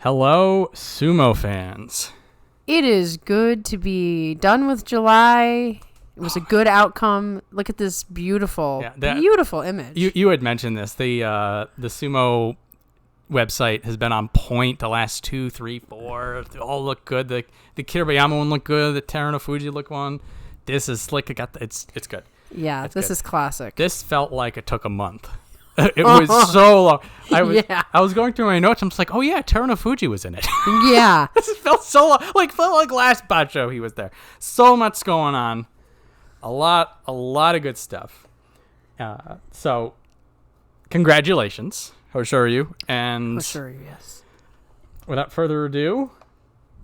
Hello, sumo fans. It is good to be done with July. It was a good outcome. Look at this beautiful image. You had mentioned this. The sumo website has been on point the last 2, 3, 4. They all look good. The Kirishima one looked good. The Terunofuji look one. This is slick. It's good. Yeah, this is classic. This felt like it took a month. It was so long. I was going through my notes. I'm just like, oh yeah, Terunofuji was in it. Yeah. This felt so long. Felt like last Bacho he was there. So much going on. A lot of good stuff. So, congratulations, Hoshoryu. And Hoshoryu, yes. Without further ado,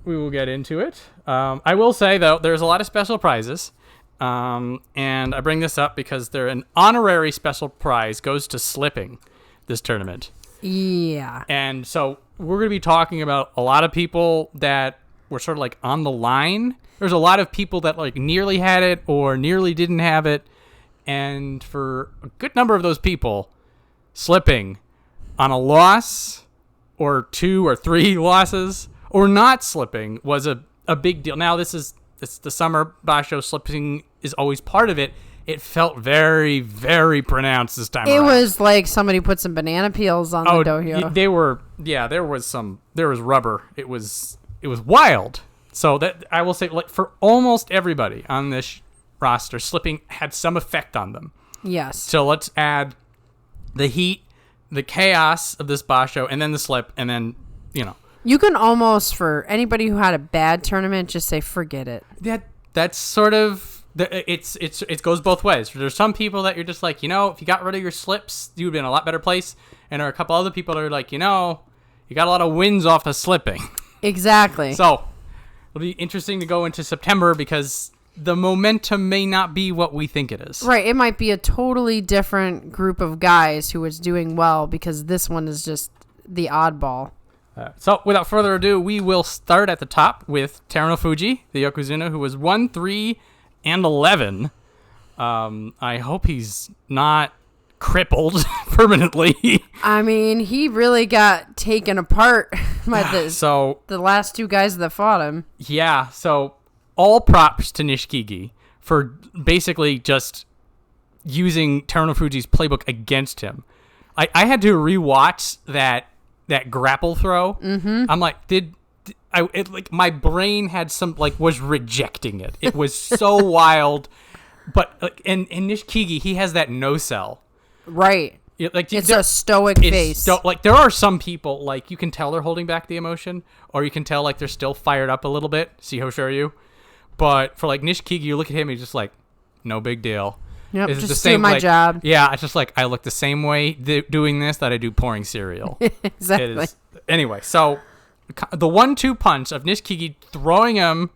we will get into it. I will say, though, there's a lot of special prizes. And I bring this up because an honorary special prize goes to slipping this tournament. Yeah. And so we're going to be talking about a lot of people that were sort of like on the line. There's a lot of people that like nearly had it or nearly didn't have it. And for a good number of those people, slipping on a loss or 2 or 3 losses or not slipping was a big deal. Now it's the summer basho. Slipping is always part of it. It felt very, very pronounced this time around. It was like somebody put some banana peels on the dohyo. There was rubber. It was wild. So that I will say, like, for almost everybody on this roster, slipping had some effect on them. Yes. So let's add the heat, the chaos of this basho, and then the slip, and then, You can almost, for anybody who had a bad tournament, just say, forget it. That's sort of... It goes both ways. There's some people that you're just like, if you got rid of your slips, you would be in a lot better place. And there are a couple other people that are like, you got a lot of wins off the slipping. Exactly. So it'll be interesting to go into September because the momentum may not be what we think it is. Right. It might be a totally different group of guys who is doing well because this one is just the oddball. So without further ado, we will start at the top with Terunofuji, the Yokozuna, who was 1-3 and 11. I hope he's not crippled permanently. I mean, he really got taken apart by the last 2 guys that fought him. Yeah, so all props to Nishikigi for basically just using Terunofuji's playbook against him. I had to rewatch that grapple throw. Mm-hmm. I'm like, my brain had was rejecting it. It was so wild. But in Nishikigi, he has that no sell. Right. It's a stoic face. There are some people, you can tell they're holding back the emotion, or you can tell, they're still fired up a little bit. See Hoshoryu. But for, Nishikigi, you look at him, he's just no big deal. Yep, just do my job. Yeah, it's just I look the same way doing this that I do pouring cereal. Exactly. Anyway, so the 1-2 punch of Nishikigi throwing him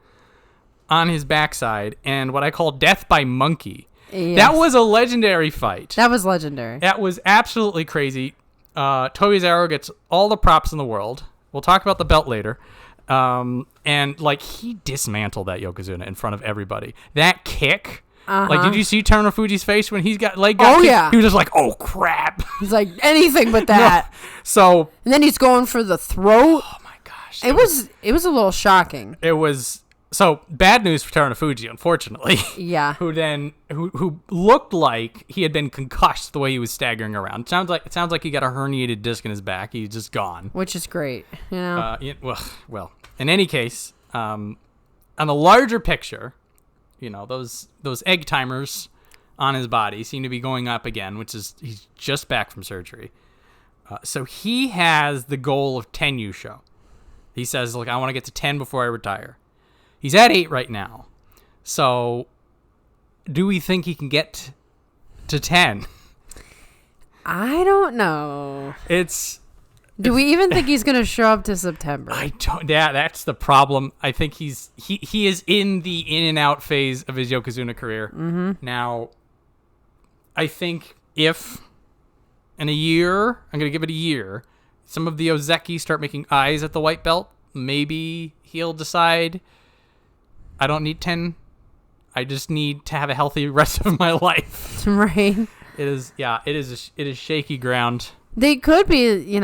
on his backside and what I call death by monkey. Yes. That was a legendary fight. That was legendary. That was absolutely crazy. Tobizaru gets all the props in the world. We'll talk about the belt later. And he dismantled that Yokozuna in front of everybody. That kick... Uh-huh. Did you see Terunofuji's face when he's got leg kicked? Yeah. He was just like, oh, crap. He's like, anything but that. No. So... And then he's going for the throat. Oh, my gosh. It was a little shocking. It was... So, bad news for Terunofuji, unfortunately. Yeah. Who looked like he had been concussed the way he was staggering around. It sounds like he got a herniated disc in his back. He's just gone. Which is great, Well, in any case, on the larger picture... those egg timers on his body seem to be going up again, he's just back from surgery. So he has the goal of 10 Yusho. He says, I want to get to 10 before I retire. He's at 8 right now. So do we think he can get to 10? I don't know. Do we even think he's going to show up to September? I don't. Yeah, that's the problem. I think he is in the in and out phase of his Yokozuna career. Mm-hmm. Now, I think if in a year, I'm going to give it a year, some of the Ozeki start making eyes at the white belt, maybe he'll decide, I don't need 10. I just need to have a healthy rest of my life. Right. It is shaky ground. They could be,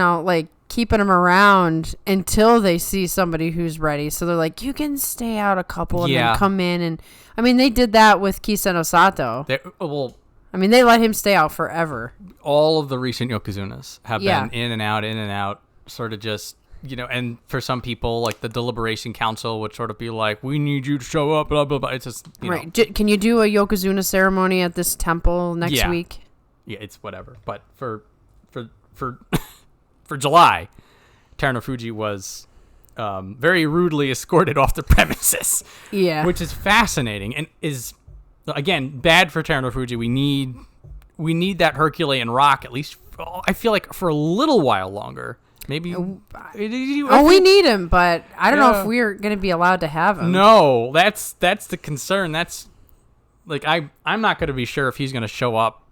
keeping them around until they see somebody who's ready. So they're like, you can stay out a couple and then come in. And I mean, they did that with Kiseno Sato. They let him stay out forever. All of the recent Yokozunas have been in and out, sort of just, and for some people, like the Deliberation Council would sort of be like, we need you to show up, blah, blah, blah. It's just, right. Can you do a Yokozuna ceremony at this temple next week? Yeah, it's whatever. But for July, Terunofuji was very rudely escorted off the premises. Yeah. Which is fascinating and is, again, bad for Terunofuji. We need that Herculean rock, at least, I feel like, for a little while longer. Maybe. We need him, but I don't know if we're going to be allowed to have him. No, that's the concern. That's, like, I'm not going to be sure if he's going to show up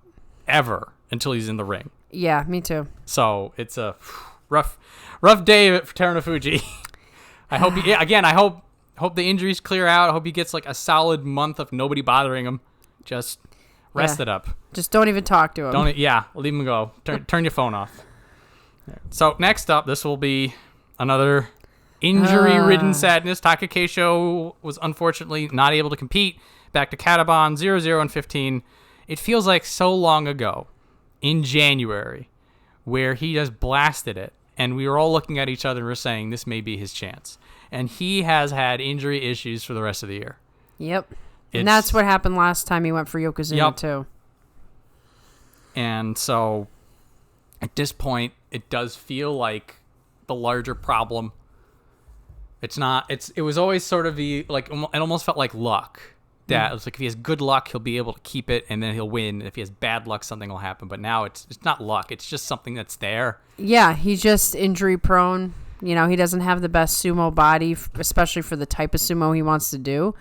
ever until he's in the ring. Yeah, me too. So it's a rough day for Terunofuji. I hope I hope the injuries clear out. I hope he gets like a solid month of nobody bothering him. Just rest it up. Just don't even talk to him. Leave him go. Turn your phone off. So next up, this will be another injury-ridden sadness. Takakeisho was unfortunately not able to compete. Back to Katabon, 0-0 and 15. It feels like so long ago, in January, where he just blasted it, and we were all looking at each other and we're saying this may be his chance. And he has had injury issues for the rest of the year. Yep. And that's what happened last time he went for Yokozuna, too. And so, at this point, it does feel like the larger problem. It's not. It was always sort of it almost felt like luck. That it was like if he has good luck, he'll be able to keep it, and then he'll win. If he has bad luck, something will happen. But now it's not luck. It's just something that's there. Yeah, he's just injury prone. He doesn't have the best sumo body, especially for the type of sumo he wants to do.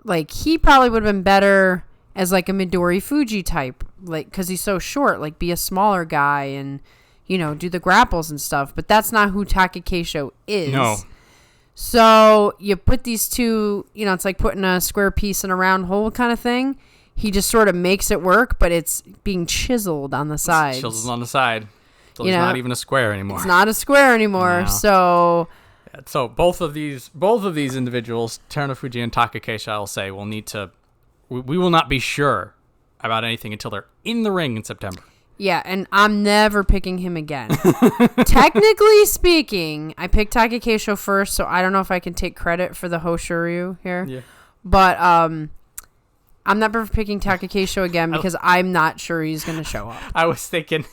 Like, he probably would have been better as like a Midorifuji type, like, because he's so short. Like, be a smaller guy and do the grapples and stuff. But that's not who Takakeisho is. No. So you put these two, it's like putting a square piece in a round hole kind of thing. He just sort of makes it work, but it's being chiseled on the sides. Chiseled on the side. So it's not even a square anymore. It's not a square anymore. No. So both of these individuals, Terunofuji and Takakeisho, I'll say, will need to. We will not be sure about anything until they're in the ring in September. Yeah, and I'm never picking him again. Technically speaking, I picked Takakeisho first, so I don't know if I can take credit for the Hoshoryu here. Yeah. But I'm never picking Takakeisho again because I'm not sure he's going to show up. I was thinking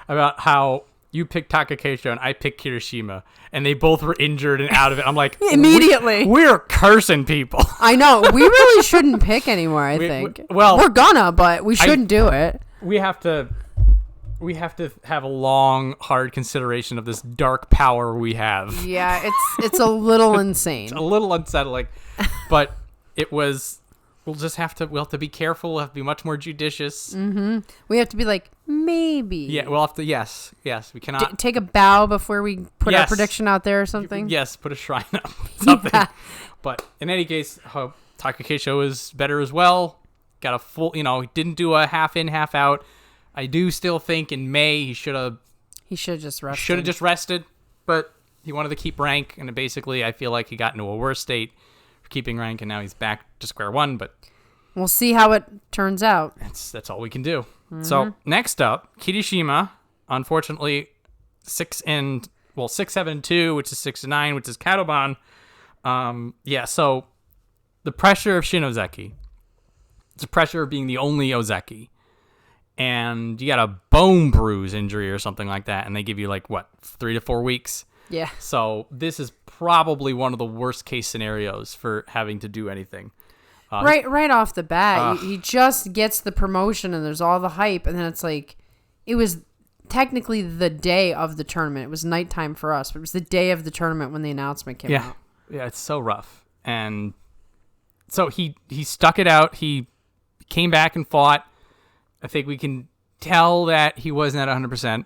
about how you picked Takakeisho and I picked Kirishima, and they both were injured and out of it. I'm like, immediately. We're cursing people. I know. We really shouldn't pick anymore, I think. We're gonna, but we shouldn't do it. We have to have a long, hard consideration of this dark power we have. Yeah, it's a little insane. It's a little unsettling, but it was. We'll have to be careful. We'll have to be much more judicious. Mm-hmm. We have to be like, maybe. Yeah, we'll have to. Yes. We cannot take a bow before we put our prediction out there or something. Yes, put a shrine up. Something. Yeah. But in any case, Takakeisho is better as well. Got a full. He didn't do a half in, half out. I do still think in May he should have just rested. Should have just rested, but he wanted to keep rank, and basically I feel like he got into a worse state for keeping rank, and now he's back to square one. But we'll see how it turns out. That's all we can do. Mm-hmm. So next up, Kirishima, unfortunately 6-7-2, which is 6-9, which is Kadoban. So the pressure of Shinozeki. It's the pressure of being the only Ozeki. And you got a bone bruise injury or something like that, and they give you 3 to 4 weeks. Yeah. So this is probably one of the worst case scenarios for having to do anything. Right off the bat, he just gets the promotion, and there's all the hype, and then it's like, it was technically the day of the tournament. It was nighttime for us, but it was the day of the tournament when the announcement came out. Yeah, it's so rough. And so he stuck it out. He came back and fought. I think we can tell that he wasn't at 100%,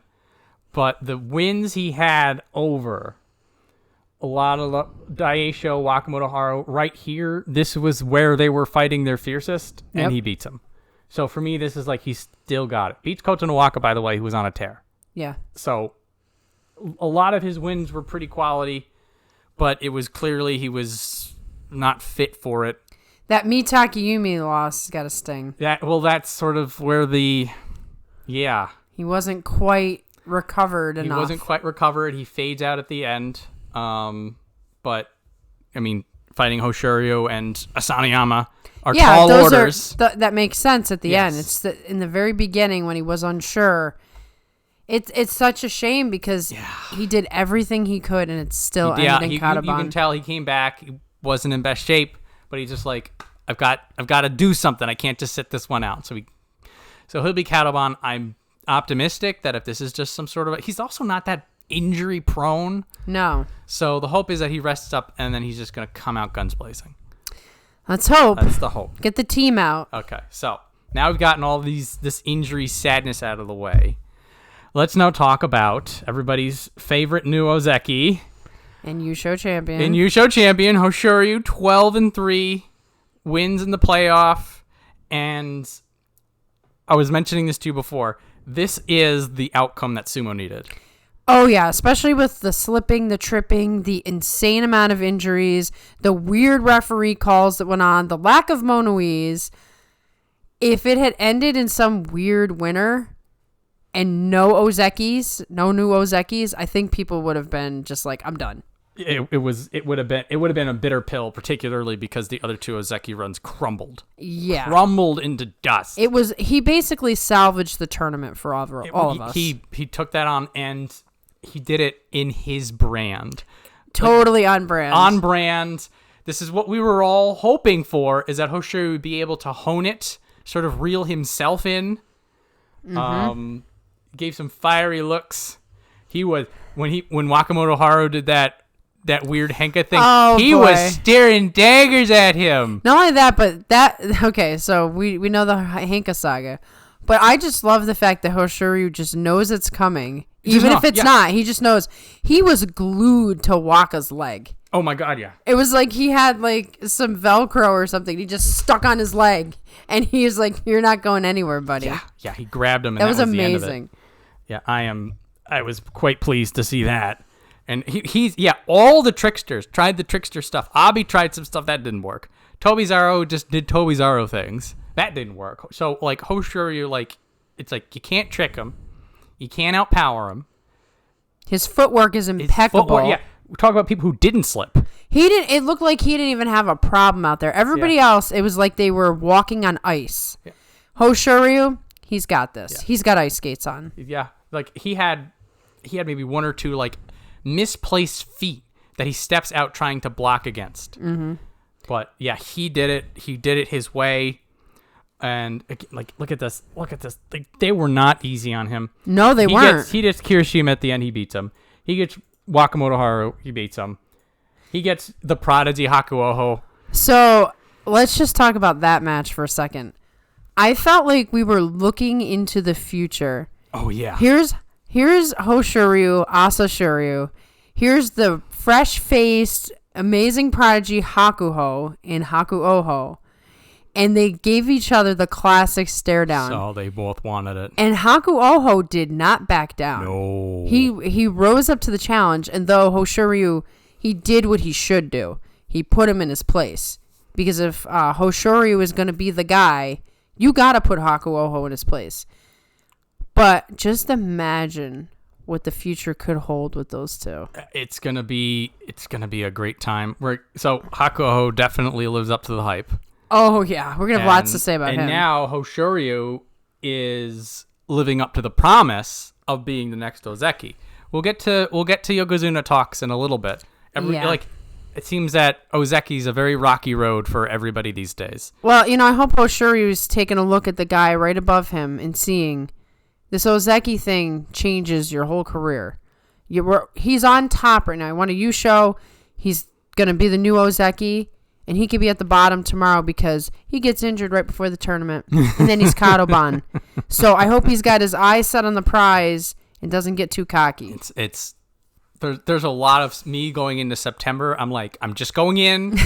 but the wins he had over a lot of Daieisho, Wakamotoharu, right here, this was where they were fighting their fiercest, and he beats them. So for me, this is like he still got it. Beats Kotonowaka, by the way, who was on a tear. Yeah. So a lot of his wins were pretty quality, but it was clearly he was not fit for it. That Mitakeumi loss got a sting. That's sort of where he wasn't quite recovered enough. He wasn't quite recovered. He fades out at the end. But I mean, fighting Hoshoryu and Asanoyama are tall orders. That makes sense at the end. It's in the very beginning when he was unsure. It's such a shame because he did everything he could and it's still ended in Kadoban. You can tell he came back. He wasn't in best shape, but he's just like, I've got to do something. I can't just sit this one out. So he'll be Kadoban. I'm optimistic that if this is just some sort of... He's also not that injury prone. No. So the hope is that he rests up and then he's just going to come out guns blazing. Let's hope. That's the hope. Get the team out. Okay, so now we've gotten all this injury sadness out of the way. Let's now talk about everybody's favorite new Ozeki. And Yusho champion. Hoshoryu, 12-3, wins in the playoff. And I was mentioning this to you before. This is the outcome that Sumo needed. Oh, yeah, especially with the slipping, the tripping, the insane amount of injuries, the weird referee calls that went on, the lack of monois. If it had ended in some weird winner and no new Ozekis, I think people would have been just like, I'm done. It would have been a bitter pill, particularly because the other two Ozeki runs crumbled. Yeah. Crumbled into dust. He basically salvaged the tournament for all of us. He took that on and he did it in his brand. Totally on brand. On brand. This is what we were all hoping for, is that Hoshoryu would be able to hone it, sort of reel himself in. Mm-hmm. Gave some fiery looks. He was when Wakamotoharu did that weird Henka thing, he was staring daggers at him. Not only that, but okay, so we know the Henka saga. But I just love the fact that Hoshoryu just knows it's coming. Even if it's not, he just knows. He was glued to Waka's leg. Oh my god, yeah. It was like he had like some Velcro or something. He just stuck on his leg. And he was like, you're not going anywhere, buddy. Yeah, he grabbed him and that was amazing. The end of it. Yeah, I was quite pleased to see that. And he's all the tricksters tried the trickster stuff. Abi tried some stuff that didn't work. Tobizaru just did Tobizaru things. That didn't work. So like Hoshoryu, like it's like you can't trick him. You can't outpower him. His footwork is impeccable. We talk about people who didn't slip. It looked like he didn't even have a problem out there. Everybody else, it was like they were walking on ice. Yeah. Hoshoryu, he's got this. Yeah. He's got ice skates on. Yeah. Like he had maybe one or two like misplaced feet that he steps out trying to block against. Mm-hmm. But yeah, he did it. He did it his way. And like, look at this. Like, they were not easy on him. No, they weren't. He gets Kirishima at the end. He beats him. He gets Wakamotoharu. He beats him. He gets the prodigy Hakuoho. So let's just talk about that match for a second. I felt like we were looking into the future. Oh yeah. Here's Hoshoryu, Asashoryu. Here's the fresh-faced, amazing prodigy Hakuoho and Hakuoho. And they gave each other the classic stare down. So they both wanted it. And Hakuoho did not back down. No. He rose up to the challenge, and though Hoshoryu, he did what he should do. He put him in his place. Because if Hoshoryu is going to be the guy, you got to put Hakuoho in his place. But just imagine what the future could hold with those two. It's gonna be a great time. So Hakuoho definitely lives up to the hype. Oh yeah, we're gonna have lots to say about him. And now Hoshoryu is living up to the promise of being the next Ozeki. We'll get to Yokozuna talks in a little bit. It seems that Ozeki's a very rocky road for everybody these days. Well, I hope Hoshoryu's taking a look at the guy right above him and seeing this Ozeki thing changes your whole career. He's on top right now. I want a Yusho. He's gonna be the new Ozeki. And he could be at the bottom tomorrow because he gets injured right before the tournament. And then he's Kadoban. So I hope he's got his eyes set on the prize and doesn't get too cocky. There's a lot of me going into September. I'm like, I'm just going in.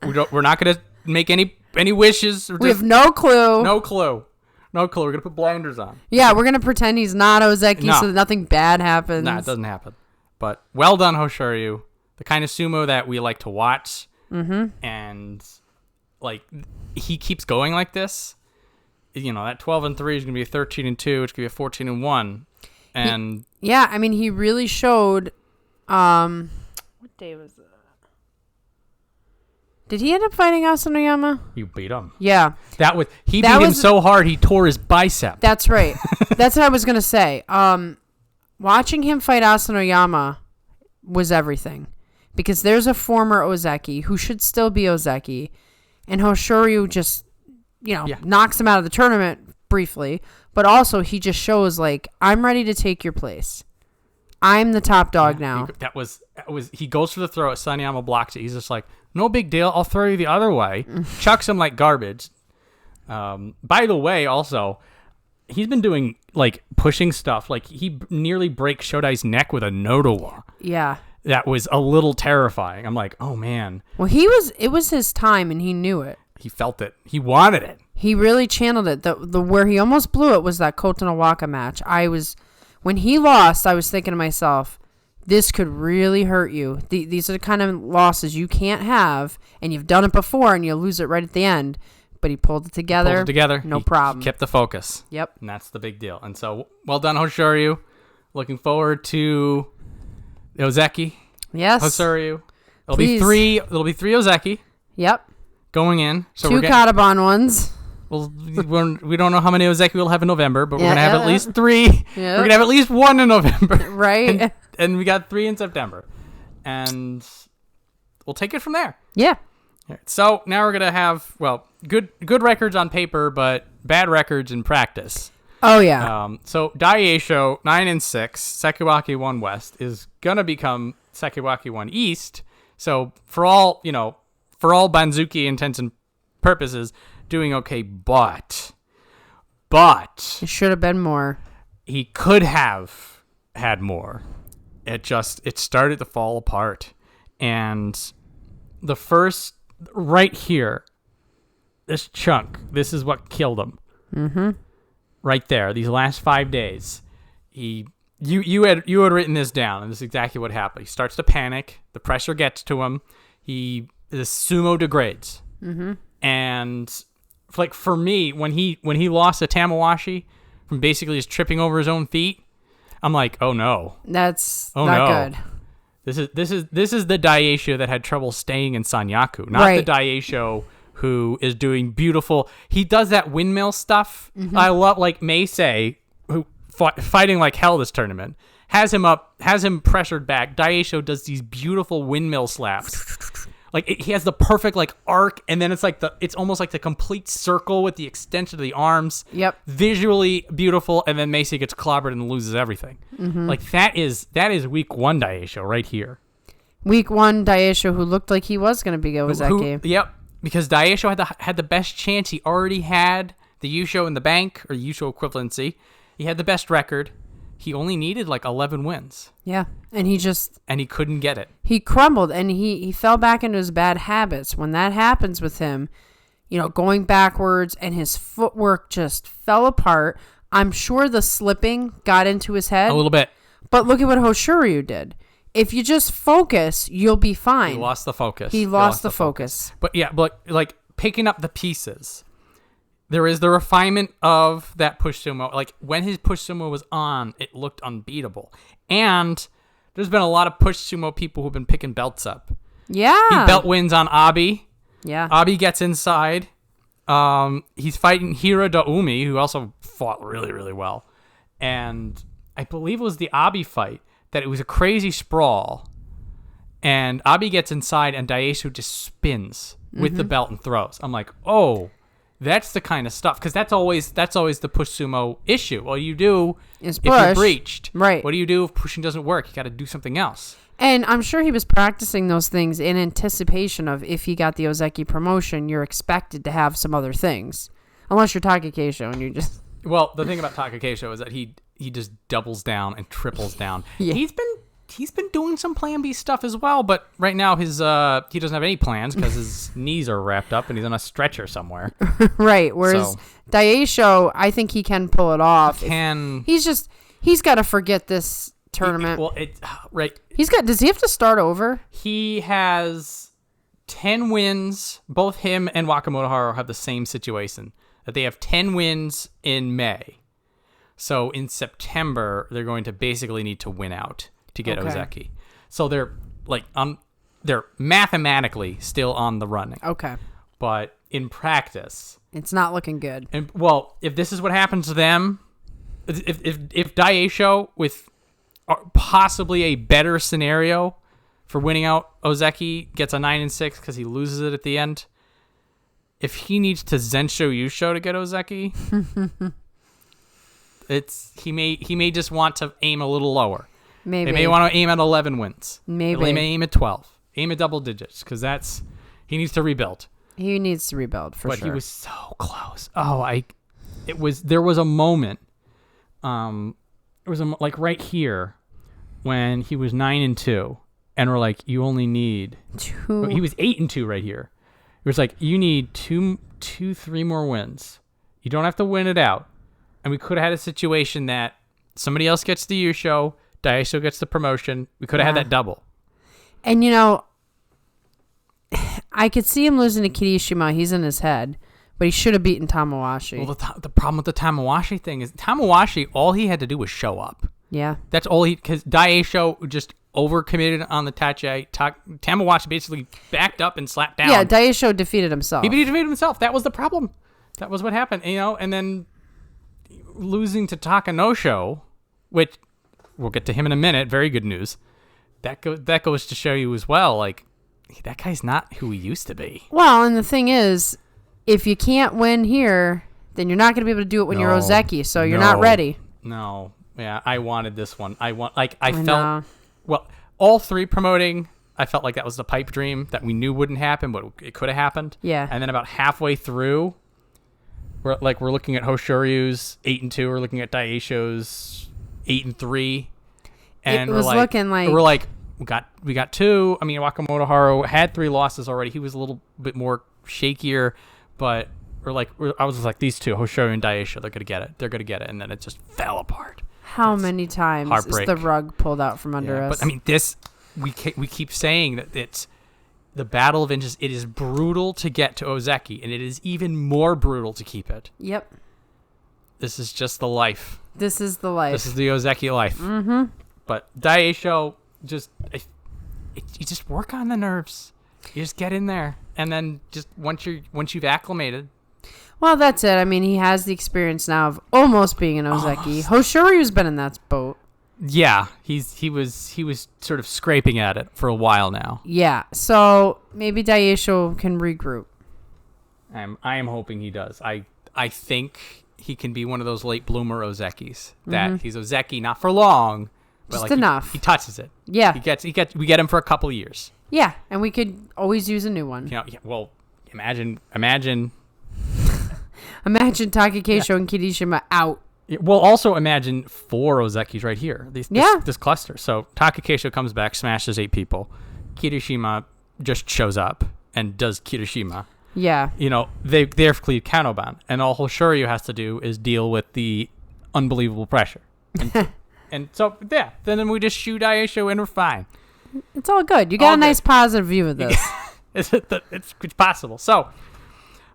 We're not going to make any wishes. We have no clue. No clue. No clue. We're going to put blinders on. Yeah, we're going to pretend he's not Ozeki so that nothing bad happens. Nah, it doesn't happen. But well done, Hoshoryu. The kind of sumo that we like to watch. Mm-hmm. And, like, he keeps going like this. You know, that 12-3 is going to be a 13-2. It's going to be a 14-1. And... he really showed... what day was that? Did he end up fighting Asanoyama? You beat him. Yeah. He beat him so hard he tore his bicep. That's right. That's what I was going to say. Watching him fight Asanoyama was everything. Because there's a former Ozeki who should still be Ozeki. And Hoshoryu just, knocks him out of the tournament briefly. But also he just shows, like, I'm ready to take your place. I'm the top dog now. He goes for the throw. Asanoyama blocks it. He's just like, no big deal. I'll throw you the other way. Chucks him like garbage. By the way, also, he's been doing, like, pushing stuff. Like, he nearly breaks Shodai's neck with a Nodowa. Yeah. That was a little terrifying. I'm like, oh, man. Well, it was his time, and he knew it. He felt it. He wanted it. He really channeled it. The where he almost blew it was that Kotonowaka match. When he lost, I was thinking to myself, this could really hurt you. These are the kind of losses you can't have, and you've done it before, and you lose it right at the end. But he pulled it together. No problem. He kept the focus. Yep. And that's the big deal. And so, well done, Hoshoryu. Looking forward to Ozeki. Yes. Hoshoryu. It'll be three Ozeki. Yep. Going in. So 2 Katabon ones. Well, we don't know how many Ozeki we'll have in November, but we're going to have at least 3. Yep. We're going to have at least 1 in November. Right. And we got 3 in September. And we'll take it from there. Yeah. So now we're going to have, good records on paper, but bad records in practice. Oh, yeah. So Daieisho 9-6, Sekiwaki 1 West is going to become Sekiwaki 1 East. So for all banzuke intents and purposes, doing okay, but it should have been more. He could have had more. It started to fall apart. And the first, right here, this chunk, this is what killed him. Mm-hmm. Right there, these last 5 days, you had written this down, and this is exactly what happened. He starts to panic. The pressure gets to him. The sumo degrades. Mm-hmm. And like for me, when he lost to Tamawashi from basically just tripping over his own feet, I'm like, oh no, that's not good. This is the Daieisho that had trouble staying in Sanyaku, not the Daieisho who is doing beautiful. He does that windmill stuff. Mm-hmm. I love, like Meisei, who fighting like hell this tournament, has him pressured back. Daieisho does these beautiful windmill slaps. Like he has the perfect like arc, and then it's almost like the complete circle with the extension of the arms. Yep. Visually beautiful, and then Meisei gets clobbered and loses everything. Mm-hmm. Like that is week 1 Daieisho right here. Week 1 Daieisho who looked like he was going to be Ozeki. Yep. Because Daieisho had the best chance. He already had the Yusho in the bank, or Yusho equivalency. He had the best record. He only needed like 11 wins. Yeah, and he couldn't get it. He crumbled, and he fell back into his bad habits. When that happens with him, going backwards, and his footwork just fell apart. I'm sure the slipping got into his head. A little bit. But look at what Hoshoryu did. If you just focus, you'll be fine. He lost the focus. He lost the focus. But like picking up the pieces. There is the refinement of that push sumo. Like when his push sumo was on, it looked unbeatable. And there's been a lot of push sumo people who've been picking belts up. Yeah. He belt wins on Abi. Yeah. Abi gets inside. He's fighting Hiradoumi, who also fought really, really well. And I believe it was the Abi fight that it was a crazy sprawl. And Abi gets inside and Daieisho just spins with the belt and throws. I'm like, oh, that's the kind of stuff, because that's always the push sumo issue. All you do is if you're breached. Right. What do you do if pushing doesn't work? You got to do something else. And I'm sure he was practicing those things in anticipation of if he got the Ozeki promotion, you're expected to have some other things. Unless you're Takakeisho and you just... Well, the thing about Takakeisho is that he just doubles down and triples down. Yeah. He's been he's been doing some Plan B stuff as well, but right now his he doesn't have any plans because his knees are wrapped up and he's on a stretcher somewhere. Right. Whereas Daieisho, I think he can pull it off. He's got to forget this tournament. Right. Does he have to start over? He has 10 wins. Both him and Wakamotoharu have the same situation, that they have 10 wins in May. So in September, they're going to basically need to win out to get Ozeki. So they're they're mathematically still on the running. Okay. But in practice, it's not looking good. And if this is what happens to them, if Daieisho with possibly a better scenario for winning out Ozeki gets a 9-6 because he loses it at the end, if he needs to Zensho Yusho to get Ozeki, he may just want to aim a little lower. Maybe. They may want to aim at 11 wins. Maybe. They may aim at 12. Aim at double digits because he needs to rebuild. He needs to rebuild for sure. But he was so close. There was a moment. It was like right here when he was 9-2, and we're like, you only need 2. He was 8-2 right here. It was like, you need 3 more wins. You don't have to win it out. And we could have had a situation that somebody else gets the Yusho, Daieisho gets the promotion. We could have had that double. And I could see him losing to Kirishima. He's in his head. But he should have beaten Tamawashi. Well, the problem with the Tamawashi thing is Tamawashi, all he had to do was show up. Yeah. That's all because Daieisho just overcommitted on the tachi. Tamawashi basically backed up and slapped down. Yeah, Daieisho defeated himself. He defeated himself. That was the problem. That was what happened. And then losing to Takanosho, which we'll get to him in a minute. Very good news. That goes to show you as well, like, that guy's not who he used to be. Well, and the thing is, if you can't win here, then you're not going to be able to do it when you're Ozeki, so you're not ready. No. Yeah, I wanted this one. I felt, all 3 promoting, I felt like that was the pipe dream that we knew wouldn't happen, but it could have happened. Yeah. And then about halfway through, we're looking at Hoshoryu's 8-2, we're looking at Daieisho's 8-3. And it was looking like... We're like, we got 2. I mean, Wakamotoharu had 3 losses already. He was a little bit more shakier. But I was just like, these 2, Hoshoryu and Daieisho, they're going to get it. They're going to get it. And then it just fell apart. How many times is the rug pulled out from under us? But, I mean, we keep saying that it's the Battle of Inches. It is brutal to get to Ozeki, and it is even more brutal to keep it. Yep. This is just the life. This is the life. This is the Ozeki life. Mm-hmm. But Daieisho, you just work on the nerves. You just get in there, and then just once you've acclimated. Well, that's it. I mean, he has the experience now of almost being an Ozeki. Hoshoryu's been in that boat. Yeah, he was sort of scraping at it for a while now. Yeah, so maybe Daieisho can regroup. I am hoping he does. I think he can be one of those late bloomer Ozekis. That he's Ozeki not for long, but just enough. He touches it. Yeah, we get him for a couple of years. Yeah, and we could always use a new one. Imagine Takakeisho and Kirishima out. Well, also imagine 4 Ozekis right here. This cluster. So Takakeisho comes back, smashes 8 people. Kirishima just shows up and does Kirishima. Yeah. They're cleave Kanoban, and all Hoshoryu has to do is deal with the unbelievable pressure. And so, then we just shoot Daieisho and we're fine. It's all good. You got a nice positive view of this. It's possible. So,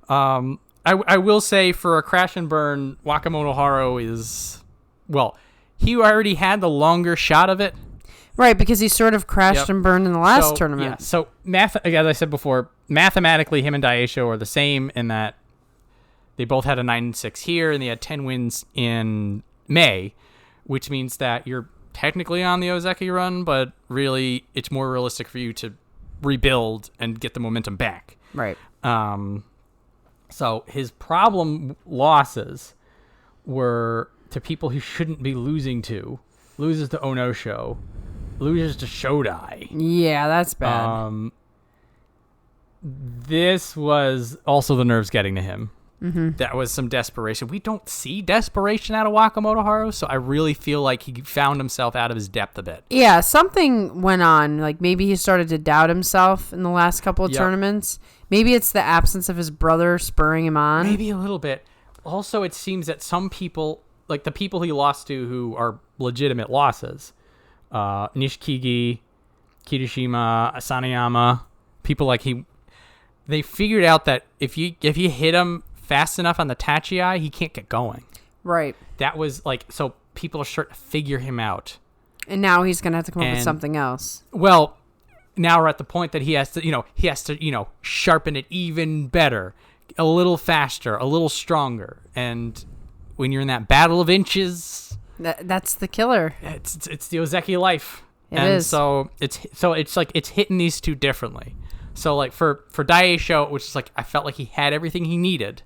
I will say for a crash and burn, Wakamotoharu is, he already had the longer shot of it. Right, because he sort of crashed and burned in the last tournament. Yeah, so as I said before, mathematically him and Daieisho are the same in that they both had a 9-6 here and they had 10 wins in May, which means that you're technically on the Ozeki run, but really it's more realistic for you to rebuild and get the momentum back. Right. So his problem losses were to people he shouldn't be losing to. Loses to Onosho. Loses to Shodai. Yeah, that's bad. This was also the nerves getting to him. That was some desperation. We don't see desperation out of Wakamotoharu, so I really feel like he found himself out of his depth a bit. Yeah, something went on. Like maybe he started to doubt himself in the last couple of tournaments. Maybe it's the absence of his brother spurring him on. Maybe a little bit. Also, it seems that some people, like the people he lost to who are legitimate losses, Nishikigi, Kirishima, Asanoyama, people like they figured out that if you hit him fast enough on the Tachi-ai, he can't get going. Right. That was like, so people are starting to figure him out. And now he's going to have to come up with something else. Well, now we're at the point that he has to sharpen it even better, a little faster, a little stronger. And when you're in that battle of inches, that's the killer. It's the Ozeki life. It is. So it's like it's hitting these two differently. So like for Daieisho, which is like I felt like he had everything he needed.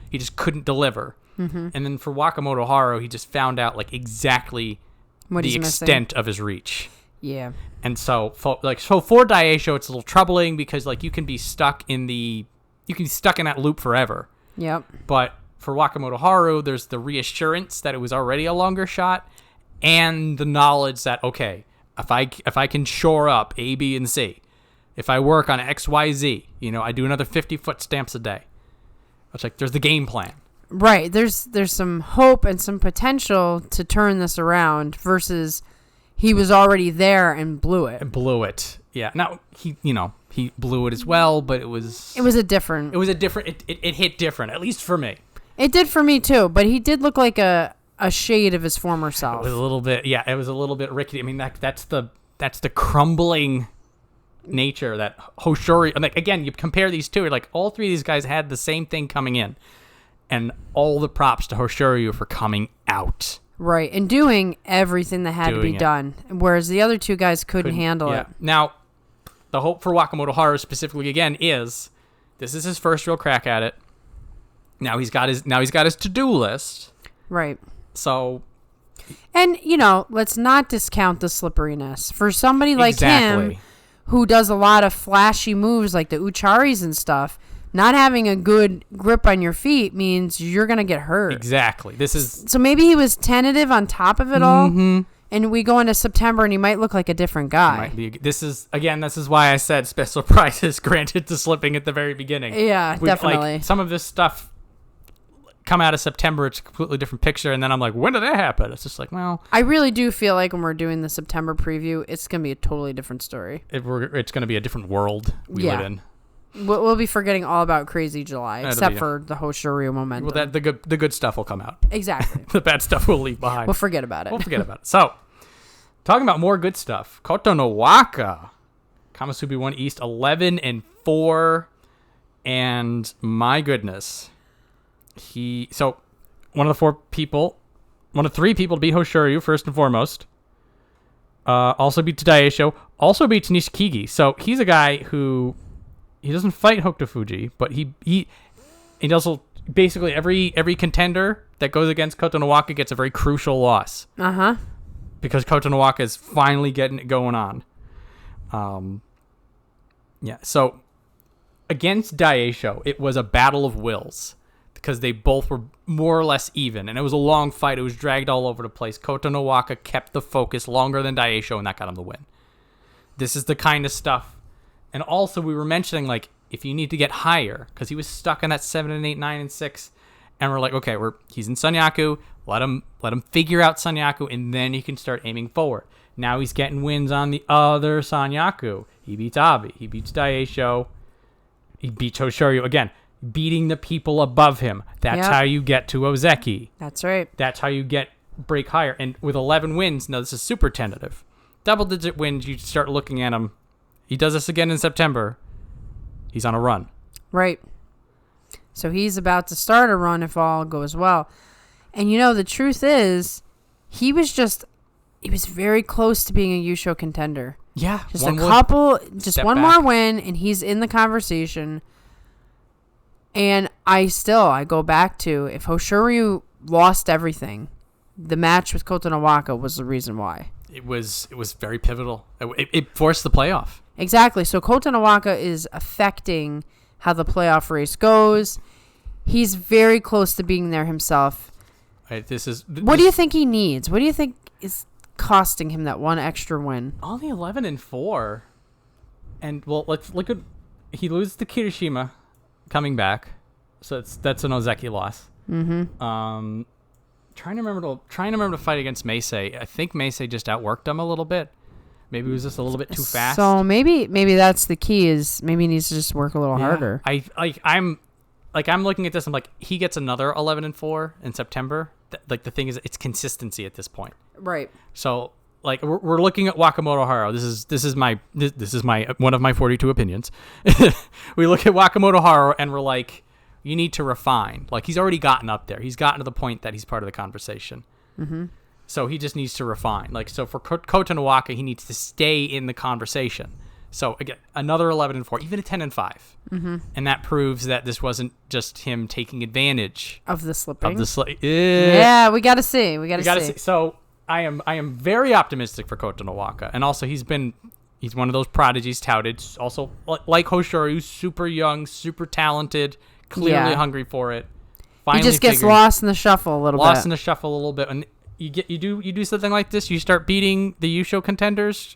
He just couldn't deliver. And then for Wakamotoharu, he just found out like exactly the extent of his reach. Yeah. And so for Daieisho, it's a little troubling because like you can be stuck in that loop forever. Yep. But for Wakamotoharu, there's the reassurance that it was already a longer shot, and the knowledge that okay, if I can shore up A, B, and C, if I work on X, Y, Z, I do another 50 foot stamps a day. It's like there's the game plan. Right. There's some hope and some potential to turn this around versus he was already there and blew it. Yeah. Now he blew it as well, but it hit different, at least for me. It did for me too, but he did look like a shade of his former self. It was a little bit, it was a little bit rickety. I mean, that's the crumbling nature that Hoshoryu, like again, you compare these two, like all three of these guys had the same thing coming in, and all the props to Hoshoryu for coming out. Right, and doing everything that had to be done, whereas the other two guys couldn't handle it. Now, the hope for Wakamotoharu specifically again is this is his first real crack at it. Now he's got his to-do list. Right. So, and let's not discount the slipperiness for somebody like him who does a lot of flashy moves like the ucharis and stuff. Not having a good grip on your feet means you're going to get hurt. Exactly. So maybe he was tentative on top of it all, and we go into September and he might look like a different guy. This is why I said special prizes granted to slipping at the very beginning. Yeah, definitely. Like, some of this stuff come out of September, it's a completely different picture, and then I'm like, when did that happen? It's just like, well, I really do feel like when we're doing the September preview, it's going to be a totally different story. It's going to be a different world we live in. We'll be forgetting all about Crazy July, except for the Hoshoryu momentum. Well, the good stuff will come out. Exactly. The bad stuff we'll leave behind. We'll forget about it. So, talking about more good stuff, Kotonowaka, Kamasubi won East 11-4, and my goodness, one of three people to beat Hoshoryu first and foremost. Also beat Daieisho, also beat Nishikigi. So he's a guy who he doesn't fight Hokutofuji, but he also basically every contender that goes against Kotonowaka gets a very crucial loss. Because Kotonowaka is finally getting it going on. So against Daieisho, it was a battle of wills because they both were more or less even, and it was a long fight. It was dragged all over the place. Kotonowaka kept the focus longer than Daieisho, and that got him the win. This is the kind of stuff. And also, we were mentioning, like, if you need to get higher, because he was stuck in that 7 and 8, 9 and 6, and we're like, okay, he's in Sanyaku, let him figure out Sanyaku, and then he can start aiming forward. Now he's getting wins on the other Sanyaku. He beats Abi, he beats Daieisho, he beats Hoshoryu again, beating the people above him. That's how you get to Ozeki. That's right. That's how you break higher. And with 11 wins, now this is super tentative. Double-digit wins, you start looking at him. He does this again in September. He's on a run. Right. So he's about to start a run if all goes well. And the truth is, he was very close to being a Yusho contender. Yeah. Just one more win, and he's in the conversation. And I go back to, if Hoshoryu lost everything, the match with Kotonowaka was the reason why. It was very pivotal. It forced the playoff. Exactly. So Kotonowaka is affecting how the playoff race goes. He's very close to being there himself. Right, What do you think he needs? What do you think is costing him that one extra win? Only 11-4. And, well, let's look at... He loses to Kirishima coming back. So that's an Ozeki loss. Mm-hmm. Trying to remember to fight against Meisei. I think Meisei just outworked him a little bit. Maybe it was just a little bit too fast. So maybe that's the key, is maybe he needs to just work a little harder. I'm looking at this, I'm like, he gets another 11-4 in September. The thing is, it's consistency at this point. Right. So like we're looking at Wakamotoharu. This is my one of my 42 opinions. We look at Wakamotoharu and we're like, you need to refine. Like, he's already gotten up there. He's gotten to the point that he's part of the conversation. Mm-hmm. So he just needs to refine. Like, so for Kotonowaka, he needs to stay in the conversation. So again, another 11-4, even a 10-5, mm-hmm. and that proves that this wasn't just him taking advantage of the slipping. Yeah, we got to see. We got to see. So I am very optimistic for Kotonowaka, and also he's one of those prodigies touted. Also, like Hoshoryu, super young, super talented, clearly hungry for it. Finally he just gets lost in the shuffle a little bit. And you do something like this. You start beating the Yusho contenders.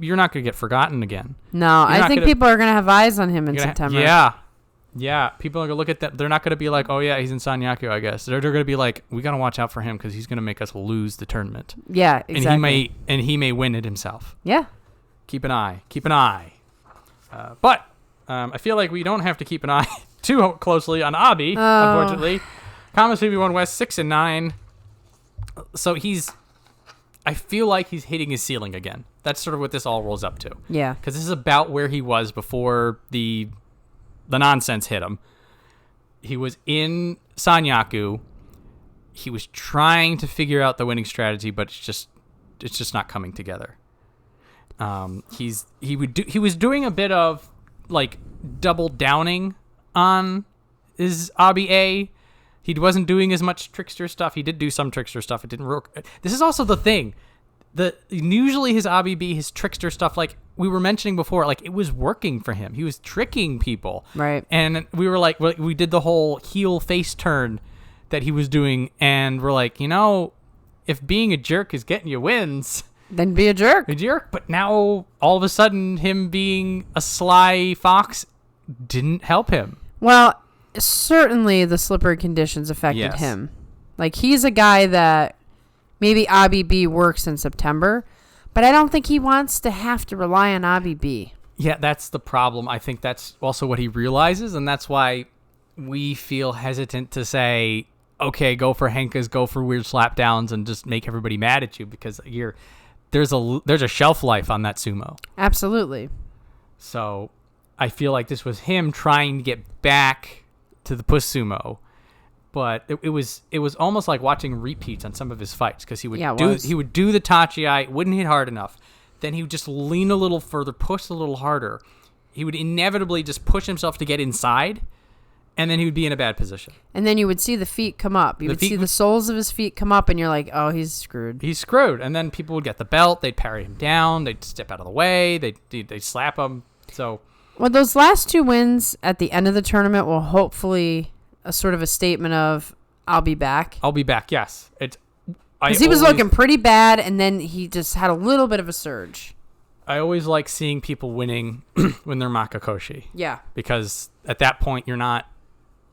You're not going to get forgotten again. No, I think people are going to have eyes on him in September. Yeah. People are going to look at that. They're not going to be like, oh, yeah, he's in Sanyaku, I guess. They're going to be like, we got to watch out for him because he's going to make us lose the tournament. Yeah, exactly. And he may win it himself. Yeah. Keep an eye. But I feel like we don't have to keep an eye too closely on Abi, unfortunately. Kamasubi won West 6-9. So I feel like he's hitting his ceiling again. That's sort of what this all rolls up to. Yeah. Because this is about where he was before the nonsense hit him. He was in Sanyaku. He was trying to figure out the winning strategy, but it's just not coming together. He was doing a bit of like double downing on his Abi A. He wasn't doing as much trickster stuff. He did do some trickster stuff. It didn't work. This is also the thing. Usually his Abi B, his trickster stuff, like we were mentioning before, like it was working for him. He was tricking people. Right. And we were like, we did the whole heel face turn that he was doing. And we're like, if being a jerk is getting you wins, then be a jerk. But now all of a sudden him being a sly fox didn't help him. Well, certainly the slippery conditions affected him. Like, he's a guy that maybe Abi B works in September, but I don't think he wants to have to rely on Abi B. Yeah, that's the problem. I think that's also what he realizes, and that's why we feel hesitant to say, okay, go for Henkas, go for weird slapdowns, and just make everybody mad at you, because there's a shelf life on that sumo. Absolutely. So I feel like this was him trying to get back to the puss sumo, but it was almost like watching repeats on some of his fights, because he would do the tachi, wouldn't hit hard enough, then he would just lean a little further, push a little harder. He would inevitably just push himself to get inside, and then he would be in a bad position. And then you would see the feet come up. You would see the soles of his feet come up, and you're like, oh, he's screwed. He's screwed. And then people would get the belt, they'd parry him down, they'd step out of the way, they'd slap him. So, well, those last two wins at the end of the tournament will hopefully a sort of a statement of, I'll be back. I'll be back, yes. Because he was looking pretty bad, and then he just had a little bit of a surge. I always like seeing people winning when they're Makakoshi. Yeah. Because at that point, you're not...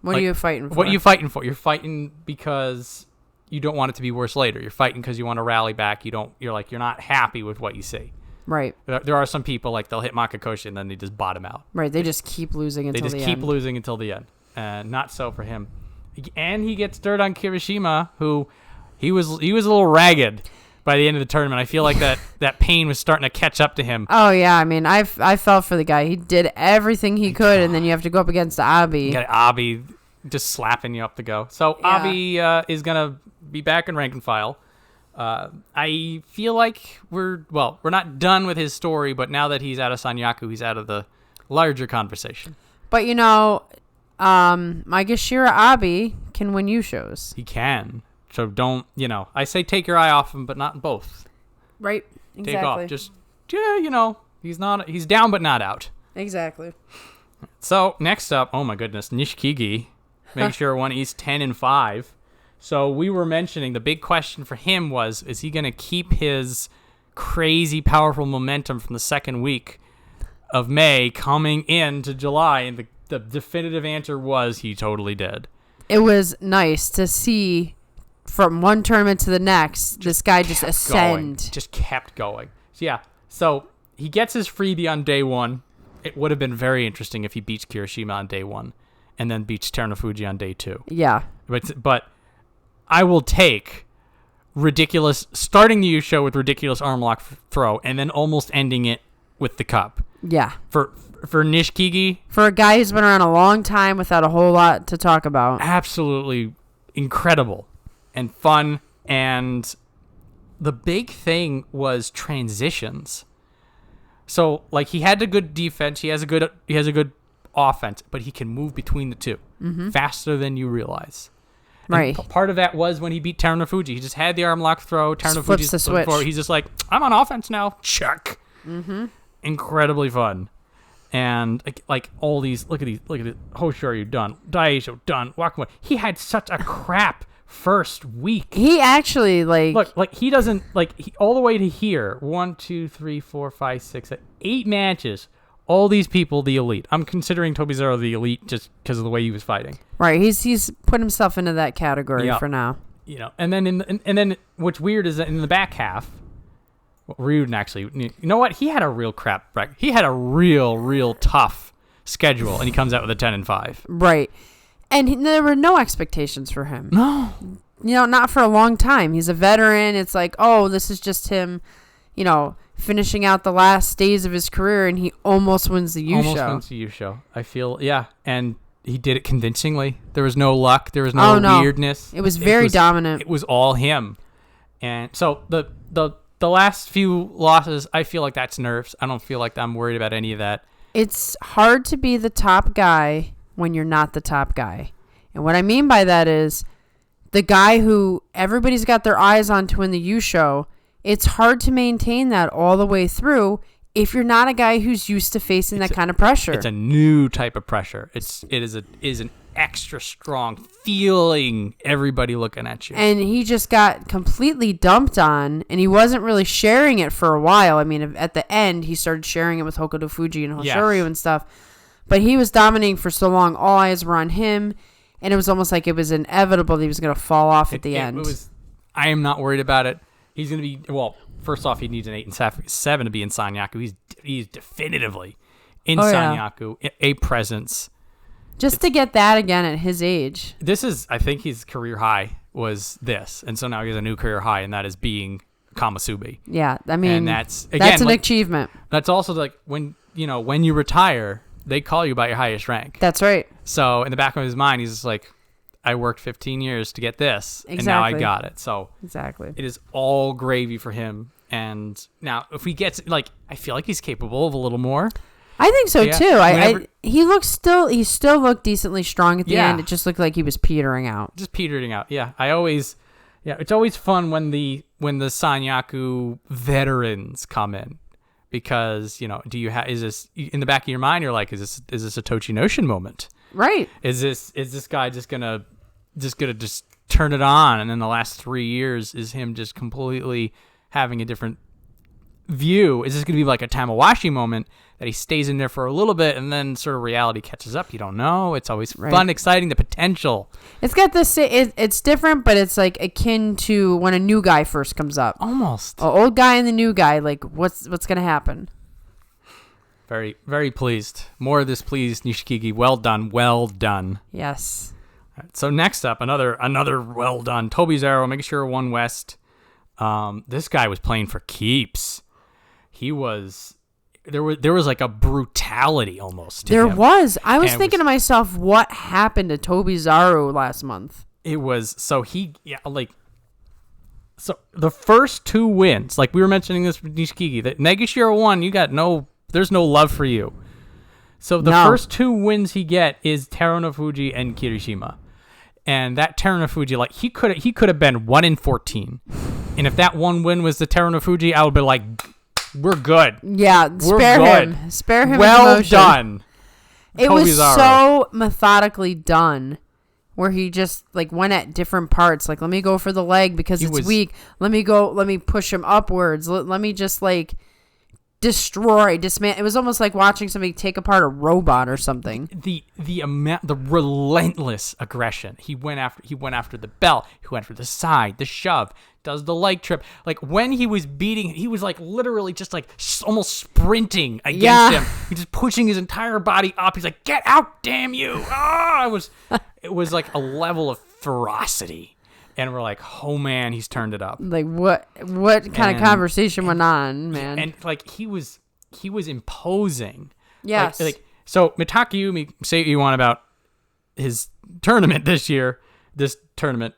What are you fighting for? What are you fighting for? You're fighting because you don't want it to be worse later. You're fighting because you want to rally back. You're not happy with what you see. Right. There are some people, like, they'll hit Makakoshi and then they just bottom out. Right. They just keep losing until the end. They just keep losing until the end. Not so for him. And he gets dirt on Kirishima, who he was a little ragged by the end of the tournament. I feel like that pain was starting to catch up to him. Oh, yeah. I mean, I felt for the guy. He did everything he could, and then you have to go up against Abi. You got Abi just slapping you up to go. So yeah. Abi is going to be back in rank and file. I feel like we're not done with his story, but now that he's out of Sanyaku, he's out of the larger conversation. But, Magashira Abi can win shows. He can. So don't, I say take your eye off him, but not both. Right. Exactly. Take off. Just, he's down but not out. Exactly. So next up, oh my goodness, Nishikigi Make sure one he's 10-5. So we were mentioning the big question for him was, is he going to keep his crazy powerful momentum from the second week of May coming into July? And the definitive answer was he totally did. It was nice to see from one tournament to the next, this guy just ascend. Just kept going. So he gets his freebie on day one. It would have been very interesting if he beats Kirishima on day one and then beats Terunofuji on day two. Yeah. But I will take ridiculous, starting the show with ridiculous arm lock throw and then almost ending it with the cup. Yeah. For Nishikigi. For a guy who's been around a long time without a whole lot to talk about. Absolutely incredible and fun. And the big thing was transitions. So, like, he had a good defense, he has a good offense, but he can move between the two faster than you realize. Right. And part of that was when he beat Terunofuji. He just had the arm lock throw. Flips the switch. He's just like, I'm on offense now. Check. Mm-hmm. Incredibly fun. And like all these, look at Hoshoryu done, Daieisho done, Wakamotoharu. He had such a crap first week. He actually he doesn't all the way to here. 1, 2, 3, 4, 5, 6, 8 matches. All these people, the elite. I'm considering Tobizaru the elite just because of the way he was fighting. Right. He's put himself into that category for now. You know, and then what's weird is that in the back half, Ryuden actually, you know what? He had a real crap. He had a real tough schedule, and he comes out with a 10-5. Right. And there were no expectations for him. No. Not for a long time. He's a veteran. It's like, oh, this is just him, finishing out the last days of his career, and he almost wins the U show. Almost wins the U show. I feel, yeah. And he did it convincingly. There was no luck. There was no weirdness. It was very dominant. It was all him. And so the last few losses, I feel like that's nerves. I don't feel like I'm worried about any of that. It's hard to be the top guy when you're not the top guy. And what I mean by that is the guy who everybody's got their eyes on to win the U show, it's hard to maintain that all the way through if you're not a guy who's used to facing that kind of pressure. It's a new type of pressure. It is an extra strong feeling, everybody looking at you. And he just got completely dumped on, and he wasn't really sharing it for a while. I mean, at the end, he started sharing it with Hokutofuji and Hoshoryu and stuff. But he was dominating for so long. All eyes were on him, and it was almost like it was inevitable that he was going to fall off at the end. I am not worried about it. He's going to be, well, first off, he needs an 8-7 to be in Sanyaku. He's definitively in Sanyaku, a presence. Just to get that again at his age. This is, I think his career high was this. And so now he has a new career high, and that is being Kamasubi. Yeah, I mean, and that's an achievement. That's also like when you retire, they call you by your highest rank. That's right. So in the back of his mind, he's just like, I worked 15 years to get this, and now I got it. So exactly, it is all gravy for him. And now if he gets, I feel like he's capable of a little more. I think so too. He still looked decently strong at the end. It just looked like he was petering out. Yeah. It's always fun when the Sanyaku veterans come in, because is this in the back of your mind? You're like, is this a Tochinoshin moment? Right. Is this guy just gonna turn it on, and then the last 3 years is him just completely having a different view? Is this gonna be like a Tamawashi moment that he stays in there for a little bit and then sort of reality catches up? You don't know. It's always fun, exciting, the potential. It's got this. It's different, but it's like akin to when a new guy first comes up. Almost. An old guy and the new guy. Like what's gonna happen? Very, very pleased. More of this, please, Nishikigi. Well done. Well done. Yes. All right, so next up, another well done. Tobizaru, making sure won West. This guy was playing for keeps. He was. There was like a brutality almost to him. There was. I was thinking to myself, what happened to Tobizaru last month? It was so the first 2 wins, like we were mentioning this with Nishikigi, that Nagashira won, there's no love for you. So the first 2 wins he get is Terunofuji and Kirishima. And that Terunofuji, he could have been 1-14. And if that one win was the Terunofuji, I would be like, we're good. Yeah, spare him. Well done. It was so methodically done where he just like went at different parts. Like, let me go for the leg because it's weak. Let me push him upwards. Let me just like dismantle. It was almost like watching somebody take apart a robot or something. The relentless aggression. He went after the belt. He went for the side, the shove, does the leg trip. Like when he was beating, he was like literally just like almost sprinting against him. He's just pushing his entire body up. He's like, "Get out, damn you!" It was like a level of ferocity. And we're like, oh man, he's turned it up. Like what kind of conversation went on, man? And like he was imposing. Yes. Like so Mitakeumi, say what you want about his tournament this year. This tournament,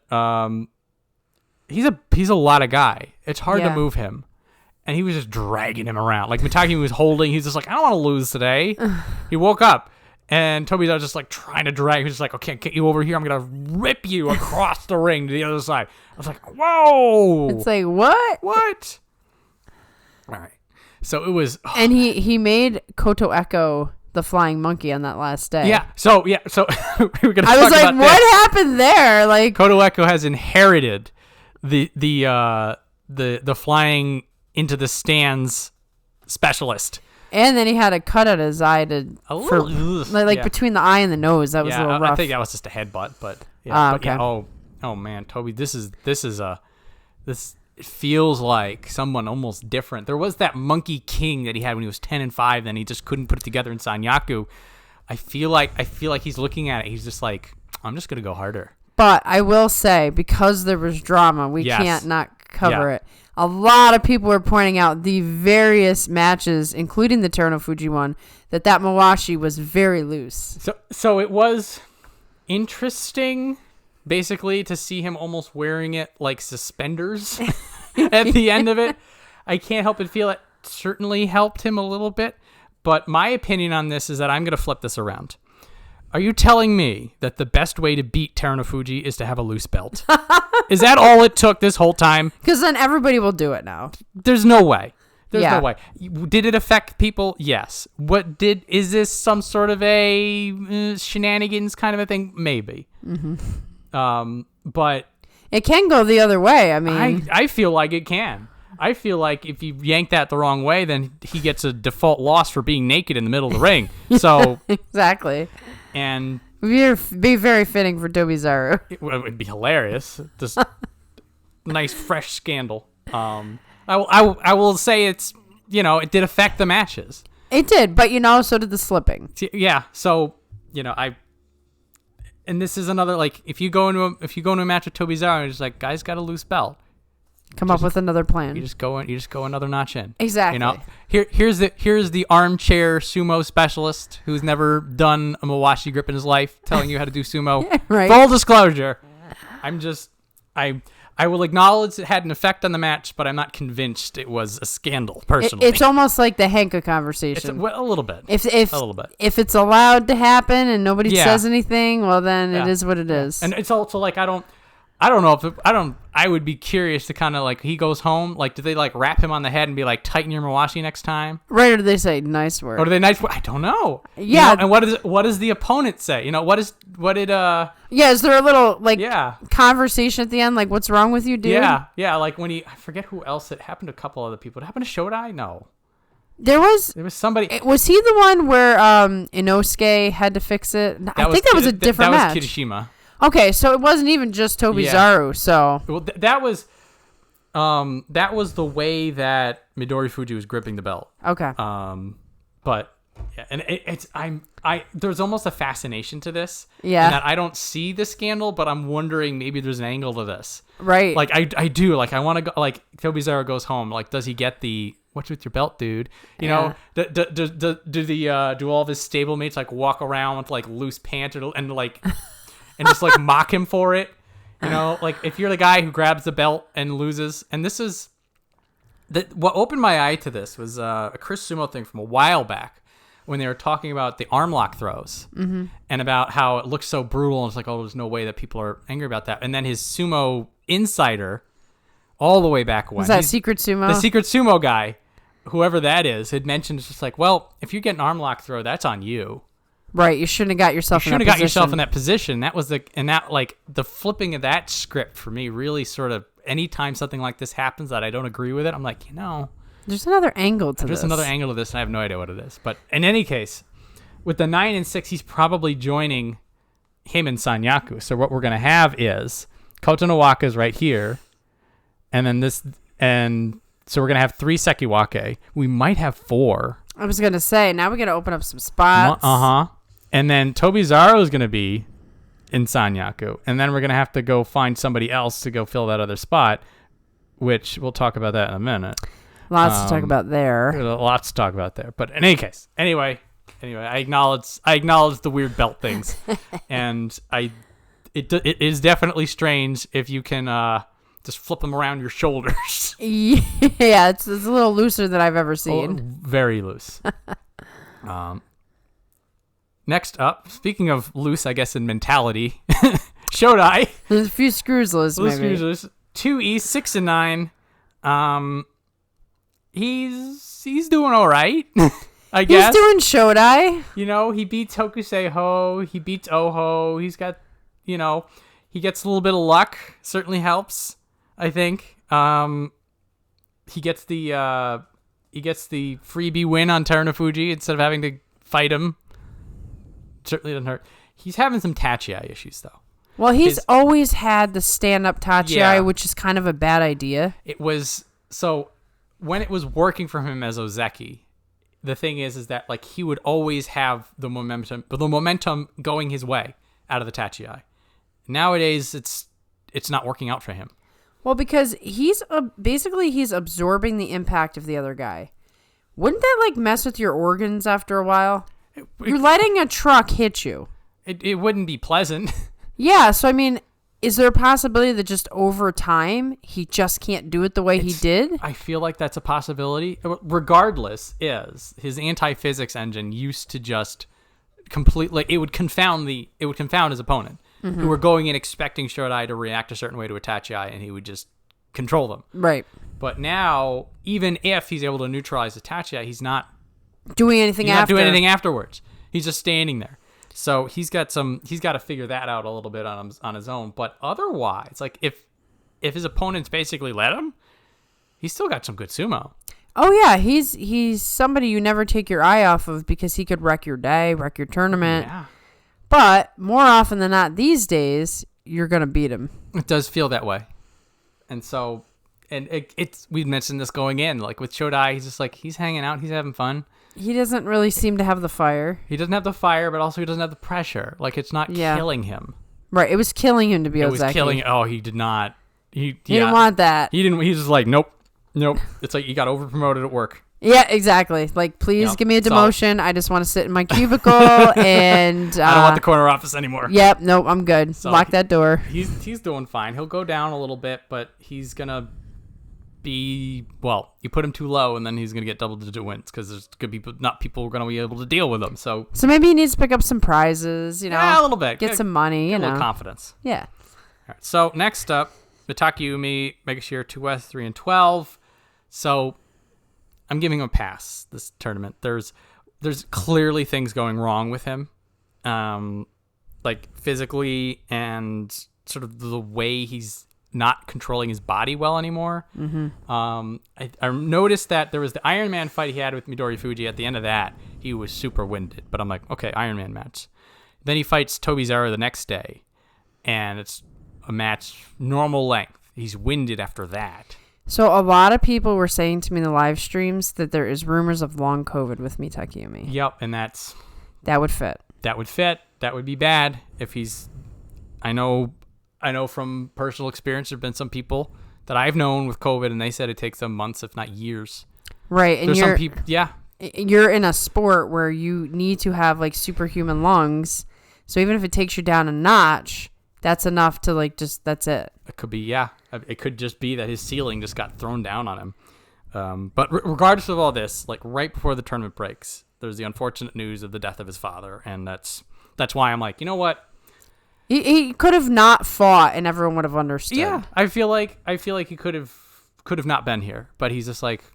he's a lot of guy. It's hard to move him. And he was just dragging him around. Like Mitakeumi was holding, he's just like, I don't want to lose today. He woke up. And Tobizaru was just like trying to drag. He was just like, okay, get you over here. I'm going to rip you across the ring to the other side. I was like, whoa. It's like, what? What? All right. So it was. Oh, and he made Kotoeko the flying monkey on that last day. Yeah. So we were going to talk about I was like, what happened there? Like Kotoeko has inherited the flying into the stands specialist. And then he had a cut at his eye between the eye and the nose. That was a little rough. I think that was just a headbutt, but yeah. Okay. Oh man, Toby, this it feels like someone almost different. There was that Monkey King that he had when he was 10-5, then he just couldn't put it together in Sanyaku. I feel like he's looking at it. He's just like, I'm just gonna go harder. But I will say, because there was drama, we can't not cover it. A lot of people were pointing out the various matches, including the Terunofuji one, that Mawashi was very loose. So it was interesting, basically, to see him almost wearing it like suspenders at the end of it. I can't help but feel it certainly helped him a little bit. But my opinion on this is that I'm going to flip this around. Are you telling me that the best way to beat Terunofuji is to have a loose belt? Is that all it took this whole time? Because then everybody will do it now. There's no way. There's no way. Did it affect people? Yes. Is this some sort of a shenanigans kind of a thing? Maybe. Mm-hmm. But it can go the other way. I mean, I feel like it can. I feel like if you yank that the wrong way, then he gets a default loss for being naked in the middle of the ring. So exactly. And be very fitting for Tobizaru. It would be hilarious. Just nice fresh scandal. I will say it did affect the matches. It did, but so did the slipping. Yeah. So and this is another, like, if you go into a match with Tobizaru, and it's like, guy's got a loose belt. Come up with another plan. You just go another notch in. Exactly. Here's the armchair sumo specialist who's never done a Mawashi grip in his life, telling you how to do sumo. Right. Full disclosure, I will acknowledge it had an effect on the match, but I'm not convinced it was a scandal personally. It's almost like the Henka conversation. A little bit. If if it's allowed to happen and nobody says anything, well then it is what it is. And it's also like I would be curious to kind of like, he goes home, like, do they like wrap him on the head and be like, tighten your Mawashi next time? Right, or do they say nice work? Or do they nice work? I don't know. Yeah. And what does the opponent say? Is there a little conversation at the end, like, what's wrong with you, dude? Yeah, like when I forget who else, it happened to a couple other people. It happened to Shodai? No. There was somebody. Was he the one where Inosuke had to fix it? I think that was a different match. That was Kirishima. Okay, so it wasn't even just Tobizaru. So that was the way that Midorifuji was gripping the belt. Okay. But yeah, and there's almost a fascination to this. Yeah. And that I don't see the scandal, but I'm wondering maybe there's an angle to this. Right. Like I do. Like I want to go. Like Tobizaru goes home. Like, does he get the "what's with your belt, dude"? Do all of his stablemates like walk around with like loose pants and like. And just like mock him for it, like if you're the guy who grabs the belt and loses. And this is what opened my eye to this was a Chris Sumo thing from a while back when they were talking about the arm lock throws and about how it looks so brutal. And it's like, oh, there's no way that people are angry about that. And then his Sumo insider, all the way back when, was that Secret Sumo? The Secret Sumo guy, whoever that is, had mentioned, it's just like, well, if you get an arm lock throw, that's on you. Right, you shouldn't have got yourself You in that shouldn't have got position. yourself in that position. That was the flipping of that script for me really sort of, anytime something like this happens that I don't agree with it, I'm like, There's another angle to this. there's another angle to this, and I have no idea what it is. But in any case, with the 9 and 6, he's probably joining him and Sanyaku. So what we're going to have is Kotonowaka is right here, and then this, and so we're going to have 3 Sekiwake. We might have 4. I was going to say, now we got to open up some spots. And then Tobizaru is going to be in Sanyaku. And then we're going to have to go find somebody else to go fill that other spot, which we'll talk about that in a minute. Lots to talk about there. Lots to talk about there. But in any case, anyway, I acknowledge the weird belt things. And it is definitely strange if you can just flip them around your shoulders. Yeah, it's a little looser than I've ever seen. Very loose. Next up, speaking of loose, I guess, in mentality, Shodai. There's a few screws loose, maybe. 2 6 and 9. He's doing all right, I guess. He's doing Shodai. He beats Hokuseiho. He beats Oho. He's got, he gets a little bit of luck. Certainly helps, I think. He gets the freebie win on Terunofuji instead of having to fight him. Certainly doesn't hurt. He's having some Tachiai issues, though. Well, he's always had the stand-up Tachiai, which is kind of a bad idea. It was, so when it was working for him as Ozeki, the thing is that like he would always have the momentum going his way out of the Tachiai. Nowadays, it's not working out for him. Well, because he's absorbing the impact of the other guy. Wouldn't that like mess with your organs after a while? You're letting a truck hit you. It wouldn't be pleasant. Yeah, so I mean, is there a possibility that just over time he just can't do it the way he did? I feel like that's a possibility. Regardless, his anti-physics engine used to just completely, it would confound his opponent, who were going in expecting Shodai to react a certain way to a Tachiai, and he would just control them. Right. But now, even if he's able to neutralize the Tachiai, he's not doing anything afterwards. He's just standing there. So he's got to figure that out a little bit on his own. But otherwise, like if his opponents basically let him, he's still got some good sumo. Oh yeah, he's somebody you never take your eye off of because he could wreck your day, wreck your tournament. Yeah. But more often than not these days, you're gonna beat him. It does feel that way. And so, we mentioned this going in, like with Shodai, he's just like, he's hanging out, he's having fun. He doesn't really seem to have the fire. He doesn't have the fire, but also he doesn't have the pressure. Like, it's not killing him. Right. It was killing him to be Ozeki. It was killing. Oh, he did not. He didn't want that. He didn't. He's just like, nope. It's like you got over promoted at work. Yeah, exactly. Like, please give me a demotion. I just want to sit in my cubicle and I don't want the corner office anymore. Yep. Nope. I'm good. So lock that door. He's doing fine. He'll go down a little bit, but he's gonna be, well, you put him too low and then he's going to get double-digit wins because there's going to be people are going to be able to deal with him. So maybe he needs to pick up some prizes, a little bit. Get some money, a little confidence. Yeah. All right. So next up, Mitakeumi, Megashira 2S, 3 and 12. So I'm giving him a pass this tournament. There's clearly things going wrong with him, like physically and sort of the way he's not controlling his body well anymore. I noticed that there was the Iron Man fight he had with Midorifuji. At the end of that, he was super winded. But I'm like, okay, Iron Man match. Then he fights Tobizaru the next day, and it's a match normal length. He's winded after that. So a lot of people were saying to me in the live streams that there is rumors of long COVID with Mitakeumi. Yep, and that would fit. That would fit. That would be bad if he's. I know from personal experience, there have been some people that I've known with COVID, and they said it takes them months, if not years. Right, and there's some people. Yeah, you're in a sport where you need to have like superhuman lungs. So even if it takes you down a notch, that's enough to that's it. It could be, yeah. It could just be that his ceiling just got thrown down on him. But regardless of all this, like right before the tournament breaks, there's the unfortunate news of the death of his father, and that's why I'm like, you know what? He could have not fought, and everyone would have understood. Yeah, I feel like he could have not been here, but he's just like,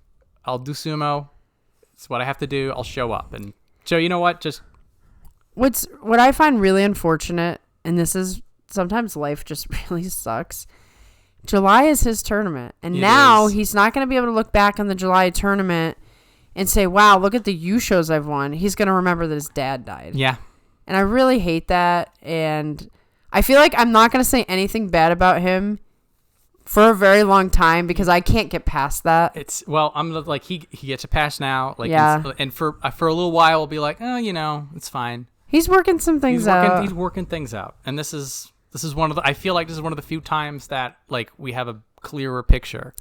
I'll do sumo. It's what I have to do. I'll show up, and so you know what? Just what I find really unfortunate, and this is sometimes life just really sucks. July is his tournament, and now he's not going to be able to look back on the July tournament and say, "Wow, look at the Yushos I've won." He's going to remember that his dad died. Yeah. And I really hate that, and I feel like I'm not going to say anything bad about him for a very long time because I can't get past that. I'm like he gets a pass now, like and for a little while we'll be like, oh, it's fine. He's working some things out. He's working things out, and this is one of the. I feel like this is one of the few times that like we have a clearer picture.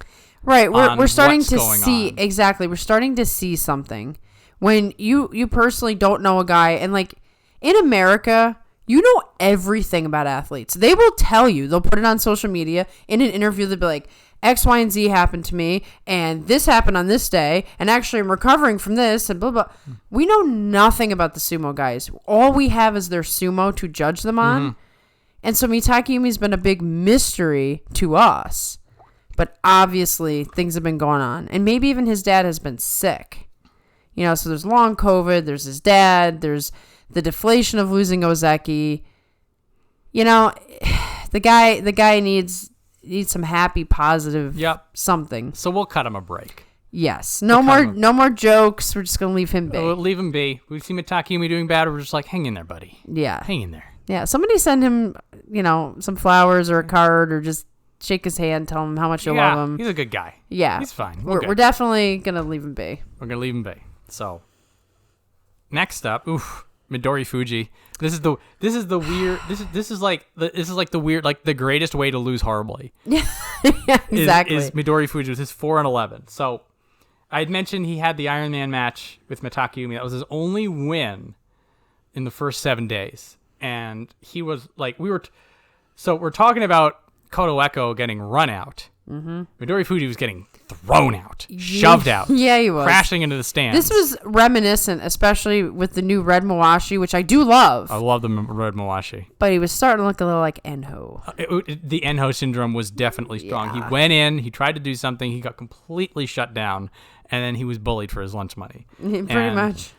Right, we're starting to see exactly. We're starting to see something when you personally don't know a guy, and like in America, you know everything about athletes. They will tell you. They'll put it on social media in an interview. They'll be like, X, Y, and Z happened to me, and this happened on this day, and actually I'm recovering from this, and blah, blah. We know nothing about the sumo guys. All we have is their sumo to judge them on. Mm-hmm. And so Mitakeumi's been a big mystery to us. But obviously, things have been going on. And maybe even his dad has been sick. So there's long COVID, there's his dad, there's the deflation of losing Ozeki. The guy needs some happy, positive something. So we'll cut him a break. Yes. No more jokes. We're just going to leave him be. We'll leave him be. We've seen Mitakeumi doing bad. We're just like, hang in there, buddy. Yeah. Hang in there. Yeah. Somebody send him, some flowers or a card, or just shake his hand, tell him how much you love him. He's a good guy. Yeah. He's fine. We're definitely going to leave him be. We're going to leave him be. So, next up, Midorifuji. This is the weird. This is like the weird, like the greatest way to lose horribly. Yeah, exactly. Is Midorifuji with his 4-11. So, I had mentioned he had the Iron Man match with Mitakeumi. That was his only win in the first 7 days, and he was like, we're talking about Kotoeko getting run out. Mm-hmm. Midorifuji was getting thrown out, shoved out. Yeah, he was. Crashing into the stands. This was reminiscent, especially with the new Red Mawashi, which I do love. I love the Red Mawashi. But he was starting to look a little like Enho. The Enho syndrome was definitely strong. Yeah. He went in, he tried to do something, he got completely shut down, and then he was bullied for his lunch money. Pretty much.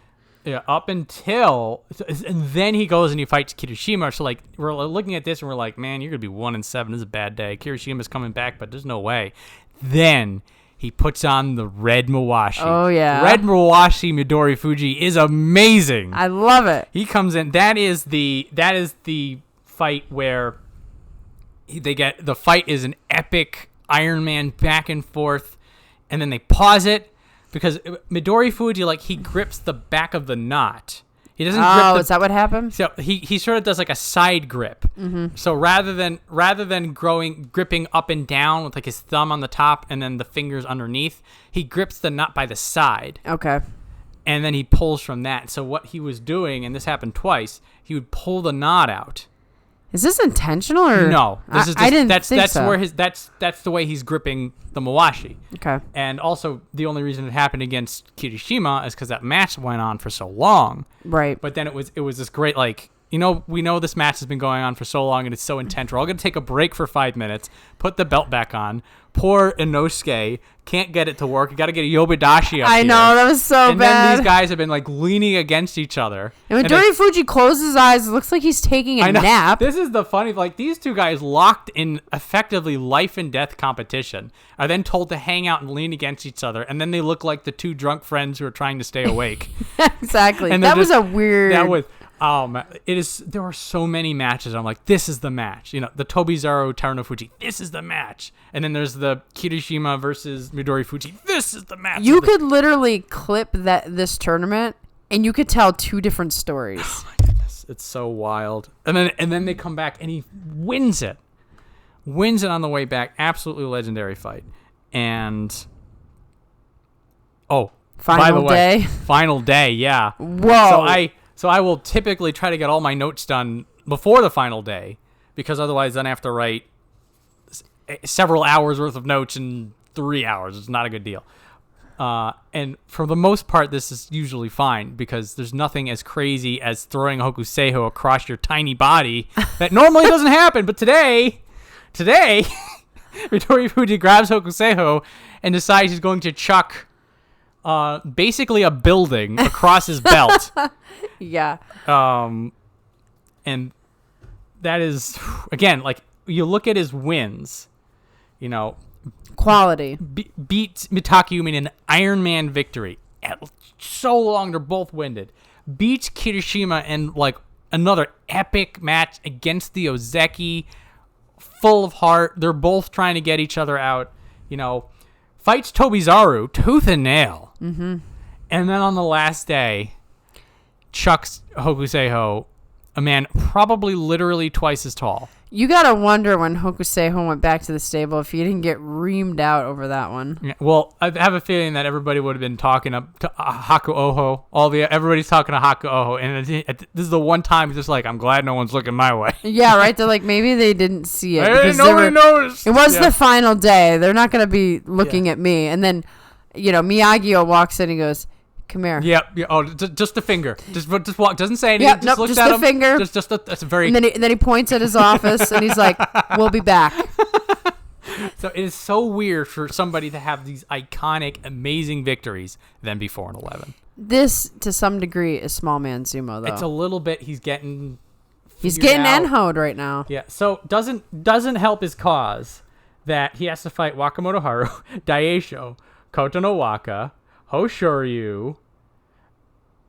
Yeah, up until, and then he goes and he fights Kirishima. So like we're looking at this and we're like, man, you're gonna be 1-7. This is a bad day. Kirishima's coming back, but there's no way. Then he puts on the Red Mawashi. Oh yeah, Red Mawashi Midorifuji is amazing. I love it. He comes in. That is the fight where the fight is an epic Iron Man back and forth, and then they pause it. Because Midorifuji, like, he grips the back of the knot. He doesn't grip is that what happened? So he sort of does like a side grip. Mm-hmm. So rather than gripping up and down with like his thumb on the top and then the fingers underneath, he grips the knot by the side. Okay. And then he pulls from that. So what he was doing, and this happened twice, he would pull the knot out. Is this intentional or no? This is just, I didn't that's think that's so. where that's the way he's gripping the Mawashi. Okay. And also the only reason it happened against Kirishima is because that match went on for so long. Right. But then it was this great like we know this match has been going on for so long and it's so intense. We're all gonna take a break for 5 minutes, put the belt back on. Poor Inosuke can't get it to work. You got to get a Yobidashi up I know, that was so and bad. And then these guys have been like leaning against each other. And Midorifuji closes his eyes. It looks like he's taking a nap. This is the funny, like these two guys locked in effectively life and death competition are then told to hang out and lean against each other. And then they look like the two drunk friends who are trying to stay awake. Exactly. And that was a weird. That was. There were so many matches. I'm like, this is the match. The Tobizaru Terunofuji, this is the match. And then there's the Kirishima versus Midorifuji, this is the match. You could literally clip this tournament and you could tell two different stories. Oh my goodness, it's so wild. And then they come back and he wins it. Wins it on the way back. Absolutely legendary fight. And Final day, yeah. Whoa. So I will typically try to get all my notes done before the final day, because otherwise then I have to write several hours worth of notes in 3 hours. It's not a good deal. And for the most part, this is usually fine because there's nothing as crazy as throwing a Hokuseiho across your tiny body that normally doesn't happen. But today, Midorifuji grabs Hokuseiho and decides he's going to chuck basically a building across his belt. Yeah. And that is, again, like, you look at his wins, you know, quality. Beats Mitakeumi in an Iron Man victory. So long, they're both winded. Beats Kirishima in, like, another epic match against the Ozeki, full of heart. They're both trying to get each other out, you know. Fights Tobizaru tooth and nail. Mm-hmm. And then on the last day, chucks Hokuseiho, a man probably literally twice as tall. You gotta wonder when Hokuseiho went back to the stable if he didn't get reamed out over that one. Yeah, well, I have a feeling that everybody would have been talking up to Hakuoho. Everybody's talking to Hakuoho, and this is the one time he's just like, I'm glad no one's looking my way. Yeah, right? They're like, maybe they didn't see it. Hey, nobody noticed. It was the final day. They're not gonna be looking at me. And then, you know, Myogiryu walks in and goes, come here. Yep. Yeah. Oh, just the finger. Just walk. Doesn't say anything. Yep, just the finger. That's a very. And then he points at his office and he's like, "We'll be back." So it is so weird for somebody to have these iconic, amazing victories then be 4-11. This, to some degree, is small man sumo, though. It's a little bit. He's getting enhoed right now. Yeah. So doesn't help his cause that he has to fight Wakamotoharu, Daieisho, Kotonowaka, Hoshoryu.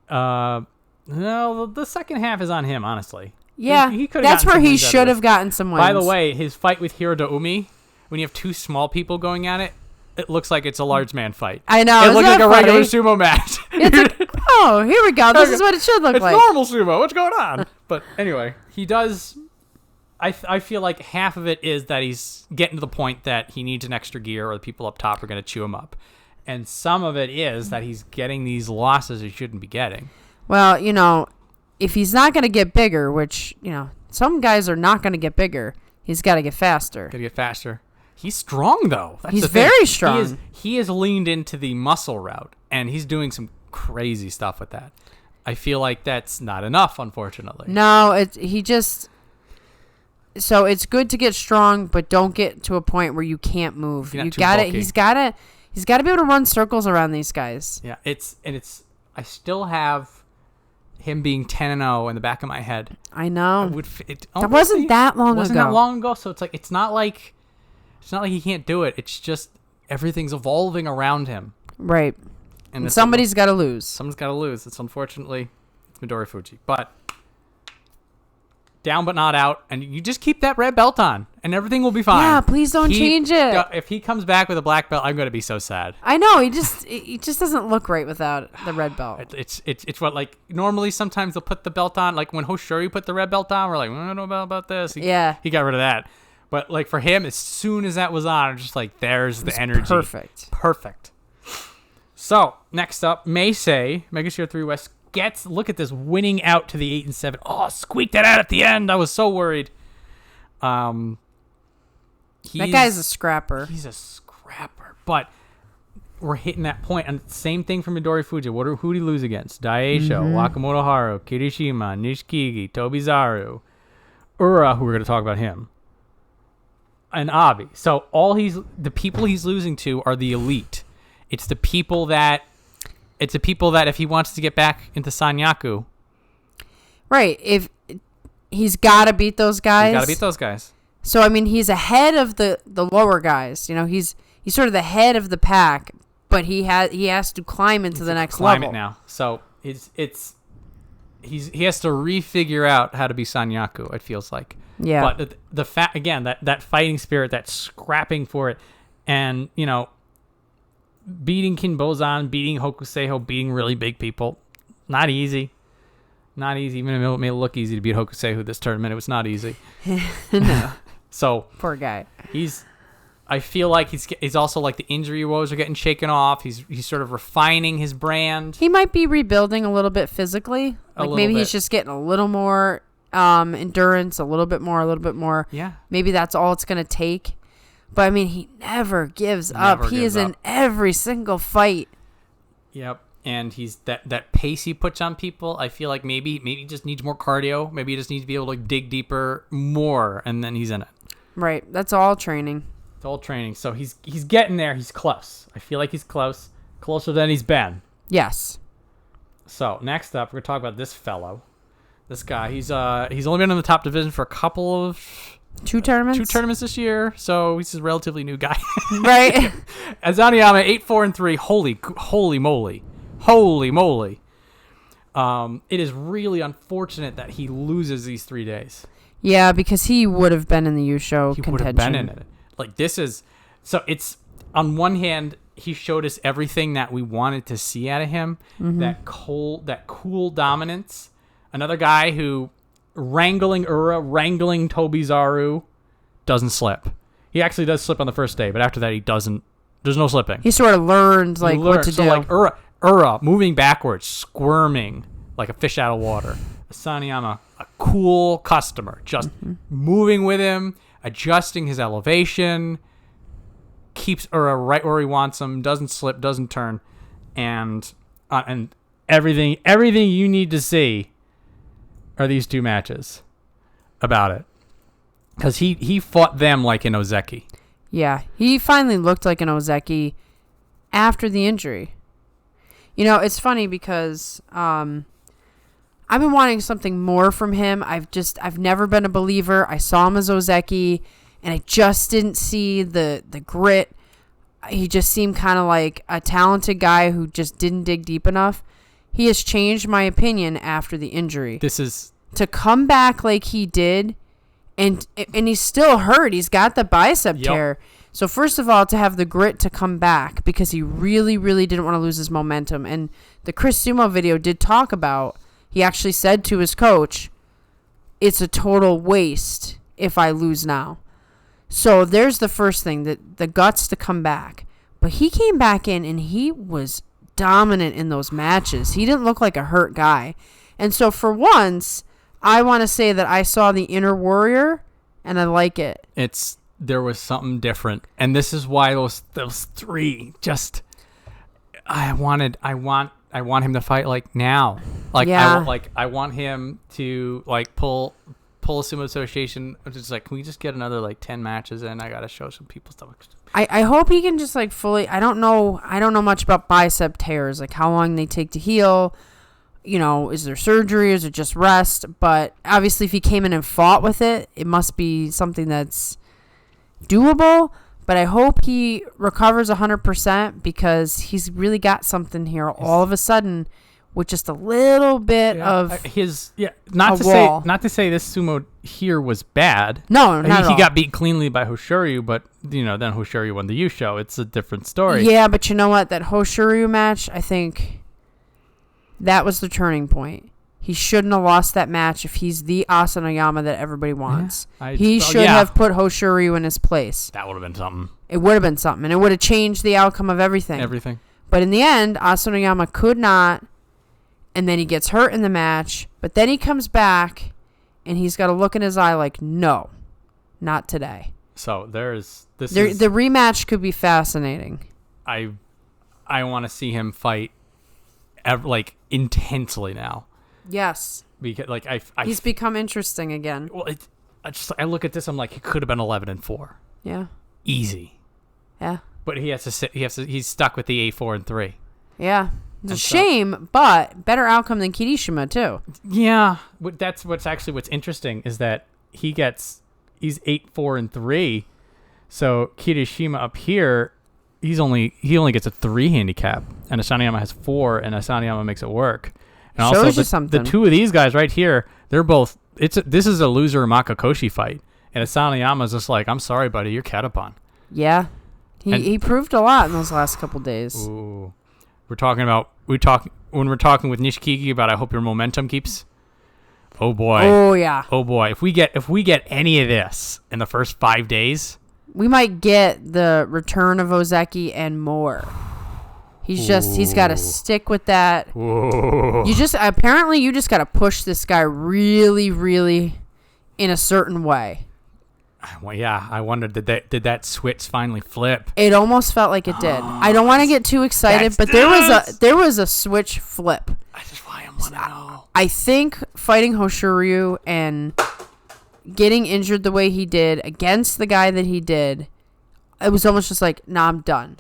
No, the second half is on him, honestly. Yeah, that's where he should have gotten some wins. By the way, his fight with Hiradoumi, when you have two small people going at it, it looks like it's a large man fight. I know. It looks like a regular sumo match. It's like, oh, here we go. This is what it should look like. It's normal sumo. What's going on? But anyway, he does. I feel like half of it is that he's getting to the point that he needs an extra gear, or the people up top are going to chew him up. And some of it is that he's getting these losses he shouldn't be getting. Well, you know, if he's not going to get bigger, which, you know, some guys are not going to get bigger, he's got to get faster. He's strong, though. He's very strong. He has leaned into the muscle route, and he's doing some crazy stuff with that. I feel like that's not enough, unfortunately. No, so it's good to get strong, but don't get to a point where you can't move. He's got to be able to run circles around these guys. Yeah, I still have him being 10-0 in the back of my head. I know. That wasn't that long ago. So it's not like he can't do it. It's just everything's evolving around him. Right. And somebody's got to lose. Someone's got to lose. It's Midorifuji. But down but not out, and you just keep that red belt on, and everything will be fine. Yeah, please don't change it. If he comes back with a black belt, I'm going to be so sad. I know, he just doesn't look right without the red belt. It's what, like, normally sometimes they'll put the belt on, like when Hoshoryu put the red belt on, we're like, I don't know about this. He got rid of that. But like for him, as soon as that was on, I'm just like, there's the energy. Perfect. So next up, Meisei, Megashira 3 West. Look at this, winning out to the 8-7. Oh, squeaked that out at the end. I was so worried. That guy's a scrapper. He's a scrapper. But we're hitting that point. And same thing for Midorifuji. Who did he lose against? Daieisho, Wakamotoharu, Kirishima, Nishikigi, Tobizaru, Ura, who we're going to talk about him, and Abi. So the people he's losing to are the elite. It's the people that if he wants to get back into Sanyaku. Right. If he's got to beat those guys. So, I mean, he's ahead of the lower guys. You know, he's sort of the head of the pack, but he has to climb into the next level. Climb it now. So, he has to refigure out how to be Sanyaku, it feels like. Yeah. But the fact, again, that fighting spirit, that scrapping for it, and, you know, beating Kinbozan, beating Hokuseiho, beating really big people, not easy. Even though it may look easy to beat Hokuseiho this tournament, it was not easy. No. So poor guy. I feel like he's also, like, the injury woes are getting shaken off. He's sort of refining his brand. He might be rebuilding a little bit physically. Like maybe he's just getting a little more endurance, a little bit more. Yeah. Maybe that's all it's going to take. But, I mean, he never gives up. He is in every single fight. Yep. And he's that pace he puts on people, I feel like maybe he just needs more cardio. Maybe he just needs to be able to dig deeper more, and then he's in it. Right. That's all training. It's all training. So he's getting there. He's close. I feel like he's close. Closer than he's been. Yes. So, next up, we're going to talk about this fellow. This guy, he's only been in the top division for a couple of... Two tournaments? 2 tournaments this year, so he's a relatively new guy. Right. Asanoyama, 8-4-3. Holy moly. Holy moly. It is really unfortunate that he loses these 3 days. Yeah, because he would have been in the Yusho contention. He would have been in it. Like, this is... So, it's... On one hand, he showed us everything that we wanted to see out of him. Mm-hmm. That cool dominance. Another guy who... wrangling Tobizaru, doesn't slip. He actually does slip on the first day, but after that he doesn't. There's no slipping. He sort of learned what to do. Like Ura moving backwards, squirming like a fish out of water. Asanoyama, a cool customer, just moving with him, adjusting his elevation, keeps Ura right where he wants him, doesn't slip, doesn't turn, and everything you need to see are these 2 matches about it. Because he fought them like an Ozeki. Yeah, he finally looked like an Ozeki after the injury. You know, it's funny because I've been wanting something more from him. I've never been a believer. I saw him as Ozeki, and I just didn't see the grit. He just seemed kind of like a talented guy who just didn't dig deep enough. He has changed my opinion after the injury. To come back like he did, and he's still hurt. He's got the bicep tear. So first of all, to have the grit to come back because he really, really didn't want to lose his momentum. And the Chris Sumo video did talk about, he actually said to his coach, it's a total waste if I lose now. So there's the first thing, the guts to come back. But he came back in and he was dominant in those matches. He didn't look like a hurt guy. And so for once, I want to say that I saw the inner warrior and I like it. There was something different. And this is why those 3 just I want him to fight like now. Like I want him to like pull a Sumo Association, which is like, can we just get another like 10 matches in? I gotta show some people stuff. I hope he can just like fully. I don't know much about bicep tears, like how long they take to heal. You know, is there surgery? Is it just rest? But obviously, if he came in and fought with it, it must be something that's doable. But I hope he recovers 100% because he's really got something here all of a sudden with just a little bit of not to say this sumo here was bad. No, not at all. He got beat cleanly by Hoshoryu, but then Hoshoryu won the Yusho. It's a different story. Yeah, but you know what? That Hoshoryu match, I think that was the turning point. He shouldn't have lost that match if he's the Asanoyama that everybody wants. He should have put Hoshoryu in his place. That would have been something. It would have been something, and it would have changed the outcome of everything. But in the end, Asanoyama could not. And then he gets hurt in the match, but then he comes back, and he's got a look in his eye like, no, not today. So the rematch could be fascinating. I want to see him fight, intensely now. Yes, because he's become interesting again. Well, I look at this, I'm like, he could have been 11-4. Yeah, easy. Yeah, but he has to sit. He's stuck with the 8-4-3. Yeah. It's a shame, but better outcome than Kirishima, too. Yeah. That's what's interesting is that he's 8-4-3. So Kirishima up here, he only gets a 3 handicap, and Asanoyama has 4, and Asanoyama makes it work. And Shows also you something. The 2 of these guys right here, they're both. This is a loser Makakoshi fight, and Asanoyama's just like, I'm sorry, buddy, you're Katapon. Yeah. He proved a lot in those last couple days. Ooh. When we're talking with Nishikigi about, I hope your momentum keeps. Oh boy. Oh yeah. Oh boy. If we get any of this in the first 5 days, we might get the return of Ozeki and more. He's got to stick with that. Ooh. You just got to push this guy really, really in a certain way. Well, yeah, I wondered, did that switch finally flip? It almost felt like it did. I don't want to get too excited, but there was a switch flip. That's why I want to know. I think fighting Hoshoryu and getting injured the way he did against the guy that he did, it was almost just like, nah, I'm done.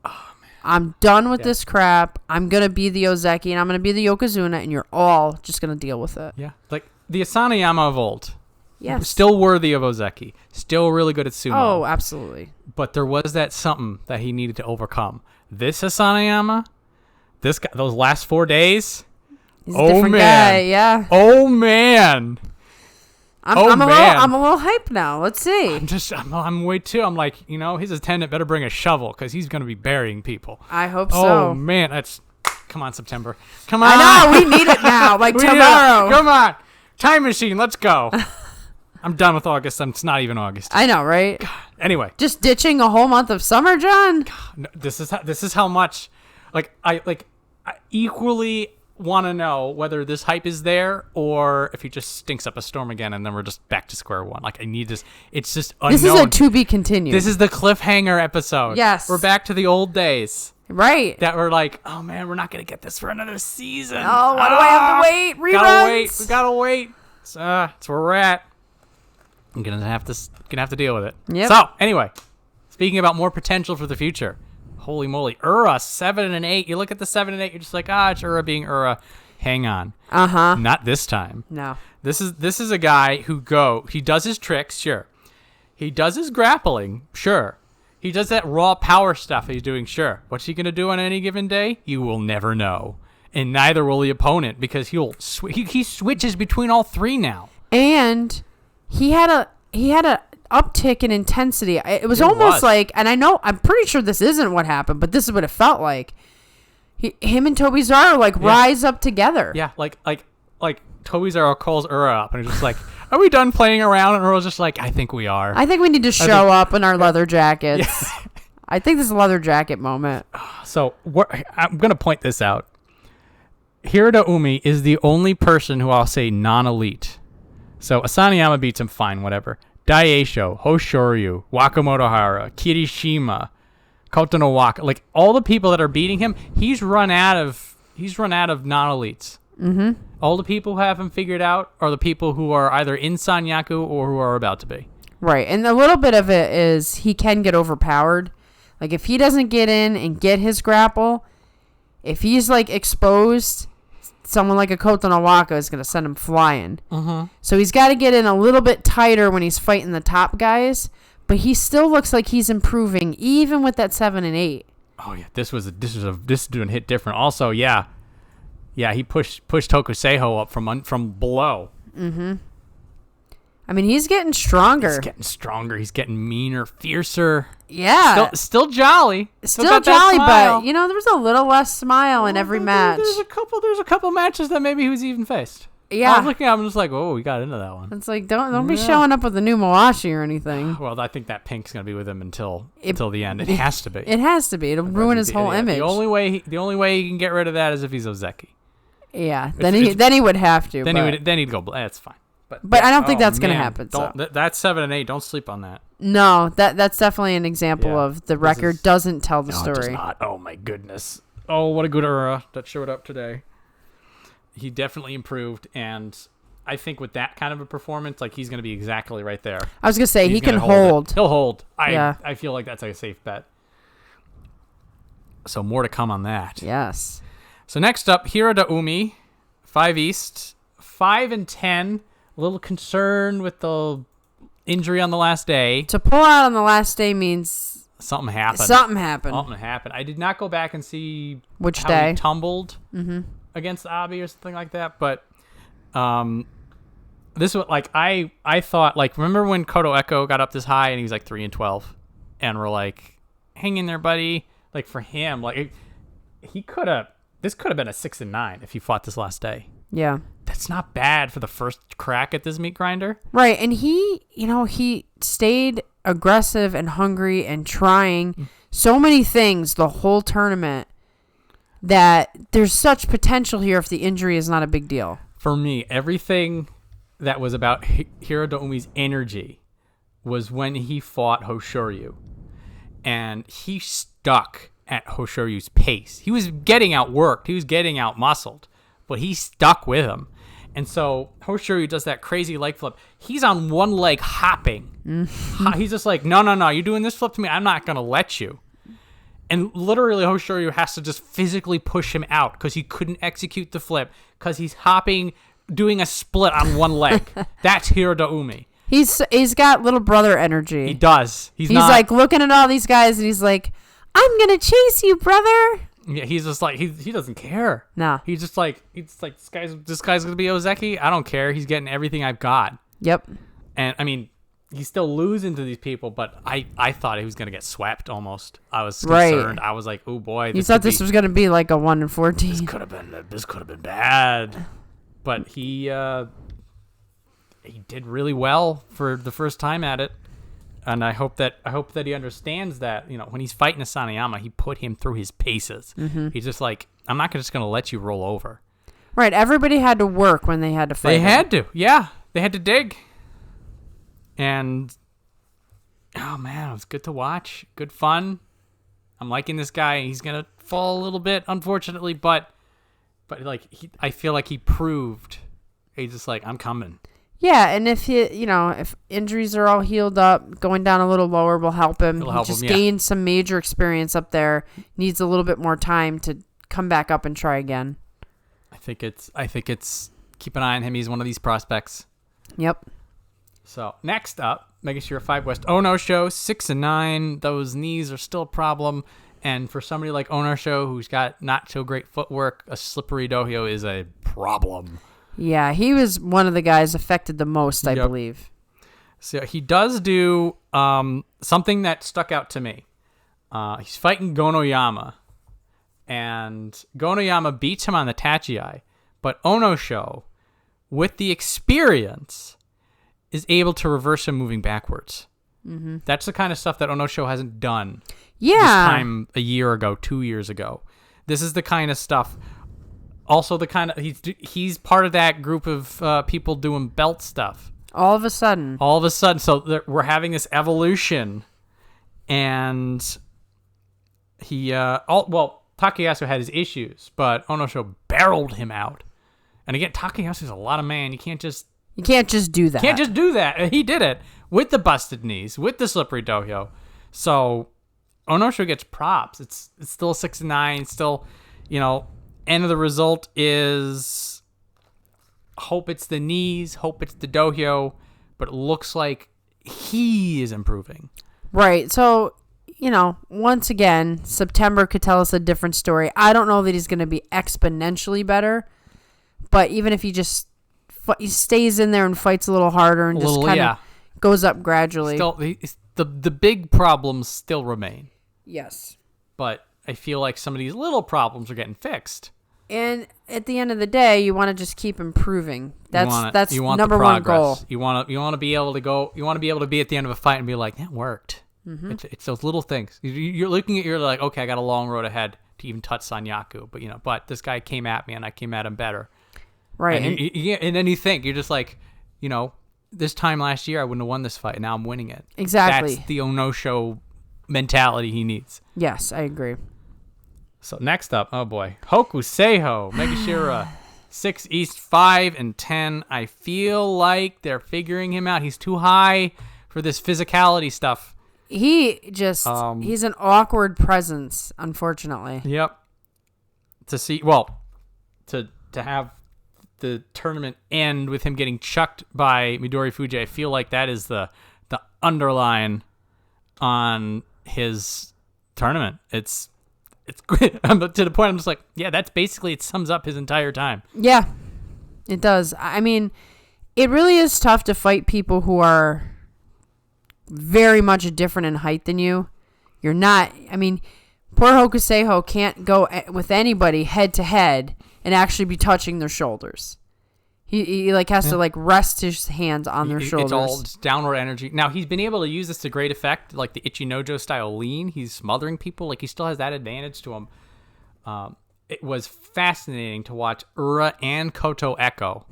Oh man, I'm done with this crap. I'm going to be the Ozeki and I'm going to be the Yokozuna and you're all just going to deal with it. Yeah. Like the Asanoyama of old. Yes. Still worthy of Ozeki. Still really good at sumo. Oh, absolutely. But there was that something that he needed to overcome. This Asanoyama, this guy, those last 4 days. He's a different guy, yeah. Oh, man. I'm a little hyped now. Let's see. I'm way too. I'm like, his attendant better bring a shovel because he's going to be burying people. I hope so. Oh, man. Come on, September. Come on. I know. We need it now. Like tomorrow. Come on. Time machine. Let's go. I'm done with August. It's not even August. I know, right? God. Anyway. Just ditching a whole month of summer, John? God, no, this is how much, I equally want to know whether this hype is there or if he just stinks up a storm again and then we're just back to square one. Like, I need this. It's just unknown. This is a to be continued. This is the cliffhanger episode. Yes. We're back to the old days. Right. That we're like, oh, man, we're not going to get this for another season. Oh, why do I have to wait? Reruns? We gotta wait. That's where we're at. I'm gonna have to deal with it. Yep. So, anyway, speaking about more potential for the future. Holy moly. Ura, 7 and 8. You look at the 7 and 8, you're just like, it's Ura being Ura. Hang on. Uh-huh. Not this time. No. This is a guy who he does his tricks, sure. He does his grappling, sure. He does that raw power stuff he's doing, sure. What's he going to do on any given day? You will never know. And neither will the opponent because he switches between all three now. And he had a uptick in intensity. It was almost like, and I'm pretty sure this isn't what happened, but this is what it felt like. Him and Tobizaru rise up together. Yeah, like Tobizaru calls Ura up and he's just like, "Are we done playing around?" And Ura's just like, "I think we are. I think we need to show up in our leather jackets." Yeah. I think this is a leather jacket moment. So I'm gonna point this out. Hiradoumi is the only person who I'll say non-elite. So Asanoyama beats him, fine, whatever. Daieisho, Hoshoryu, Wakamotoharu, Kirishima, Kotonowaka, like all the people that are beating him, he's run out of non-elites. Mm-hmm. All the people who have him figured out are the people who are either in Sanyaku or who are about to be. Right, and a little bit of it is he can get overpowered. Like if he doesn't get in and get his grapple, if he's exposed, someone like a Kotonowaka is going to send him flying. Mm-hmm. So he's got to get in a little bit tighter when he's fighting the top guys, but he still looks like he's improving even with that 7 and 8. Oh yeah, this is doing hit different. Also, yeah, he pushed Hokuseiho up from below. Mm-hmm. I mean, he's getting stronger. He's getting stronger. He's getting meaner, fiercer. Yeah. Still jolly. Still jolly, but there was a little less smile in every match. There's a couple matches that maybe he was even faced. Yeah. I was looking at him just like, oh, we got into that one. It's like, don't be showing up with a new Mawashi or anything. Well, I think that pink's going to be with him until the end. It has to be. It has to be. It'll ruin his whole image. The only way he can get rid of that is if he's Ozeki. Yeah. Then he would have to. Then he'd go. That's fine. But I don't think that's going to happen. That's 7 and 8. Don't sleep on that. No, that's definitely an example of the record doesn't tell the story. It does not. Oh my goodness. Oh, what a good Ura that showed up today. He definitely improved, and I think with that kind of a performance, he's going to be exactly right there. I was going to say he can hold. He'll hold. I feel like that's a safe bet. So more to come on that. Yes. So next up, Hiradoumi, 5 East, 5 and 10. A little concerned with the injury on the last day. To pull out on the last day means something happened. Something happened. I did not go back and see which how day he tumbled mm-hmm. against Abi or something like that. But this was I thought remember when Kotoeko got up this high and he was 3 and 12, and we're like, hang in there, buddy. For him, this could have been a 6 and 9 if he fought this last day. Yeah. That's not bad for the first crack at this meat grinder. Right. And he stayed aggressive and hungry and trying so many things the whole tournament that there's such potential here if the injury is not a big deal. For me, everything that was about Hiradoumi's energy was when he fought Hoshoryu. And he stuck at Hoshoryu's pace. He was getting outworked. He was getting outmuscled. But he stuck with him. And so Hoshoryu does that crazy leg flip. He's on one leg hopping. Mm-hmm. He's just like, no, you're doing this flip to me. I'm not going to let you. And literally Hoshoryu has to just physically push him out because he couldn't execute the flip because he's hopping, doing a split on one leg. That's Hiradoumi. He's got little brother energy. He does. He's not, like looking at all these guys and he's like, I'm gonna chase you, brother. Yeah, he's just like he doesn't care. No. He's like this guy's gonna be Ozeki. I don't care. He's getting everything I've got. Yep. And I mean, he's still losing to these people, but I thought he was gonna get swept almost. I was concerned. I was like, oh boy. You thought this was gonna be like a 1-14. This could have been bad. But he did really well for the first time at it. And I hope that he understands that, when he's fighting Asanoyama, he put him through his paces. Mm-hmm. He's just like, I'm not just going to let you roll over. Right. Everybody had to work when they had to fight. They had to. Yeah. They had to dig. And, oh, man, it was good to watch. Good fun. I'm liking this guy. He's going to fall a little bit, unfortunately, but like, I feel like he proved. He's just like, I'm coming. Yeah, and if if injuries are all healed up, going down a little lower will help him. He just gained some major experience up there. Needs a little bit more time to come back up and try again. I think it's keep an eye on him. He's one of these prospects. Yep. So next up, Megashira 5 West Onosho 6-9. Those knees are still a problem, and for somebody like Onosho who's got not so great footwork, a slippery dohyo is a problem. Yeah, he was one of the guys affected the most, I believe. So he does do something that stuck out to me. He's fighting Gonoyama, and Gonoyama beats him on the Tachiai, but Onosho, with the experience, is able to reverse him moving backwards. Mm-hmm. That's the kind of stuff that Onosho hasn't done this time a year ago, 2 years ago. This is the kind of stuff... Also, the kind of he's part of that group of people doing belt stuff. All of a sudden, so we're having this evolution, and Takayasu had his issues, but Onosho barreled him out. And again, Takayasu's a lot of man. You can't just do that. He did it with the busted knees, with the slippery dohyo. So Onosho gets props. It's still a 6-9. Still, end of the result is hope it's the knees, hope it's the dohyo, but it looks like he is improving. Right. So, once again, September could tell us a different story. I don't know that he's going to be exponentially better, but even if he just he stays in there and fights a little harder and just kind of goes up gradually. Still, the big problems still remain. Yes. But I feel like some of these little problems are getting fixed. And at the end of the day, you want to just keep improving. That's number one goal. You want to be able to go. You want to be able to be at the end of a fight and be like, that worked. Mm-hmm. It's those little things. You're looking at you're like, okay, I got a long road ahead to even touch Sanyaku, but this guy came at me and I came at him better. Right. And then you think you're just like, this time last year I wouldn't have won this fight. Now I'm winning it. Exactly. That's the Onosho mentality he needs. Yes, I agree. So next up, oh boy, Hokuseiho, Megashira, 6 East, 5-10. I feel like they're figuring him out. He's too high for this physicality stuff. He just, he's an awkward presence, unfortunately. Yep. To have the tournament end with him getting chucked by Midorifuji, I feel like that is the underline on his tournament. It's great. To the point I'm just like, yeah, that's basically, it sums up his entire time. Yeah, it does. I mean, it really is tough to fight people who are very much different in height than you. You're not, poor Hokuseiho can't go with anybody head to head and actually be touching their shoulders. He has to rest his hands on their shoulders. It's all just downward energy. Now he's been able to use this to great effect, like the Ichinojo style lean. He's smothering people. Like he still has that advantage to him. It was fascinating to watch Ura and Kotoeko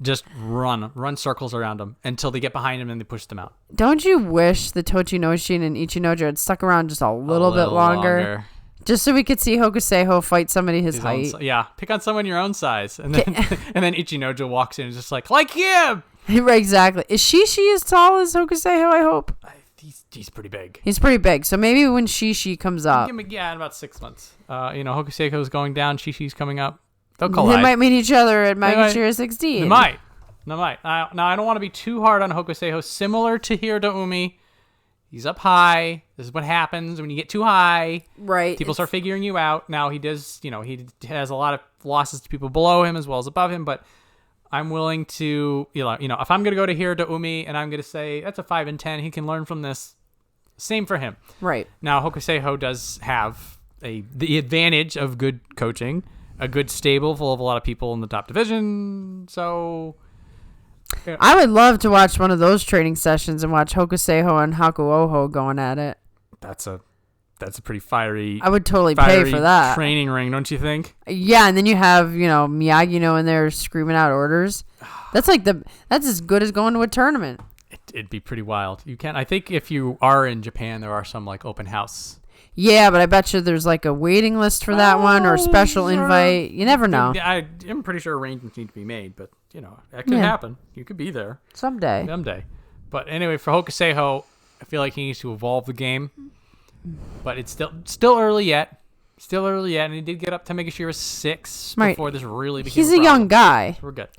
just run circles around him until they get behind him and they push them out. Don't you wish the Tochinoshin and Ichinojo had stuck around just a little bit longer? Just so we could see Hokuseiho fight somebody his height. Pick on someone your own size. And then and then Ichinojo walks in and is just like him! Right, exactly. Is she as tall as Hokuseiho, I hope? he's pretty big. He's pretty big. So maybe when Shishi comes up, Yeah, in about 6 months. Hokuseiho's going down. Shishi's coming up. They'll collide. they might meet each other at Maegashira 16. They might. Now, I don't want to be too hard on Hokuseiho. Similar to Hiradoumi, he's up high. This is what happens when you get too high. Right. People start figuring you out. Now, he does, he has a lot of losses to people below him as well as above him, but I'm willing to, if I'm going to go to Hiradoumi and I'm going to say, that's a 5 and 10, he can learn from this. Same for him. Right. Now, Hokuseiho does have the advantage of good coaching, a good stable full of a lot of people in the top division, so... Yeah. I would love to watch one of those training sessions and watch Hokuseiho and Hakuoho going at it. That's a pretty fiery. I would totally pay for that training ring, don't you think? Yeah, and then you have Miyagi in there screaming out orders. That's that's as good as going to a tournament. It'd be pretty wild. I think if you are in Japan, there are some like open house. Yeah, but I bet you there's like a waiting list for that one or a special invite. You never know. I'm pretty sure arrangements need to be made, but that could happen. You could be there someday. But anyway, for Hokuseiho, I feel like he needs to evolve the game, but it's still early yet. And he did get up to Megashira 6 before this really became. He's a young guy. We're good.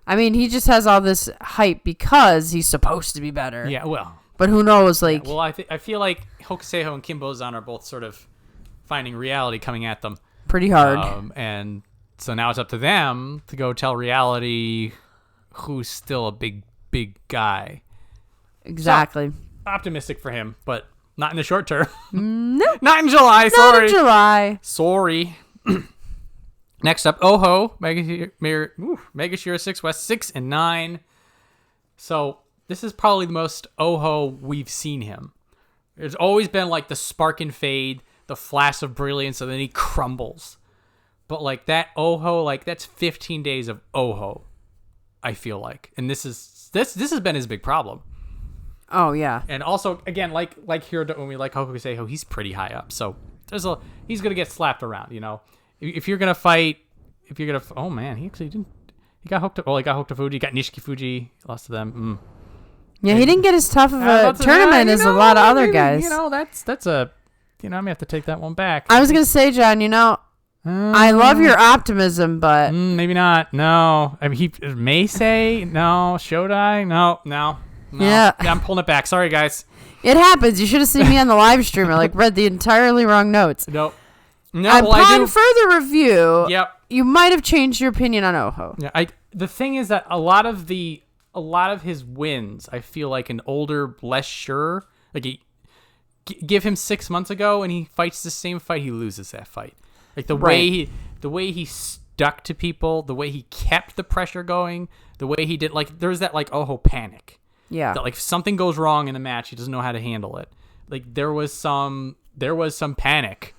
I mean, he just has all this hype because he's supposed to be better. Yeah, well. But who knows? Like, well, I feel like Hokuseiho and Kinbozan are both sort of finding reality coming at them pretty hard, and so now it's up to them to go tell reality who's still a big guy. Exactly. So, optimistic for him, but not in the short term. No, not in July. Sorry. Not in July. Sorry. Next up, Oho, Megashira 6 West 6 and 9. So. This is probably the most Oho we've seen him. There's always been like the spark and fade, the flash of brilliance, and then he crumbles. But like that Oho, like that's 15 days of Oho, I feel like. And this has been his big problem. Oh yeah. And also again, like Hiradoumi, like Hokuseiho, he's pretty high up. So he's gonna get slapped around, If you're gonna fight, oh man, he actually didn't. He got Hokutofuji, he got Nishikifuji, lost to them. Yeah, he didn't get as tough of a tournament as a lot of other guys. That's a, I'm gonna have to take that one back. I was gonna say, John, I love your optimism, but maybe not. No, I mean Meisei, no, Shodai, no. Yeah, I'm pulling it back. Sorry, guys. It happens. You should have seen me on the live stream. I read the entirely wrong notes. No. Upon further review, yep, you might have changed your opinion on Oho. Yeah, the thing is that a lot of his wins, I feel like an older, less sure. Like give him 6 months ago, and he fights the same fight, he loses that fight. Like the way he stuck to people, the way he kept the pressure going, the way he did. Like there's that like Oho panic. Yeah. That like if something goes wrong in a match, he doesn't know how to handle it. Like there was some panic.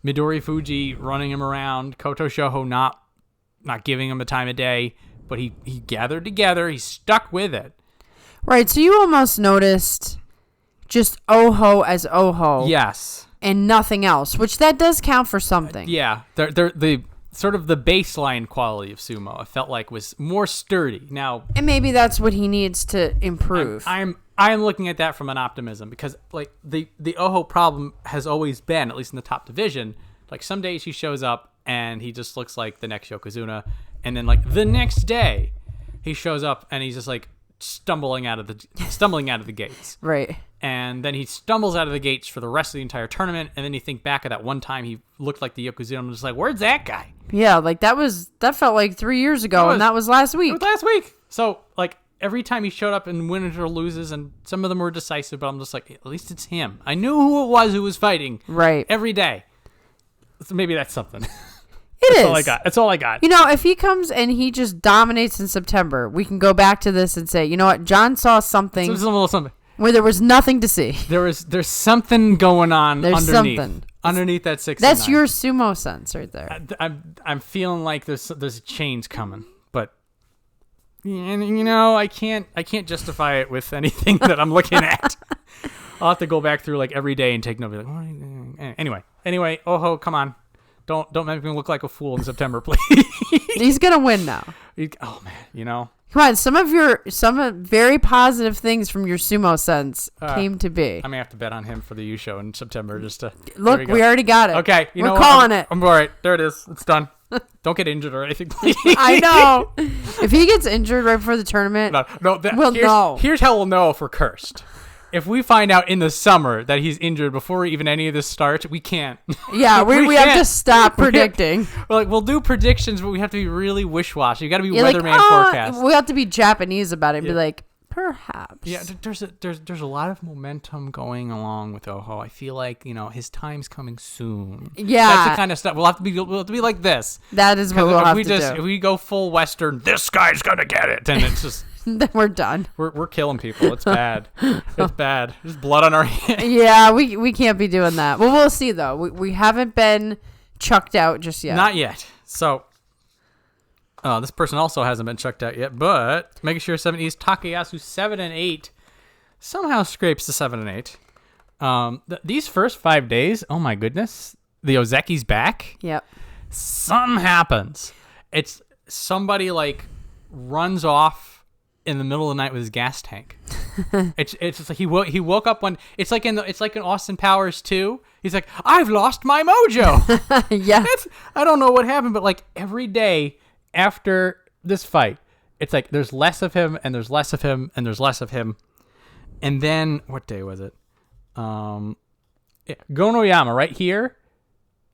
Midorifuji running him around, Kotonofuji not giving him the time of day. But he gathered together. He stuck with it. Right. So you almost noticed just Oho as Oho. Yes. And nothing else, which that does count for something. Yeah. The sort of the baseline quality of Sumo, I felt like was more sturdy. Now. And maybe that's what he needs to improve. I'm looking at that from an optimism because like the Oho problem has always been, at least in the top division, like some days he shows up and he just looks like the next Yokozuna. And then, like the next day, he shows up and he's just like stumbling out of the gates. Right. And then he stumbles out of the gates for the rest of the entire tournament. And then you think back of that one time he looked like the Yokozuna. I'm just like, where's that guy? Yeah, like that felt like 3 years ago, and that was last week. It was last week. So like every time he showed up and wins or loses, and some of them were decisive, but I'm just like, at least it's him. I knew who it was who was fighting. Right. Every day. So maybe that's something. That's all I got. If he comes and he just dominates in September, we can go back to this and say, you know what, John saw something where there was nothing to see. There's something going on underneath that 6. That's your sumo sense right there. I'm feeling like there's a change coming, but I can't justify it with anything that I'm looking at. I'll have to go back through like every day and take note. Like, anyway, Oho, come on. Don't make me look like a fool in September, please. He's gonna win now. Oh man, you know. Come on, some very positive things from your sumo sense came to be. I may have to bet on him for the U show in September just to look. We already got it. Okay, we're calling it. I'm all right. There it is. It's done. Don't get injured or anything, please. I know. If he gets injured right before the tournament, we'll know. Here's how we'll know if we're cursed. If we find out in the summer that he's injured before even any of this starts, we can't. Yeah, we have to stop predicting. We'll do predictions, but we have to be really wish-washy. You got to be weatherman forecast. We have to be Japanese about it and be like, perhaps. Yeah, there's a lot of momentum going along with Oho. I feel like his time's coming soon. Yeah, that's the kind of stuff we'll have to be like this. That is what we'll have to do. If we go full Western, this guy's gonna get it, and it's just. Then we're done. We're killing people. It's bad. It's bad. There's blood on our hands. Yeah, we can't be doing that. Well, we'll see though. We haven't been chucked out just yet. Not yet. So, this person also hasn't been chucked out yet. But making sure 7 East Takayasu 7 and 8 somehow scrapes the 7 and 8. These first 5 days, oh my goodness, the Ozeki's back. Yep. Something happens. It's somebody like runs off in the middle of the night with his gas tank. It's just like he woke up when it's like in Austin Powers 2. He's like, I've lost my mojo. Yeah. I don't know what happened, but like every day after this fight, it's like there's less of him and there's less of him and there's less of him. And then what day was it? Gonoyama right here.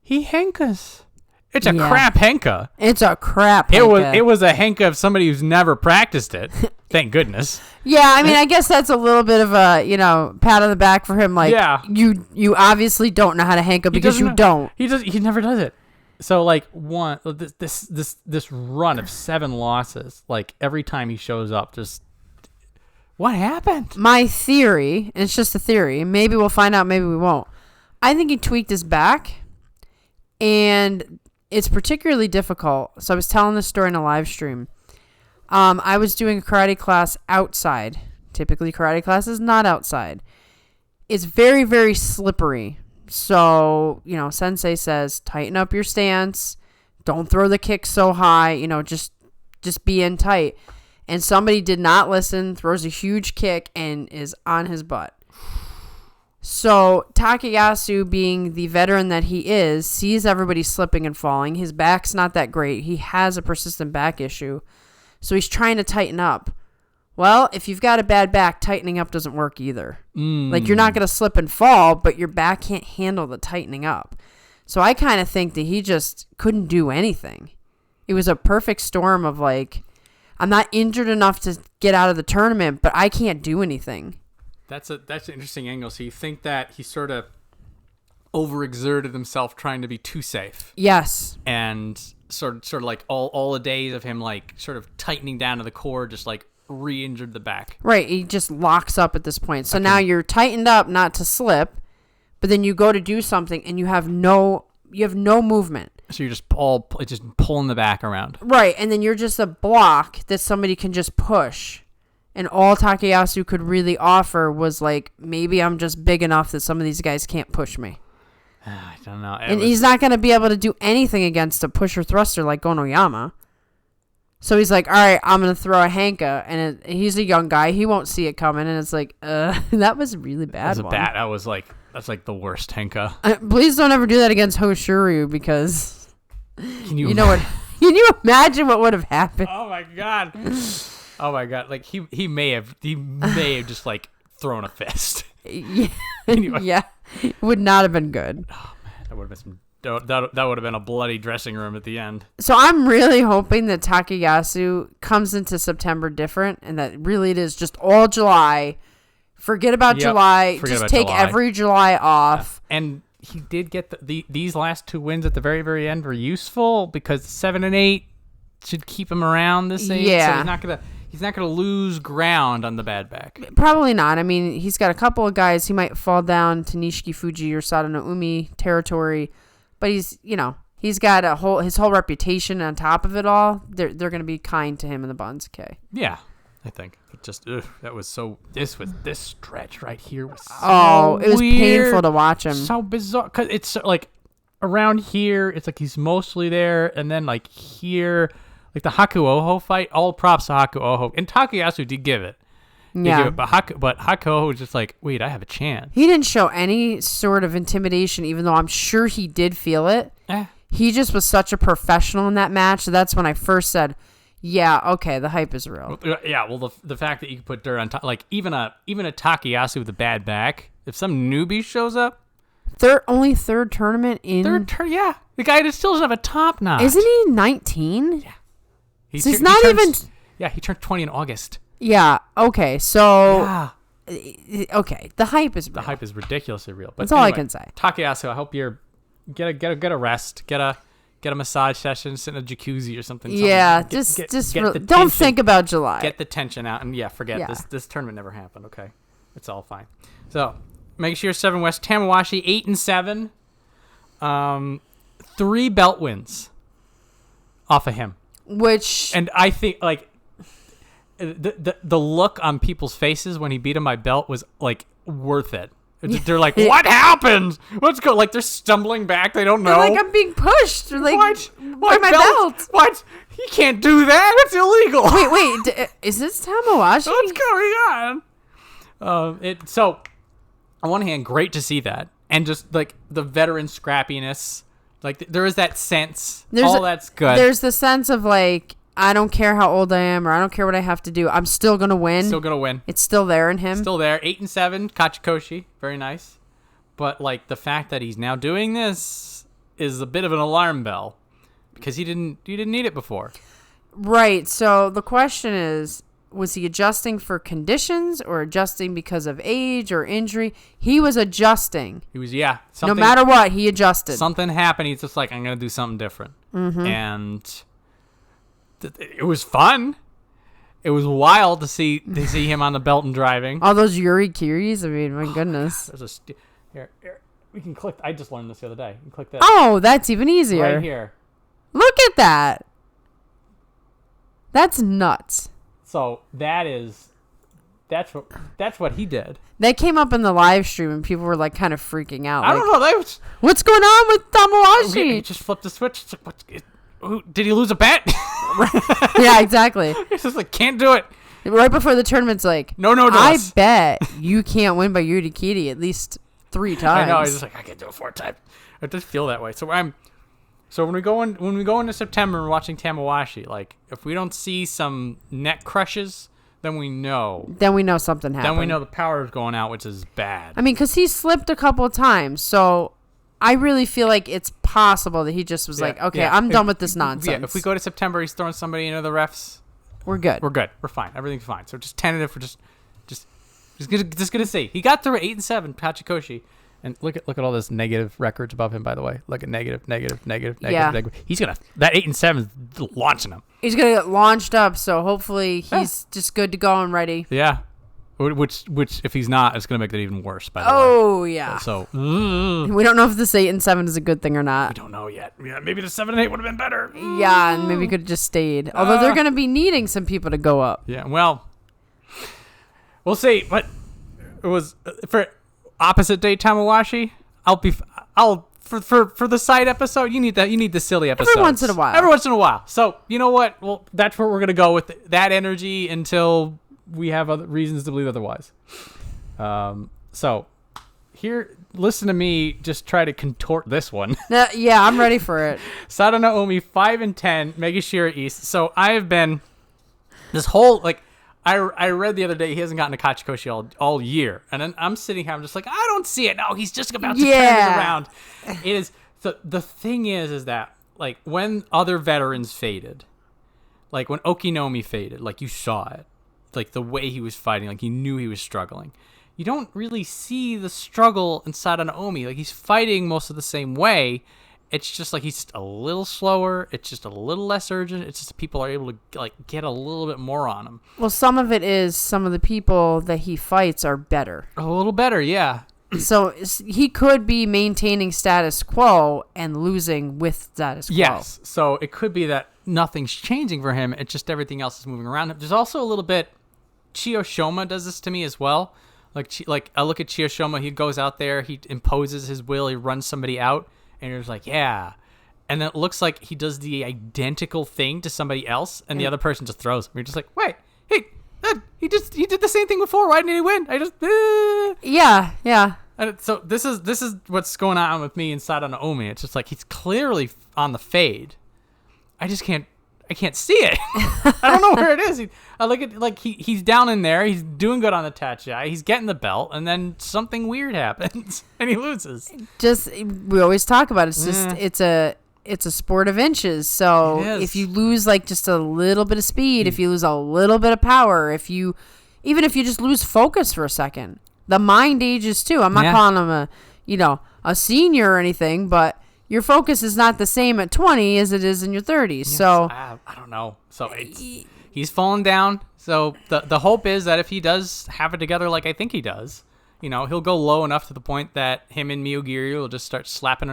He henkas. It's a crap henka. It's a crap henka. It was a henka of somebody who's never practiced it. Thank goodness. Yeah, I mean, I guess that's a little bit of a, pat on the back for him. Like, you obviously don't know how to henka because you don't. He never does it. So like this run of 7 losses, like every time he shows up, just what happened? My theory, and it's just a theory, maybe we'll find out, maybe we won't. I think he tweaked his back, and it's particularly difficult. So I was telling this story in a live stream. I was doing a karate class outside. Typically, karate class is not outside. It's very, very slippery. So, sensei says, tighten up your stance. Don't throw the kick so high. Just be in tight. And somebody did not listen, throws a huge kick, and is on his butt. So Takayasu, being the veteran that he is, sees everybody slipping and falling. His back's not that great. He has a persistent back issue. So he's trying to tighten up. Well, if you've got a bad back, tightening up doesn't work either. Like, you're not going to slip and fall, but your back can't handle the tightening up. So I kind of think that he just couldn't do anything. It was a perfect storm of like, I'm not injured enough to get out of the tournament, but I can't do anything. That's an interesting angle. So you think that he sort of overexerted himself trying to be too safe. Yes. And sort of like all the days of him like sort of tightening down to the core just like re-injured the back. Right. He just locks up at this point. So now you're tightened up not to slip, but then you go to do something and you have no movement. So you're just pulling the back around. Right. And then you're just a block that somebody can just push. And all Takayasu could really offer was like, maybe I'm just big enough that some of these guys can't push me. I don't know. He's not going to be able to do anything against a pusher thruster like Gonoyama. So he's like, all right, I'm going to throw a hanka. And he's a young guy. He won't see it coming. And it's like, that was a really bad one. That's like the worst hanka. Please don't ever do that against Hoshoryu because Can you imagine what would have happened? Oh my god. Oh my god! Like he may have just like thrown a fist. Yeah, Anyway. Yeah, it would not have been good. Oh man, that would have been that would have been a bloody dressing room at the end. So I'm really hoping that Takayasu comes into September different, and that really it is just all July. Forget about July. Just take every July off. And he did get these last 2 wins at the very, very end were useful because 7 and 8 should keep him around this age. Yeah. So he's not gonna lose ground on the bad back. Probably not. I mean, he's got a couple of guys. He might fall down to Nishikifuji or Sadanoumi territory, but he's got his whole reputation on top of it all. They're gonna be kind to him in the banzuke. Yeah, I think. But just that was so. This stretch right here was so it was weird, painful to watch him. So bizarre because it's like around here, it's like he's mostly there, and then like here, like the Hakuoho fight, all props to Hakuoho, and Takayasu did give it. Yeah. But Hakuoho was just like, wait, I have a chance. He didn't show any sort of intimidation, even though I'm sure he did feel it. He just was such a professional in that match. So that's when I first said, yeah, okay, the hype is real. Yeah, well, the fact that you can put dirt on top, like even a Takayasu with a bad back, if some newbie shows up, Only third tournament in. Yeah, the guy that still doesn't have a top notch. Isn't he 19? Yeah, He's not even. Yeah, he turned 20 in August. Yeah. Okay. So. Yeah. Okay. The hype is real. The hype is ridiculously real. But that's all I can say. Takayasu, I hope you're get a rest, get a massage session, sit in a jacuzzi or something. Yeah. Don't think about July. Get the tension out, and forget this tournament never happened. Okay, it's all fine. So make sure 7 West Tamawashi 8-7, 3 belt wins off of him. And I think like the look on people's faces when he beat him by belt was like worth it. They're like, what happened? Let's go. Like they're stumbling back. They don't know. They're like, I'm being pushed. They're like, what? My belt? What? He can't do that. It's illegal. Wait. Is this Tamawashi? What's going on? So on one hand, great to see that, and just like the veteran scrappiness. Like there is that sense. That's good. There's the sense of like, I don't care how old I am, or I don't care what I have to do. I'm still gonna win. It's still there in him. Still there. 8-7, Kachikoshi, very nice. But like the fact that he's now doing this is a bit of an alarm bell, because he didn't need it before. Right. So the question is, was he adjusting for conditions or adjusting because of age or injury? He was adjusting. He was, no matter what, he adjusted. Something happened. He's just like, I'm gonna do something different, and. It was fun. It was wild to see him on the belt and driving. All those Yuri Kiris. I mean, my goodness. Here. We can click. I just learned this the other day. You can click that. Oh, that's even easier. Right here. Look at that. That's nuts. So that's what he did. That came up in the live stream and people were like kind of freaking out. I don't know. What's going on with Tamawashi? He just flipped the switch. It's like, did he lose a bet? Yeah, exactly. He's just like, can't do it. Right before the tournament's like, no. I bet you can't win by Yuri Kiri at least 3 times. I know. He's just like, I can't do it 4 times. I just feel that way. So when we go into September and we're watching Tamawashi, like if we don't see some neck crushes, then we know. Something happened. Then we know the power is going out, which is bad. I mean, because he slipped a couple of times, so I really feel like it's possible that he just was like, okay, I'm done with this nonsense. Yeah, if we go to September, he's throwing somebody into the refs. We're good. We're fine. Everything's fine. So just tentative for just gonna see. He got through 8-7, Kachikoshi. And look at all this negative records above him, by the way. Look at negative. He's gonna that 8-7 is launching him. He's gonna get launched up, so hopefully he's just good to go and ready. Yeah. Which if he's not, it's gonna make it even worse. By the way. Oh yeah. So we don't know if this 8-7 is a good thing or not. We don't know yet. Yeah, maybe the 7-8 would have been better. Yeah, and maybe could have just stayed. Although they're gonna be needing some people to go up. Yeah. Well, we'll see. But it was for opposite day Tamawashi. For the side episode, you need the silly episode. Every once in a while. So you know what? Well, that's where we're gonna go with that energy until we have other reasons to believe otherwise. So here, listen to me just try to contort this one. Yeah, I'm ready for it. Sadanoumi 5-10, Megashira East. So I have been this whole I read the other day he hasn't gotten a Kachikoshi all year, and then I'm sitting here, I'm just like, I don't see it. No, he's just about to turn it around. It is. So the thing is that like when other veterans faded, like when Okinomi faded, like you saw it. Like the way he was fighting, like you knew he was struggling. You don't really see the struggle in Sadanoumi. Like he's fighting most of the same way. It's just like he's just a little slower. It's just a little less urgent. It's just people are able to like get a little bit more on him. Well, some of it is some of the people that he fights are better. A little better, yeah. So he could be maintaining status quo and losing with status quo. Yes. So it could be that nothing's changing for him. It's just everything else is moving around him. There's also a little bit. Chiyoshima does this to me as well. Like I look at Chiyoshima, he goes out there, he imposes his will, he runs somebody out, And you're just like, yeah. And then it looks like he does the identical thing to somebody else, and the other person just throws him. You're just like, wait, hey, he did the same thing before. Why didn't he win? Yeah. And so this is what's going on with me inside on Naomi. It's just like he's clearly on the fade. I can't see it. I don't know where it is. I look at like he's down in there. He's doing good on the Tachi. He's getting the belt, and then something weird happens, and he loses. We always talk about it. It's just it's a sport of inches. So if you lose like just a little bit of speed, if you lose a little bit of power, even if you just lose focus for a second, the mind ages too. I'm not calling him a senior or anything, but your focus is not the same at 20 as it is in your 30s. Yes, so I don't know. So he's falling down. So the hope is that if he does have it together like I think he does, he'll go low enough to the point that him and Myogiryu will just start slapping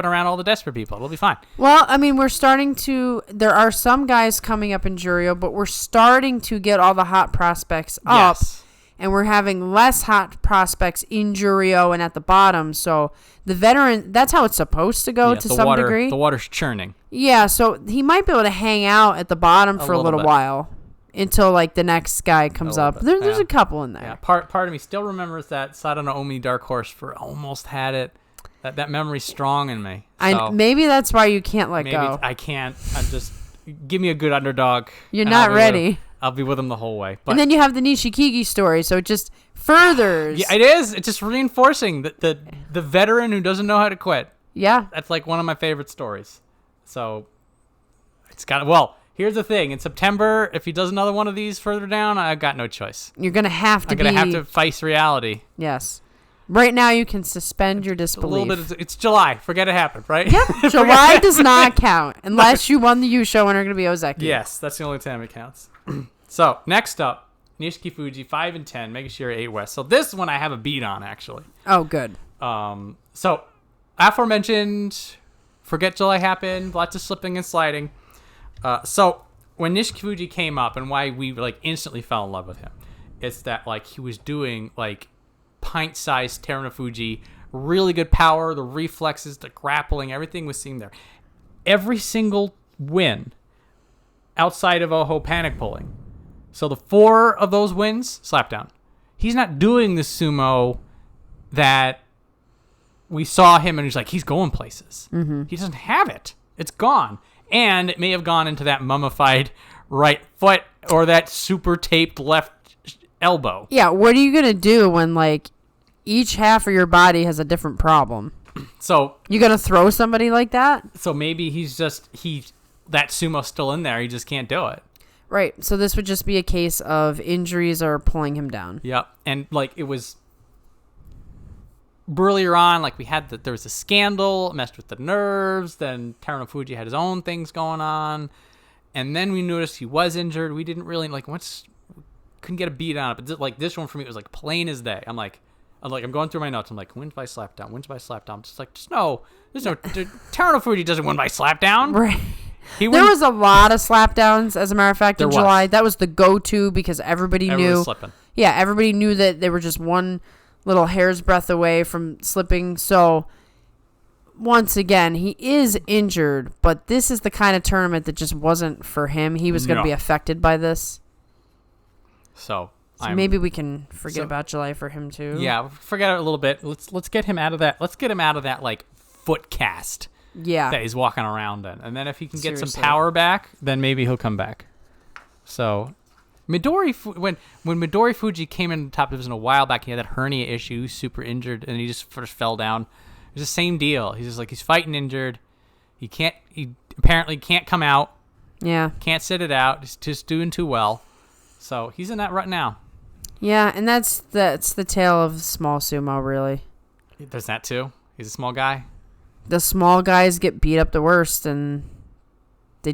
around all the desperate people. It'll be fine. Well, I mean, there are some guys coming up in Juryo, but we're starting to get all the hot prospects up. Yes. And we're having less hot prospects in Juryo and at the bottom. So the veteran, that's how it's supposed to go to some degree. The water's churning. Yeah, so he might be able to hang out at the bottom for a little while until like the next guy comes up. There's a couple in there. Yeah, part of me still remembers that Sadanoumi Dark Horse for almost had it. That memory's strong in me. So maybe that's why you can't let go. I can't. I'm just give me a good underdog. You're not ready. I'll be with him the whole way. But, and then you have the Nishikigi story, so it just furthers. Yeah, it is. It's just reinforcing the veteran who doesn't know how to quit. Yeah. That's like one of my favorite stories. So it's got well, here's the thing. In September, if he does another one of these further down, I've got no choice. You're going to have to I'm going to have to face reality. Yes. Right now, you can suspend your disbelief. A little bit. It's July. Forget it happened, right? Yep. July does not count unless you won the U show and are going to be Ozeki. Yes, that's the only time it counts. So, next up, Nishikifuji, 5 and 10, Megashira 8 West. So, this one I have a beat on, actually. Oh, good. So, aforementioned, forget July happened, lots of slipping and sliding. So, when Nishikifuji came up and why we, instantly fell in love with him, it's that, he was doing, pint-sized Terunofuji, really good power, the reflexes, the grappling, everything was seen there. Every single win outside of Oho panic pulling. So the 4 of those wins, slap down. He's not doing the sumo that we saw him and he's going places. Mm-hmm. He doesn't have it. It's gone. And it may have gone into that mummified right foot or that super taped left elbow. Yeah, what are you going to do when each half of your body has a different problem? So you going to throw somebody like that? So maybe that sumo's still in there. He just can't do it. Right. So this would just be a case of injuries are pulling him down. Yep. And it was earlier on, there was a scandal, messed with the nerves. Then Terunofuji had his own things going on. And then we noticed he was injured. We didn't really couldn't get a beat on it. But this one for me was plain as day. I'm going through my notes. I'm wins by slap down, wins by slap down. There's no Terunofuji doesn't win by slap down. Right. There was a lot of slapdowns, as a matter of fact, in July. That was the go-to because everybody knew. Was slipping. Yeah, everybody knew that they were just one little hair's breadth away from slipping. So, once again, he is injured, but this is the kind of tournament that just wasn't for him. He was going to be affected by this. So maybe we can forget about July for him too. Yeah, forget it a little bit. Let's get him out of that. Let's get him out of that foot cast. Yeah. That he's walking around in. And then if he can get some power back, then maybe he'll come back. So, when Midorifuji came in the top division a while back, he had that hernia issue, super injured, and he just first fell down. It was the same deal. He's just he's fighting injured. He apparently can't come out. Yeah. Can't sit it out. He's just doing too well. So, he's in that rut now. Yeah, and that's the tale of small sumo, really. There's that too. He's a small guy. The small guys get beat up the worst, and they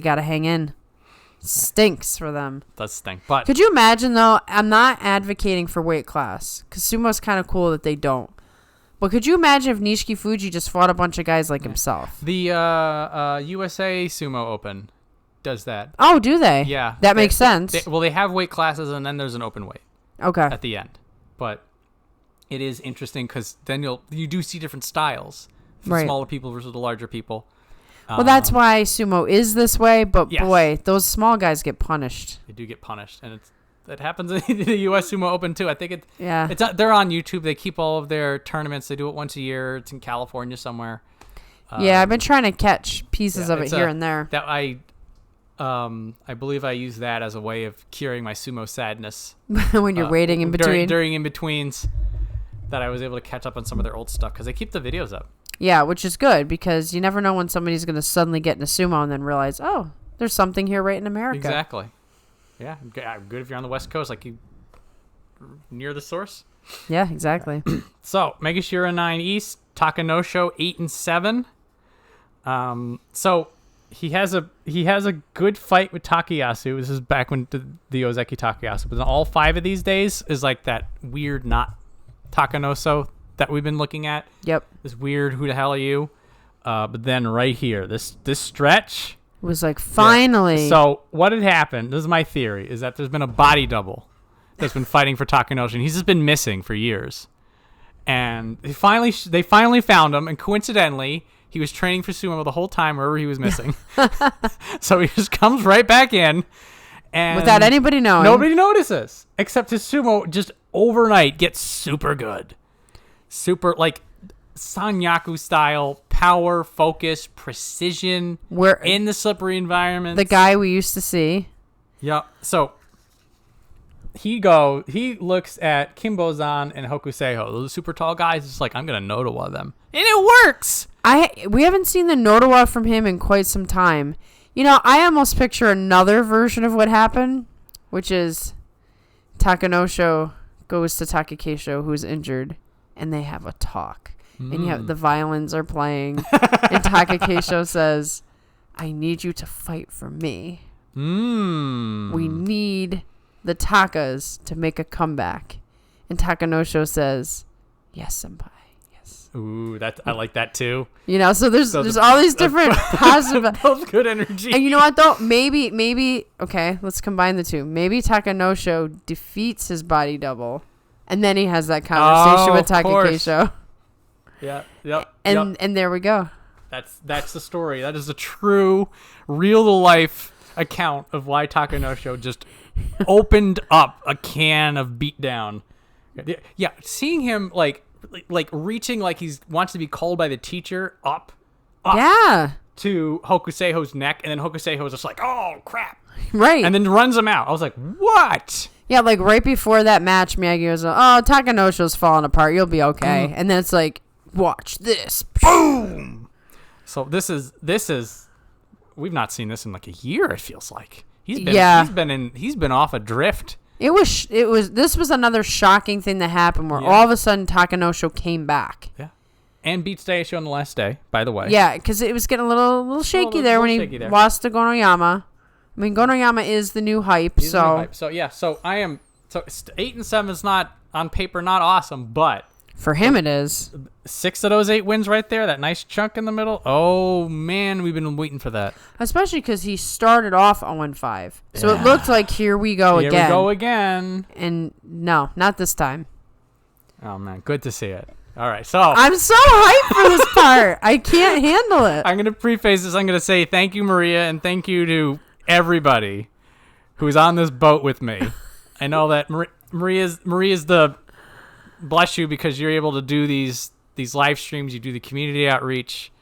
got to hang in. Stinks for them. It does stink. But could you imagine, though? I'm not advocating for weight class, because sumo's kind of cool that they don't. But could you imagine if Nishikifuji just fought a bunch of guys like himself? The USA Sumo Open does that. Oh, do they? Yeah. That makes sense. They have weight classes, and then there's an open weight. Okay. At the end. But it is interesting, because then you do see different styles. the smaller people versus the larger people. Well, that's why sumo is this way, but yes. boy, those small guys get punished. They do get punished, and it happens in the U.S. Sumo Open too. I think they're on YouTube. They keep all of their tournaments. They do it once a year. It's in California somewhere. I've been trying to catch pieces of it here and there. That I believe I use that as a way of curing my sumo sadness when you're waiting in between. During in-betweens, that I was able to catch up on some of their old stuff because they keep the videos up. Yeah, which is good because you never know when somebody's going to suddenly get into sumo and then realize, oh, there's something here right in America. Exactly. Yeah, good if you're on the West Coast, like you near the source. Yeah, exactly. So, Megashira 9 East, Takanosho 8 and 7. So he has a good fight with Takayasu. This is back when the Ozeki Takayasu. But all 5 of these days is like that weird not Takanosho that we've been looking at. Yep. This weird who the hell are you? But then right here, this stretch was like finally. Yeah. So what had happened? This is my theory: is that there's been a body double that's been fighting for Takanosho, and he's just been missing for years. And they finally found him, and coincidentally, he was training for sumo the whole time wherever he was missing. So he just comes right back in, and without anybody knowing. Nobody notices, except his sumo just overnight gets super good. Super, like, Sanyaku style, power, focus, precision. We're in the slippery environment. The guy we used to see. Yep. So he looks at Kinbozan and Hokuseiho. Those super tall guys. It's like, I'm going to Nodowa them. And it works! We haven't seen the Nodowa from him in quite some time. You know, I almost picture another version of what happened, which is Takanosho goes to Takakeisho, who's injured, and they have a talk. And you have the violins are playing, and Takakeisho says, I need you to fight for me. We need the Takas to make a comeback. And Takanosho says, yes, senpai. Yes. Ooh, I like that too. You know, so there's all these different positive. Both good energy. And you know what though? Maybe okay, let's combine the two. Maybe Takanosho defeats his body double, and then he has that conversation with Takakeisho. Yeah. Yep. And there we go. That's the story. That is a true, real to life account of why Takanosho just opened up a can of beatdown. Yeah, seeing him like reaching like he wants to be called by the teacher up yeah, to Hokuseiho's neck, and then Hokuseiho's just like, oh crap, right, and then runs him out. I was like, what? Yeah, like right before that match, Miyagi was like, oh, Takanosho's falling apart. You'll be okay. And then it's like, watch this. Boom. So this is we've not seen this in like a year, it feels like. He's been off adrift. This was another shocking thing that happened where all of a sudden Takanosho came back. Yeah. And beats Daieisho on the last day, by the way. Yeah, because it was getting a little shaky there when he lost to Gonoyama. I mean, Gonoyama is the new hype. He's the new hype. So 8 and 7 is not on paper not awesome, but for him it is. 6 of those 8 wins right there, that nice chunk in the middle. Oh man, we've been waiting for that. Especially because he started off 0-5, so it looked like here we go again. Here we go again. And no, not this time. Oh man, good to see it. All right, so I'm so hyped for this part. I can't handle it. I'm gonna preface this. I'm gonna say thank you, Maria, and thank you to everybody who's on this boat with me. I know that Maria's the bless you because you're able to do these live streams. You do the community outreach.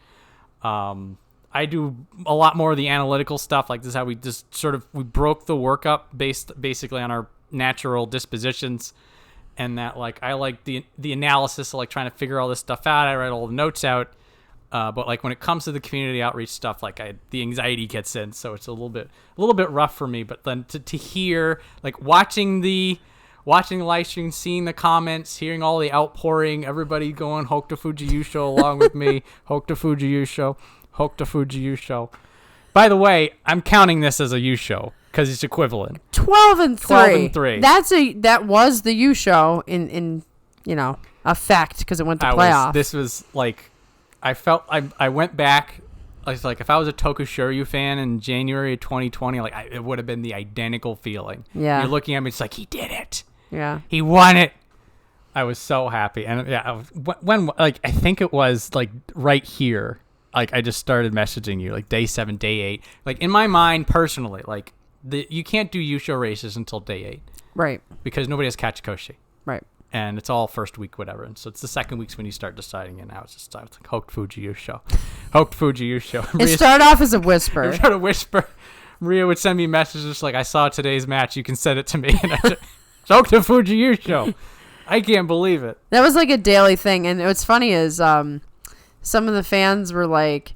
I do a lot more of the analytical stuff. Like this is how we just we broke the work up basically on our natural dispositions, and that like I like the analysis of like trying to figure all this stuff out. I write all the notes out. But like when it comes to the community outreach stuff, like the anxiety gets in, so it's a little bit rough for me. But then to hear like watching the live stream, seeing the comments, hearing all the outpouring, everybody going Hokutofuji Yusho along with me, Hokutofuji Yusho. By the way, I'm counting this as a Yusho because it's equivalent. 12-3. That was the Yusho in effect because it went to playoff. This was like. I went back. I was like, if I was a Tokushoryu fan in January of 2020, like it would have been the identical feeling. Yeah. You're looking at me, it's like he did it. Yeah. He won it. I was so happy. And when I think it was like right here, like I just started messaging you like day 7, day 8. Like in my mind personally, like you can't do Yusho races until day 8. Right. Because nobody has Kachikoshi. Right. And it's all first week, whatever. And so it's the second weeks when you start deciding. And now it's like Hokutofuji Yusho. Hokutofuji Yusho. It started off as a whisper. It started a whisper. Maria would send me messages like, I saw today's match. You can send it to me. And I said, it's Hokutofuji Yusho. I can't believe it. That was like a daily thing. And what's funny is some of the fans were like,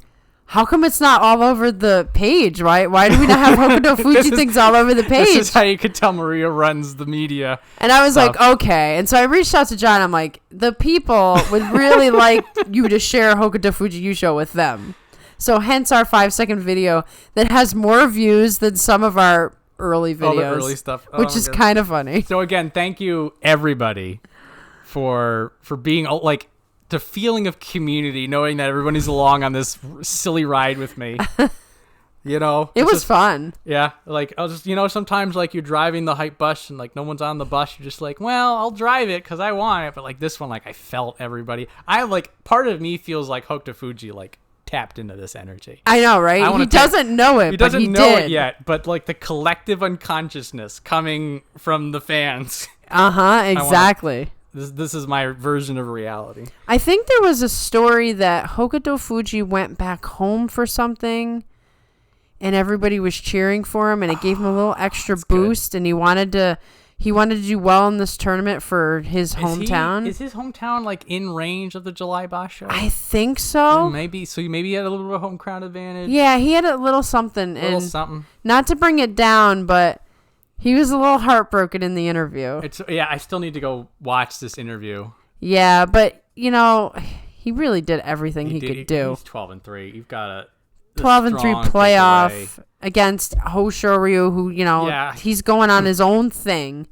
how come it's not all over the page? Why do we not have Hokutofuji things all over the page? This is how you could tell Maria runs the media. And I was stuff. like, okay. And so I reached out to John. I'm like, the people would really like you to share Hokutofuji Yusho with them. So hence our 5-second video that has more views than some of our early videos. All the early stuff. Which is kind of funny. So again, thank you everybody for being like, the feeling of community, knowing that everybody's along on this silly ride with me. You know, it was fun. Yeah, like I'll just, sometimes like you're driving the hype bus and like no one's on the bus. You're just like, well, I'll drive it because I want it. But like this one, like I felt everybody. I like part of me feels like Hokutofuji like tapped into this energy. I know, right? He doesn't know it. He doesn't know it yet. But like the collective unconsciousness coming from the fans. Exactly. This is my version of reality. I think there was a story that Hokutofuji went back home for something and everybody was cheering for him and it gave him a little extra boost and he wanted to do well in this tournament for his hometown. Is his hometown like in range of the July Basho? I think so. Maybe he had a little bit of home crowd advantage. Yeah, he had a little something. Something. Not to bring it down, but he was a little heartbroken in the interview. I still need to go watch this interview. Yeah, but he really did everything he could do. He's 12-3. You've got a 12-3 playoff against Hoshoryu, who he's going on his own thing.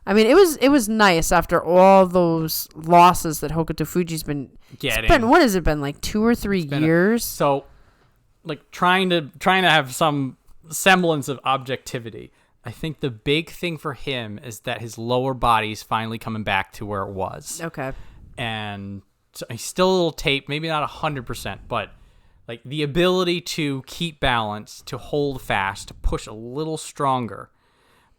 I mean, it was nice after all those losses that Hokutofuji's been getting. What has it been, like 2 or 3 years? So, like trying to have some semblance of objectivity. I think the big thing for him is that his lower body's finally coming back to where it was. Okay. And so he's still a little taped, maybe not 100%, but like the ability to keep balance, to hold fast, to push a little stronger.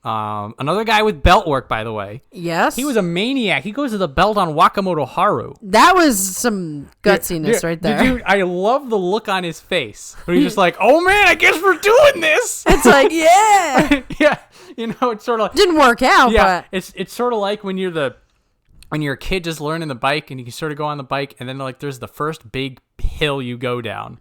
Another guy with belt work, by the way. Yes. He was a maniac. He goes to the belt on Wakamotoharu. That was some gutsiness right there. I love the look on his face. Where he's just like, oh man, I guess we're doing this. It's like, yeah. Yeah. It's sort of like, didn't work out, but it's sort of like when you're a kid just learning the bike and you can sort of go on the bike and then like there's the first big hill you go down.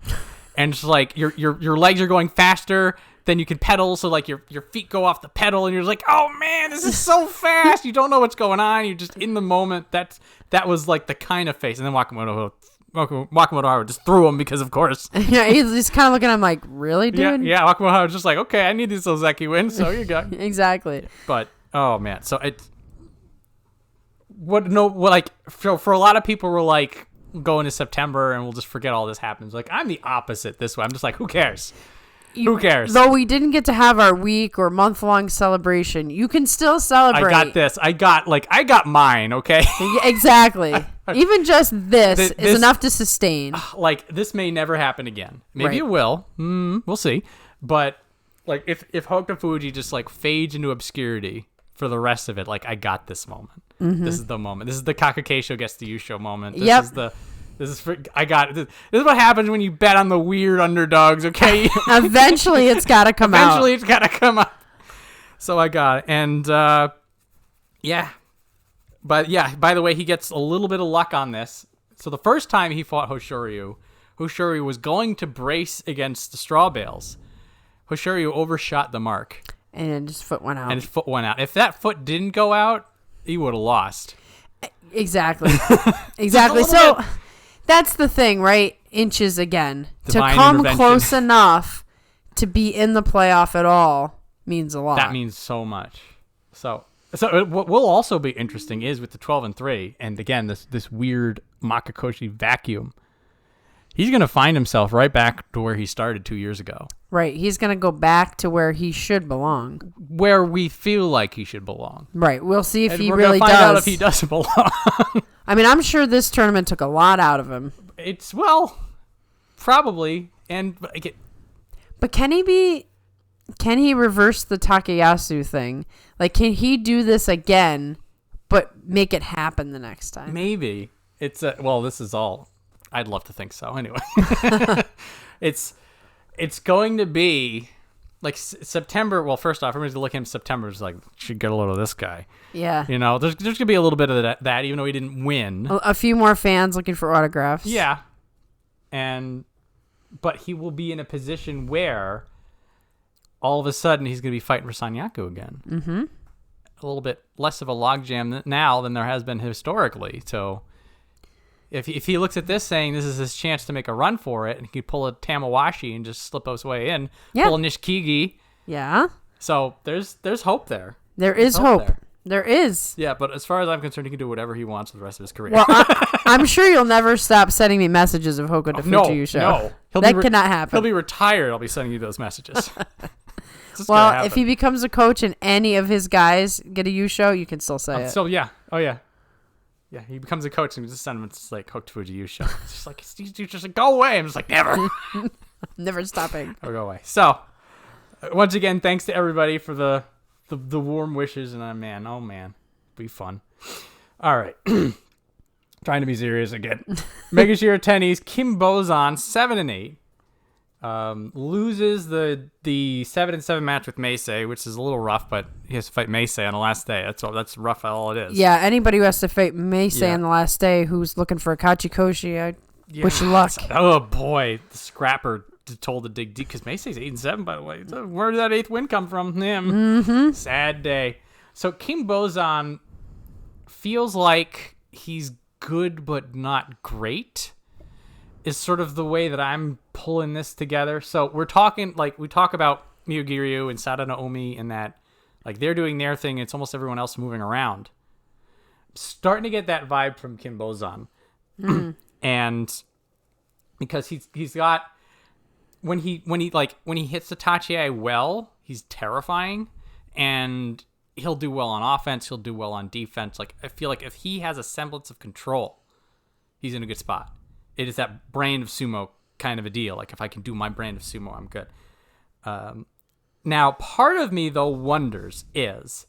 And it's like your legs are going faster than you can pedal, so like your feet go off the pedal and you're like, oh man, this is so fast. You don't know what's going on. You're just in the moment. That was like the kind of face. And then Wakamotoharu just threw him because of course. Yeah, he's kind of looking at him like, really, dude? Yeah, Wakamotoharu was just like, okay, I need these Ozeki wins, so you go. Exactly. But oh man, so for a lot of people were like go into September and we'll just forget all this happens. Like I'm the opposite this way. I'm just like, who cares? Who cares? Though we didn't get to have our week or month-long celebration, you can still celebrate. I got this. I got mine, okay? Yeah, exactly. Even just this is enough to sustain. Like, this may never happen again. Maybe Right. it will. We'll see. But, like, if Hokutofuji just, like, fades into obscurity for the rest of it, like, I got this moment. Mm-hmm. This is the moment. This is the Takakeisho gets the Yusho moment. This is what happens when you bet on the weird underdogs, okay? Eventually, it's got to come out. Eventually, it's got to come up. So I got it. And, yeah. But, yeah, by the way, he gets a little bit of luck on this. So the first time he fought Hoshoryu was going to brace against the straw bales. Hoshoryu overshot the mark. And his foot went out. If that foot didn't go out, he would have lost. Exactly. Exactly. So... bit. That's the thing, right? Inches again. Divine to come close enough to be in the playoff at all means a lot. That means so much. So what will also be interesting is with the 12-3, and again, this weird Makakoshi vacuum. He's going to find himself right back to where he started 2 years ago. Right. He's going to go back to where he should belong. Where we feel like he should belong. Right. We'll see if he we're really gonna find out does. if he doesn't belong. I mean, I'm sure this tournament took a lot out of him. It's, well, probably. But can he reverse the Takayasu thing? Like, can he do this again, but make it happen the next time? Maybe. This is all... I'd love to think so. Anyway, it's going to be like September. Well, first off, everybody's looking at September. It's like, should get a load of this guy. Yeah. There's going to be a little bit of that, even though he didn't win. A few more fans looking for autographs. Yeah. But he will be in a position where all of a sudden he's going to be fighting for Sanyaku again. Mm-hmm. A little bit less of a logjam now than there has been historically. So if he looks at this saying this is his chance to make a run for it, and he could pull a Tamawashi and just slip his way in, pull a Nishikigi. Yeah. So there's hope there. There is hope. There is. Yeah, but as far as I'm concerned, he can do whatever he wants for the rest of his career. Well, I'm sure you'll never stop sending me messages of Hokutofuji. No. That cannot happen. He'll be retired. I'll be sending you those messages. Well, if he becomes a coach and any of his guys get a Yusho, you can still say it. So, yeah. Oh, yeah. Yeah, he becomes a coach and we just send him it's like Hokutofuji Yusho. It's just like, he's just like, go away. I'm just like, never. Never stopping. I'll go away. So, once again, thanks to everybody for the warm wishes. And oh man, be fun. All right. Trying to be serious again. Megashira Tennis, Kinbozan, 7-8. Loses the 7-7 match with Meisei, which is a little rough, but he has to fight Meisei on the last day. That's rough. All it is. Yeah, anybody who has to fight Meisei on the last day who's looking for a Kachikoshi, I wish you luck. Oh boy, the scrapper told to dig deep because Meisei's 8-7, by the way. So where did that 8th win come from? Him. Mm-hmm. Sad day. So Kinbozan feels like he's good but not great. Is sort of the way that I'm pulling this together. So we're talking, like, we talk about Myogiryu and Sadanoumi and that, like, they're doing their thing. It's almost everyone else moving around. Starting to get that vibe from Kinbozan. And because he's got, when he hits the Tachiai well, he's terrifying. And he'll do well on offense. He'll do well on defense. Like, I feel like if he has a semblance of control, he's in a good spot. It is that brand of sumo kind of a deal. Like, if I can do my brand of sumo, I'm good. Now, part of me, though, wonders is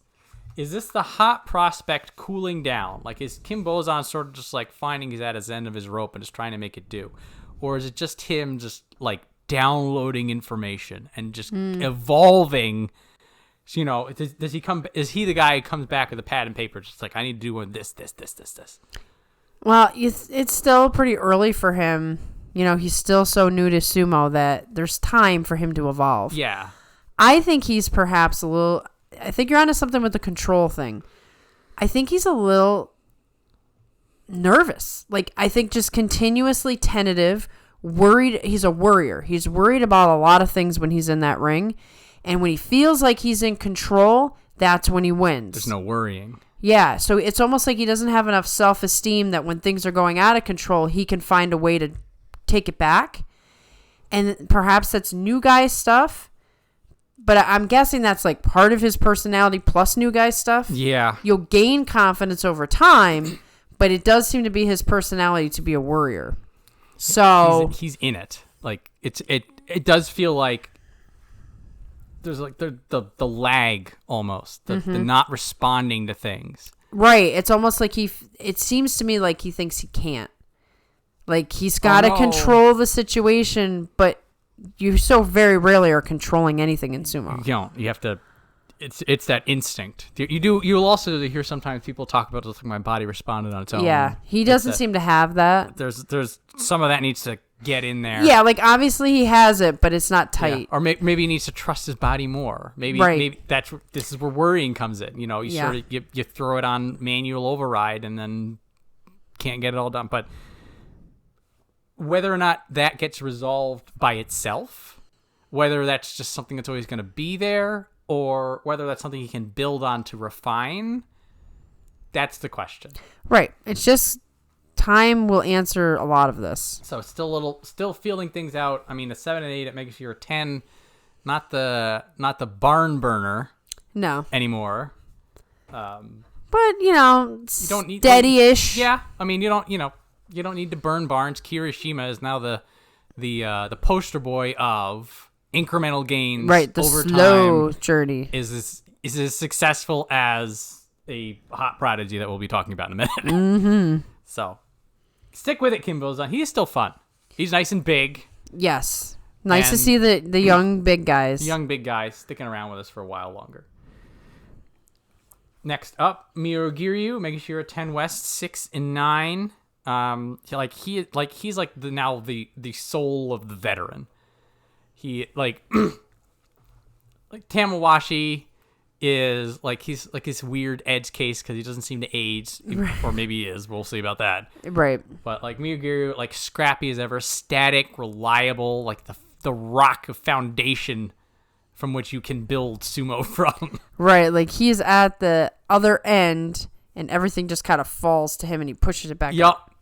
this the hot prospect cooling down? Like, is Kinbozan sort of just, like, finding he's at his end of his rope and just trying to make it do? Or is it just him just, like, downloading information and just evolving? Is he the guy who comes back with a pad and paper just like, I need to do this? Well, it's still pretty early for him. He's still so new to sumo that there's time for him to evolve. Yeah. I think he's perhaps I think you're onto something with the control thing. I think he's a little nervous. Like, I think just continuously tentative, worried. He's a worrier. He's worried about a lot of things when he's in that ring. And when he feels like he's in control, that's when he wins. There's no worrying. Yeah, so it's almost like he doesn't have enough self-esteem that when things are going out of control, he can find a way to take it back. And perhaps that's new guy stuff, but I'm guessing that's like part of his personality plus new guy stuff. Yeah. You'll gain confidence over time, but it does seem to be his personality to be a worrier. So he's in it. Like, it does feel like there's like the lag almost, the not responding to things. Right. It's almost like it seems to me like he thinks he can't. Like, he's got to control the situation, but you so very rarely are controlling anything in sumo. You don't. You have to. It's that instinct. You'll also hear sometimes people talk about just like my body responded on its own. Yeah, he doesn't seem to have that. There's some of that needs to get in there. Yeah, like, obviously he has it, but it's not tight. Yeah. Or maybe he needs to trust his body more. Maybe this is where worrying comes in. You throw it on manual override and then can't get it all done. But whether or not that gets resolved by itself, whether that's just something that's always going to be there, or whether that's something he can build on to refine, that's the question. Right. It's just time will answer a lot of this. So still feeling things out. I mean, a 7 and 8 at Megashira 10, not the barn burner. No. Anymore. But you don't need steady-ish. Yeah. I mean, you don't need to burn barns. Kirishima is now the poster boy of incremental gains. Right. The over slow time journey is as successful as a hot prodigy that we'll be talking about in a minute. Mm-hmm. So stick with it, Kinbozan. He is still fun. He's nice and big. Yes. Nice to see the young big guys. Young big guys sticking around with us for a while longer. Next up, Myogiryu, Megashira 10 West, 6 and 9. He's like the soul of the veteran. He like Tamawashi is like he's like this weird edge case because he doesn't seem to age, or maybe he is. We'll see about that. Right. But like Myogiryu, like scrappy as ever, static, reliable, like the rock of foundation from which you can build sumo from. Right, like he's at the other end, and everything just kind of falls to him, and he pushes it back up.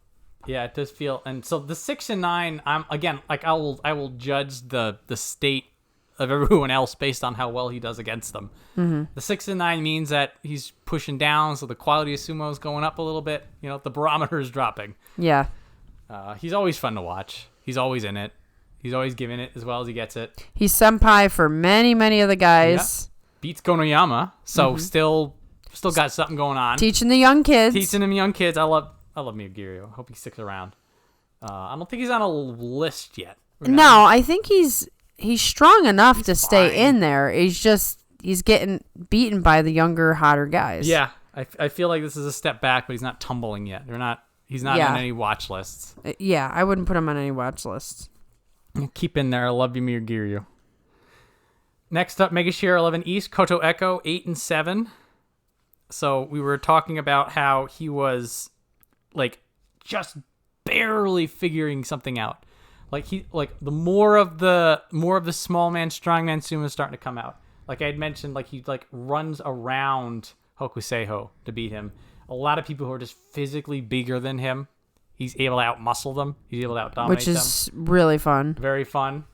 Yeah, it does feel. And so the 6 and 9, I'm again like I will judge the state of everyone else based on how well he does against them. Mm-hmm. The 6 and 9 means that he's pushing down, so the quality of sumo is going up a little bit. The barometer is dropping. Yeah. He's always fun to watch. He's always in it. He's always giving it as well as he gets it. He's senpai for many, many of the guys. Yeah. Beats Konoyama, so still got something going on. Teaching the young kids. Teaching them young kids. I love Myogiryu. I hope he sticks around. I don't think he's on a list yet. No, I think he's strong enough to stay in there. He's getting beaten by the younger, hotter guys. Yeah, I feel like this is a step back, but he's not tumbling yet. He's not on any watch lists. Yeah, I wouldn't put him on any watch lists. Keep in there. I love you, Myogiryu. Next up, Megashira 11 East, Kotoeko 8 and 7. So we were talking about how he was like just barely figuring something out. Like the more of the small man, strong man sumo is starting to come out. Like I had mentioned, like he like runs around Hokuseiho to beat him. A lot of people who are just physically bigger than him, he's able to outmuscle them. He's able to outdominate them. Which is really fun. Very fun.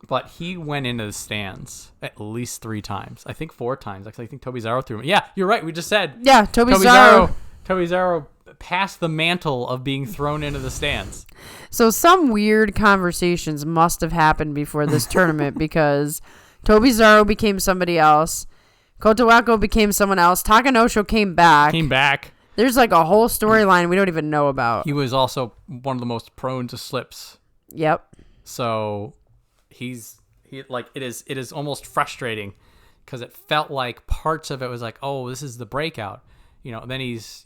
But he went into the stands at least 3 times. I think 4 times. Actually, I think Tobizaru threw him. Yeah, you're right. We just said. Yeah, Tobizaru passed the mantle of being thrown into the stands. So some weird conversations must have happened before this tournament because Tobizaru became somebody else. Kotoeko became someone else. Takanosho came back. There's like a whole storyline we don't even know about. He was also one of the most prone to slips. Yep. So it is almost frustrating because it felt like parts of it was like, oh, this is the breakout. Then he's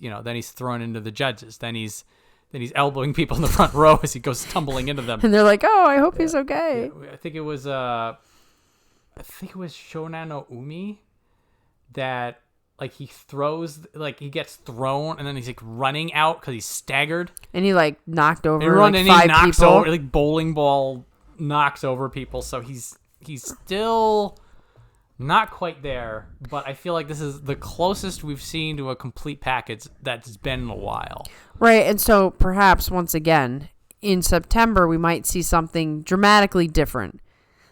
thrown into the judges. Then he's elbowing people in the front row as he goes tumbling into them. And they're like, oh, I hope he's okay. Yeah, I think it was Shonanoumi that like he throws, like he gets thrown and then he's like running out because he's staggered. And he like knocked over and 5 he knocks people. Over, like bowling ball knocks over people. So he's still not quite there, but I feel like this is the closest we've seen to a complete package that's been in a while. Right, and so perhaps once again, in September, we might see something dramatically different.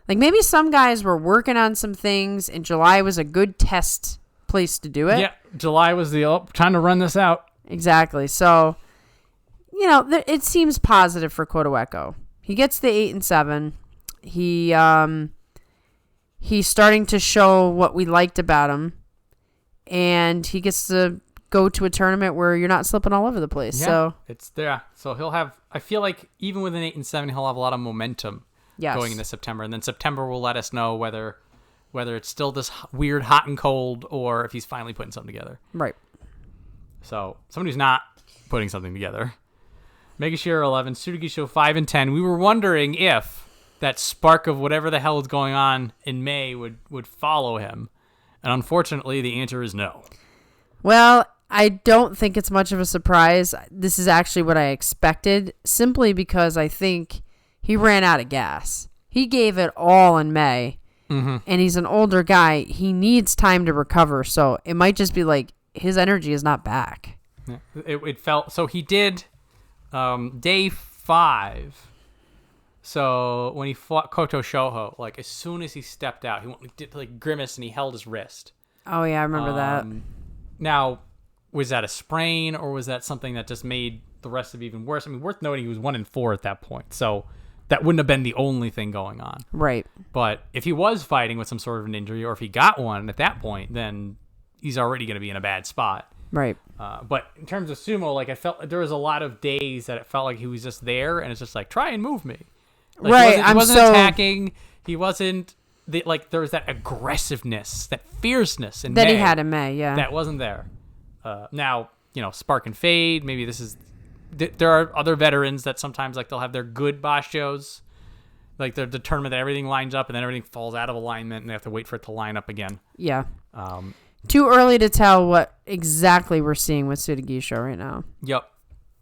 Like maybe some guys were working on some things, and July was a good test place to do it. Yeah, July was trying to run this out. Exactly. So, it seems positive for Kotoeko. He gets the 8 and 7. He's starting to show what we liked about him, and he gets to go to a tournament where you're not slipping all over the place. Yeah, so it's there. So he'll have. I feel like even with an 8 and 7, he'll have a lot of momentum going into September, and then September will let us know whether it's still this weird hot and cold or if he's finally putting something together. Right. So somebody who's not putting something together. Megashira 11, Tsurugisho 5 and 10. We were wondering if that spark of whatever the hell is going on in May would follow him. And unfortunately, the answer is no. Well, I don't think it's much of a surprise. This is actually what I expected, simply because I think he ran out of gas. He gave it all in May, and he's an older guy. He needs time to recover, so it might just be like his energy is not back. It felt so. He did day 5. So when he fought Kotofuji, like as soon as he stepped out, he did like grimace and he held his wrist. Oh yeah, I remember that. Now, was that a sprain or was that something that just made the rest of it even worse? I mean, worth noting he was 1-4 at that point, so that wouldn't have been the only thing going on. Right. But if he was fighting with some sort of an injury, or if he got one at that point, then he's already going to be in a bad spot. Right. But in terms of sumo, like I felt there was a lot of days that it felt like he was just there, and it's just like, try and move me. Like, right. He wasn't attacking. He wasn't like there was that aggressiveness, that fierceness in that May he had in May. Yeah. that wasn't there. Now, spark and fade. Maybe this is. There are other veterans that sometimes like they'll have their good bashos, like they're determined that everything lines up and then everything falls out of alignment and they have to wait for it to line up again. Yeah. Too early to tell what exactly we're seeing with Tsurugisho right now. Yep.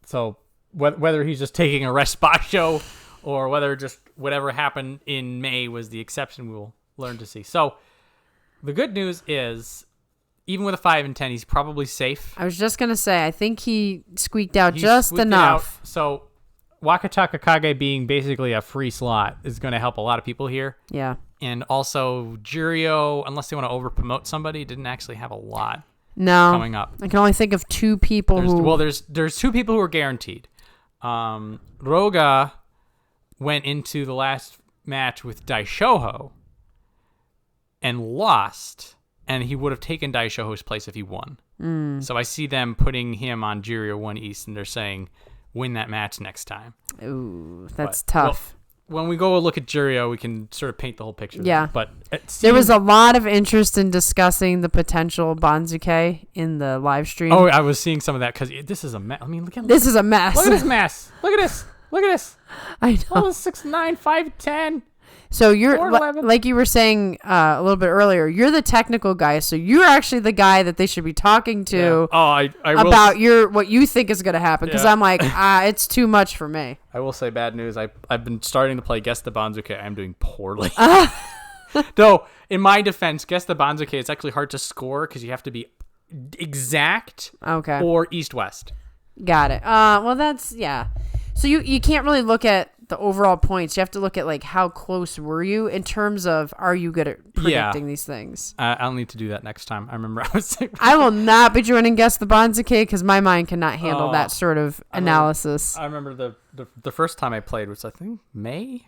So whether he's just taking a rest basho or whether just whatever happened in May was the exception, we will learn to see. So the good news is, even with a 5 and 10, he's probably safe. I was just going to say, I think he squeaked out just enough. So Wakatakakage being basically a free slot is going to help a lot of people here. Yeah. And also, Juryo, unless they want to over-promote somebody, didn't actually have a lot coming up. I can only think of 2 people there's 2 people who are guaranteed. Roga went into the last match with Daieisho and lost, and he would have taken Daishoho's place if he won. So I see them putting him on Juryo 1 East, and they're saying, win that match next time. Ooh, that's tough. Well, when we go look at Juryo, we can sort of paint the whole picture. Yeah. But there was a lot of interest in discussing the potential banzuke in the live stream. Oh, I was seeing some of that because this is a mess. I mean, this is a mess. Look at this mess. Look at this. Look at this. I know. Oh, 6'9", 5'10". So you're 4'11". like you were saying a little bit earlier. You're the technical guy, so you're actually the guy that they should be talking to. Yeah. Oh, I about what you think is going to happen, because I'm like, it's too much for me. I will say bad news. I've been starting to play Guess the Banzuke. I'm doing poorly. Though in my defense, Guess the Banzuke is actually hard to score because you have to be exact. Okay. Or east-west. Got it. Well, that's So you can't really look at the overall points. You have to look at like how close were you in terms of are you good at predicting these things. I'll need to do that next time. I remember I was. I will not be joining Guess the Banzuke because my mind cannot handle that sort of analysis. I remember the first time I played was I think May.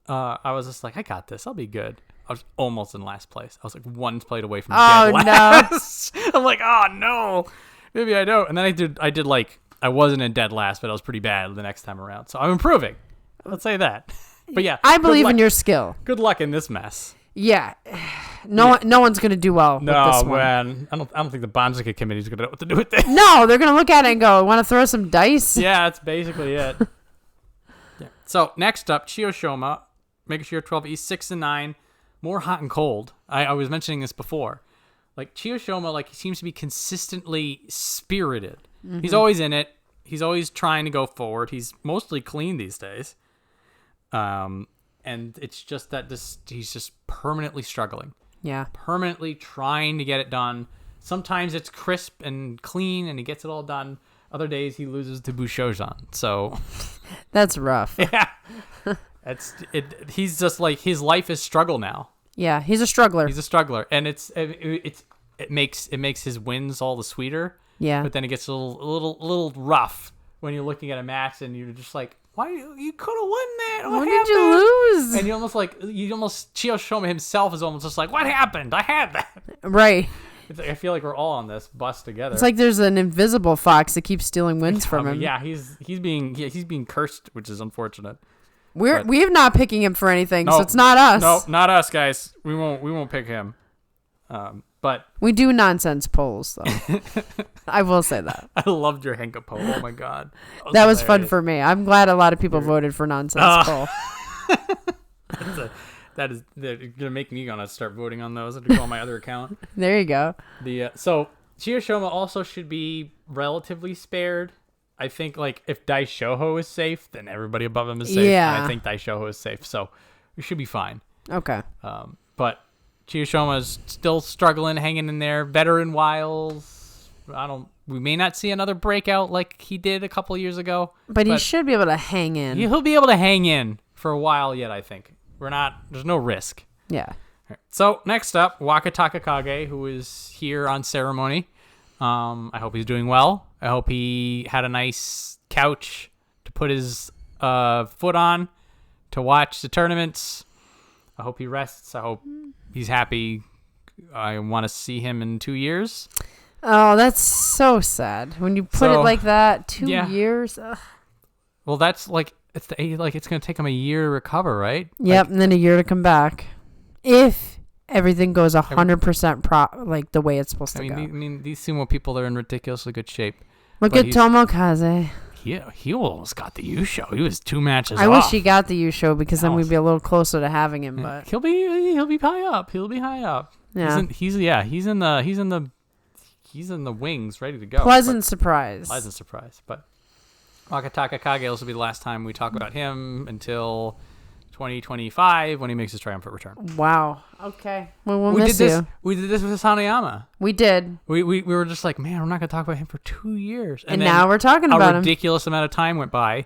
I was just like, I got this. I'll be good. I was almost in last place. I was like 1 plate away from dead last. No. I'm like, oh no, maybe I don't. And then I did like I wasn't in dead last, but I was pretty bad the next time around. So I'm improving. Let's say that. But yeah, I believe in your skill. Good luck in this mess. Yeah, no one's gonna do well with this one. Man, I don't think the Banzuke committee is gonna know what to do with this. No, they're gonna look at it and go, "Want to throw some dice?" Yeah, that's basically it. Yeah. So next up, Chiyoshima, Megashira 12 East 6 and 9, more hot and cold. I was mentioning this before. Like Chiyoshima, like he seems to be consistently spirited. Mm-hmm. He's always in it. He's always trying to go forward. He's mostly clean these days. And it's just that he's just permanently struggling. Yeah. Permanently trying to get it done. Sometimes it's crisp and clean and he gets it all done. Other days he loses to Bushozan. So that's rough. Yeah. He's just like his life is struggle now. Yeah, he's a struggler. He's a struggler. And it makes his wins all the sweeter. Yeah. But then it gets a little rough when you're looking at a match and you're just like, why you could have won that? What did you lose? And you almost Chiyoshima himself is almost just like, what happened? I had that. Right. It's like, I feel like we're all on this bus together. It's like there's an invisible fox that keeps stealing wins from him. Yeah, he's being cursed, which is unfortunate. We're not picking him for anything, so it's not us. No, not us, guys. We won't pick him. But we do nonsense polls, though. I will say that. I loved your Henka poll. Oh my god, that was fun for me. I'm glad a lot of people voted for nonsense poll. They're gonna make me gonna start voting on those and to go on my other account. There you go. So Chiyoshima also should be relatively spared. I think like if Daishoho is safe, then everybody above him is safe. Yeah. And I think Daishoho is safe, so we should be fine. Okay. But Chiyoshima is still struggling, hanging in there. Veteran Wiles, We may not see another breakout like he did a couple years ago. But he should be able to hang in. He'll be able to hang in for a while yet, I think. There's no risk. Yeah. So next up, Waka Takakage, who is here on ceremony. I hope he's doing well. I hope he had a nice couch to put his foot on to watch the tournaments. I hope he rests. I hope he's happy. I want to see him in 2 years. Oh, that's so sad. When you put it like that, 2 years. Ugh. Well, that's like it's going to take him a year to recover, right? Yep, and then a year to come back. If everything goes 100% like the way it's supposed to go. I mean, these sumo people, they're in ridiculously good shape. Look at Tomokaze. He almost got the Yusho. He was 2 matches I off. wish he got the Yusho because then we'd be a little closer to having him. But he'll be high up. He'll be high up. Yeah. He's in the wings, ready to go. Pleasant surprise. But Waka Takakage will also be the last time we talk about him until 2025 when he makes his triumphant return. Wow. Okay. Well, we'll miss you. We did this with Asanoyama. We did. We were just like, man, we're not going to talk about him for 2 years. And now we're talking about him. A ridiculous amount of time went by.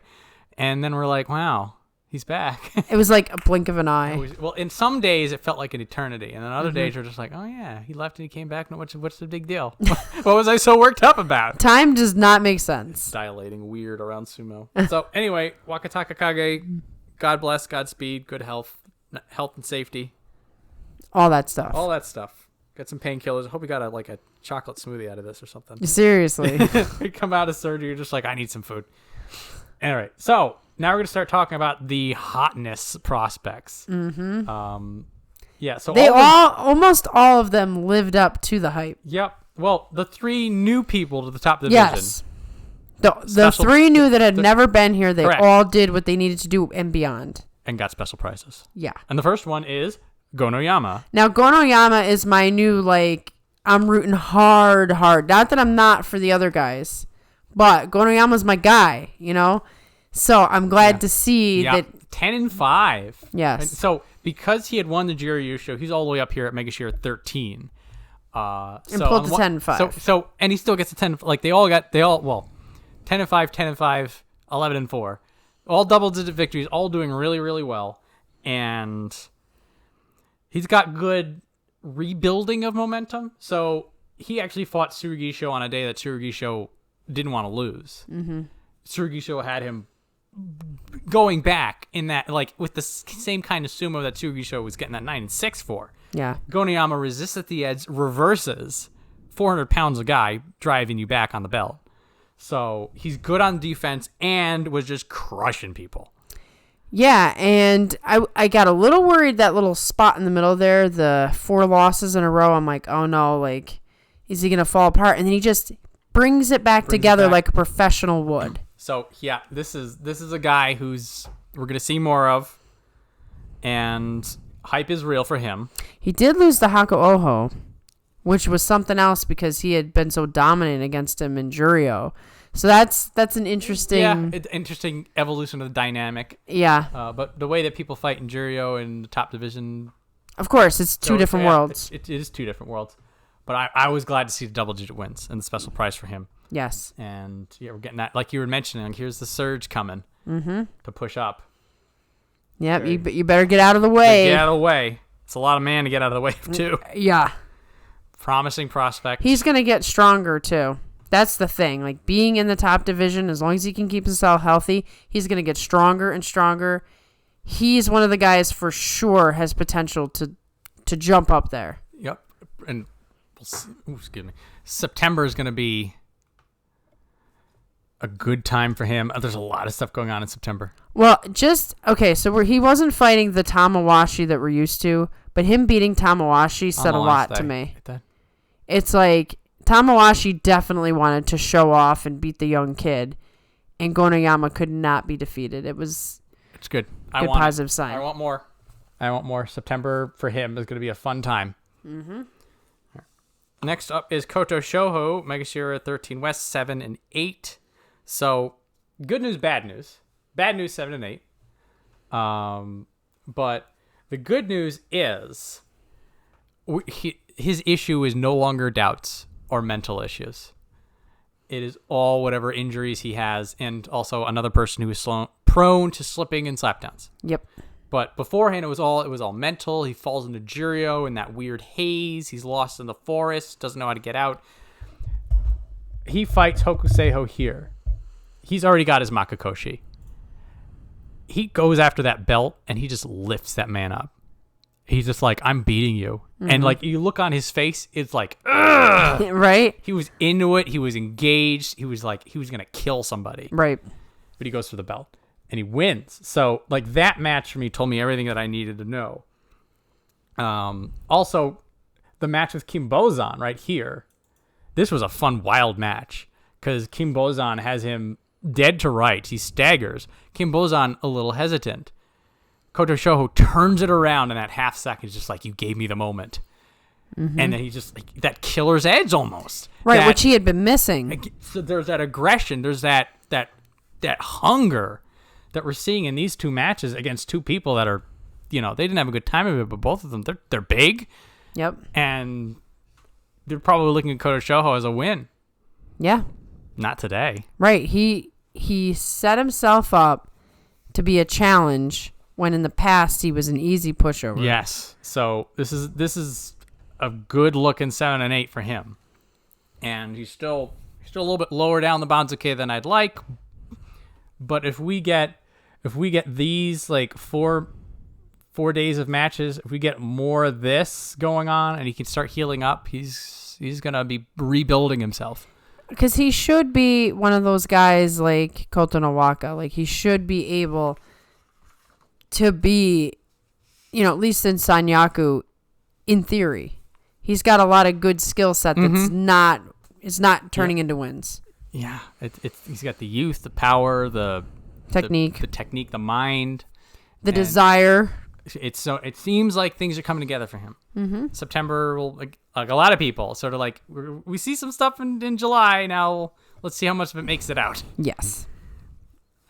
And then we're like, wow, he's back. It was like a blink of an eye. Well, in some days, it felt like an eternity. And then other days, we're just like, oh, yeah, he left and he came back. What's the big deal? What was I so worked up about? Time does not make sense. Dilating weird around sumo. So anyway, Waka Takakage, God bless, Godspeed, good health and safety. All that stuff. Get some painkillers. I hope you got a chocolate smoothie out of this or something. Seriously. You come out of surgery, you're just like, I need some food. All right. So now we're going to start talking about the hotness prospects. Mm-hmm. Yeah. So almost all of them lived up to the hype. Yep. Well, the 3 new people to the top division. Yes. The 3 new that had never been here, they all did what they needed to do and beyond. And got special prizes. Yeah. And the first one is Gonoyama. Now, Gonoyama is my new, I'm rooting hard. Not that I'm not for the other guys, but Gonoyama's my guy, So I'm glad to see that. 10-5. Yes. And so because he had won the Jiryusho, he's all the way up here at Megashira 13. And pulled to 10-5. So and he still gets a 10. Like they all 10-5, 10-5, 11-4, all double-digit victories, all doing really, really well, and he's got good rebuilding of momentum. So he actually fought Tsurugisho on a day that Tsurugisho didn't want to lose. Mm-hmm. Tsurugisho had him going back in that, with the same kind of sumo that Tsurugisho was getting that 9-6 for. Yeah. Gonoyama resists at the edge, reverses 400 pounds of guy, driving you back on the belt. So he's good on defense and was just crushing people. Yeah, and I got a little worried that little spot in the middle there, the 4 losses in a row. I'm like, oh no, is he going to fall apart? And then he just brings it back together like a professional would. So yeah, this is a guy who's we're going to see more of, and hype is real for him. He did lose the Hakuoho, which was something else because he had been so dominant against him in Juryo. So that's an interesting... interesting evolution of the dynamic. Yeah. But the way that people fight in Juryo in the top division... Of course, it's two different worlds. It is 2 different worlds. But I was glad to see the double-digit wins and the special prize for him. Yes. And yeah, we're getting that. Like you were mentioning, here's the surge coming to push up. Yep, okay. You better get out of the way. Get out of the way. It's a lot of man to get out of the way of, too. Yeah. Promising prospect. He's going to get stronger, too. That's the thing. Being in the top division, as long as he can keep himself healthy, he's going to get stronger and stronger. He's one of the guys for sure has potential to jump up there. Yep. And excuse me. September is going to be a good time for him. There's a lot of stuff going on in September. Well, so he wasn't fighting the Tamawashi that we're used to, but him beating Tamawashi said a lot to me. It's like Tamawashi definitely wanted to show off and beat the young kid, and Gonoyama could not be defeated. It's good. Positive sign. I want more. September for him is going to be a fun time. Mm-hmm. Next up is Koto Shoho, Megashira 13 West, 7 and 8. So, good news, bad news. Bad news, 7 and 8. But the good news is his issue is no longer doubts or mental issues. It is all whatever injuries he has, and also another person who is prone to slipping and slapdowns. Yep. But beforehand, it was all mental. He falls into Juryo in that weird haze. He's lost in the forest, doesn't know how to get out. He fights Hokuseiho here. He's already got his Makakoshi. He goes after that belt, and he just lifts that man up. He's just like, I'm beating you. Mm-hmm. And like, you look on his face, it's like, ugh! Right? He was into it. He was engaged. He was like, he was going to kill somebody. Right. But he goes for the belt. And he wins. So, like, that match for me told me everything that I needed to know. Also, the match with Kinbozan right here. This was a fun, wild match. Because Kinbozan has him dead to rights. He staggers. Kinbozan a little hesitant. Kotoshoho turns it around in that half second. Just like, you gave me the moment. Mm-hmm. And then he just, like, that killer's edge almost. Right, which he had been missing. So there's that aggression. There's that hunger that we're seeing in these two matches against two people that are, they didn't have a good time of it, but both of them, they're big. Yep. And they're probably looking at Kotoshoho as a win. Yeah. Not today. Right. He set himself up to be a challenge when in the past he was an easy pushover. Yes. So this is a good looking 7 and 8 for him. And he's still a little bit lower down the banzuke than I'd like. But if we get these like four days of matches, if we get more of this going on and he can start healing up, he's gonna be rebuilding himself. Because he should be one of those guys like Kotonowaka. Like, he should be able to be, at least in Sanyaku, in theory. He's got a lot of good skill set that's not turning into wins. Yeah, he's got the youth, the power, the technique, the mind, the desire. It seems like things are coming together for him. Mm-hmm. September will, like a lot of people, sort of like we see some stuff in July now. Let's see how much of it makes it out. Yes,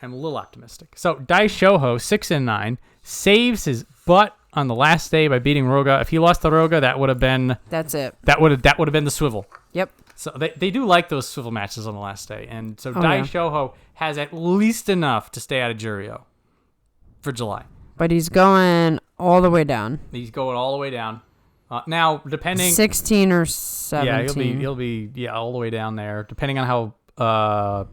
I'm a little optimistic. So Daieisho 6 and 9 saves his butt on the last day by beating Roga. If he lost to Roga, that would have been That would have been the swivel. Yep. So they do like those swivel matches on the last day. And so Daieisho has at least enough to stay out of Juryo for July. But he's going all the way down. He's going all the way down. Now, depending... 16 or 17. Yeah, he'll be all the way down there, depending on how...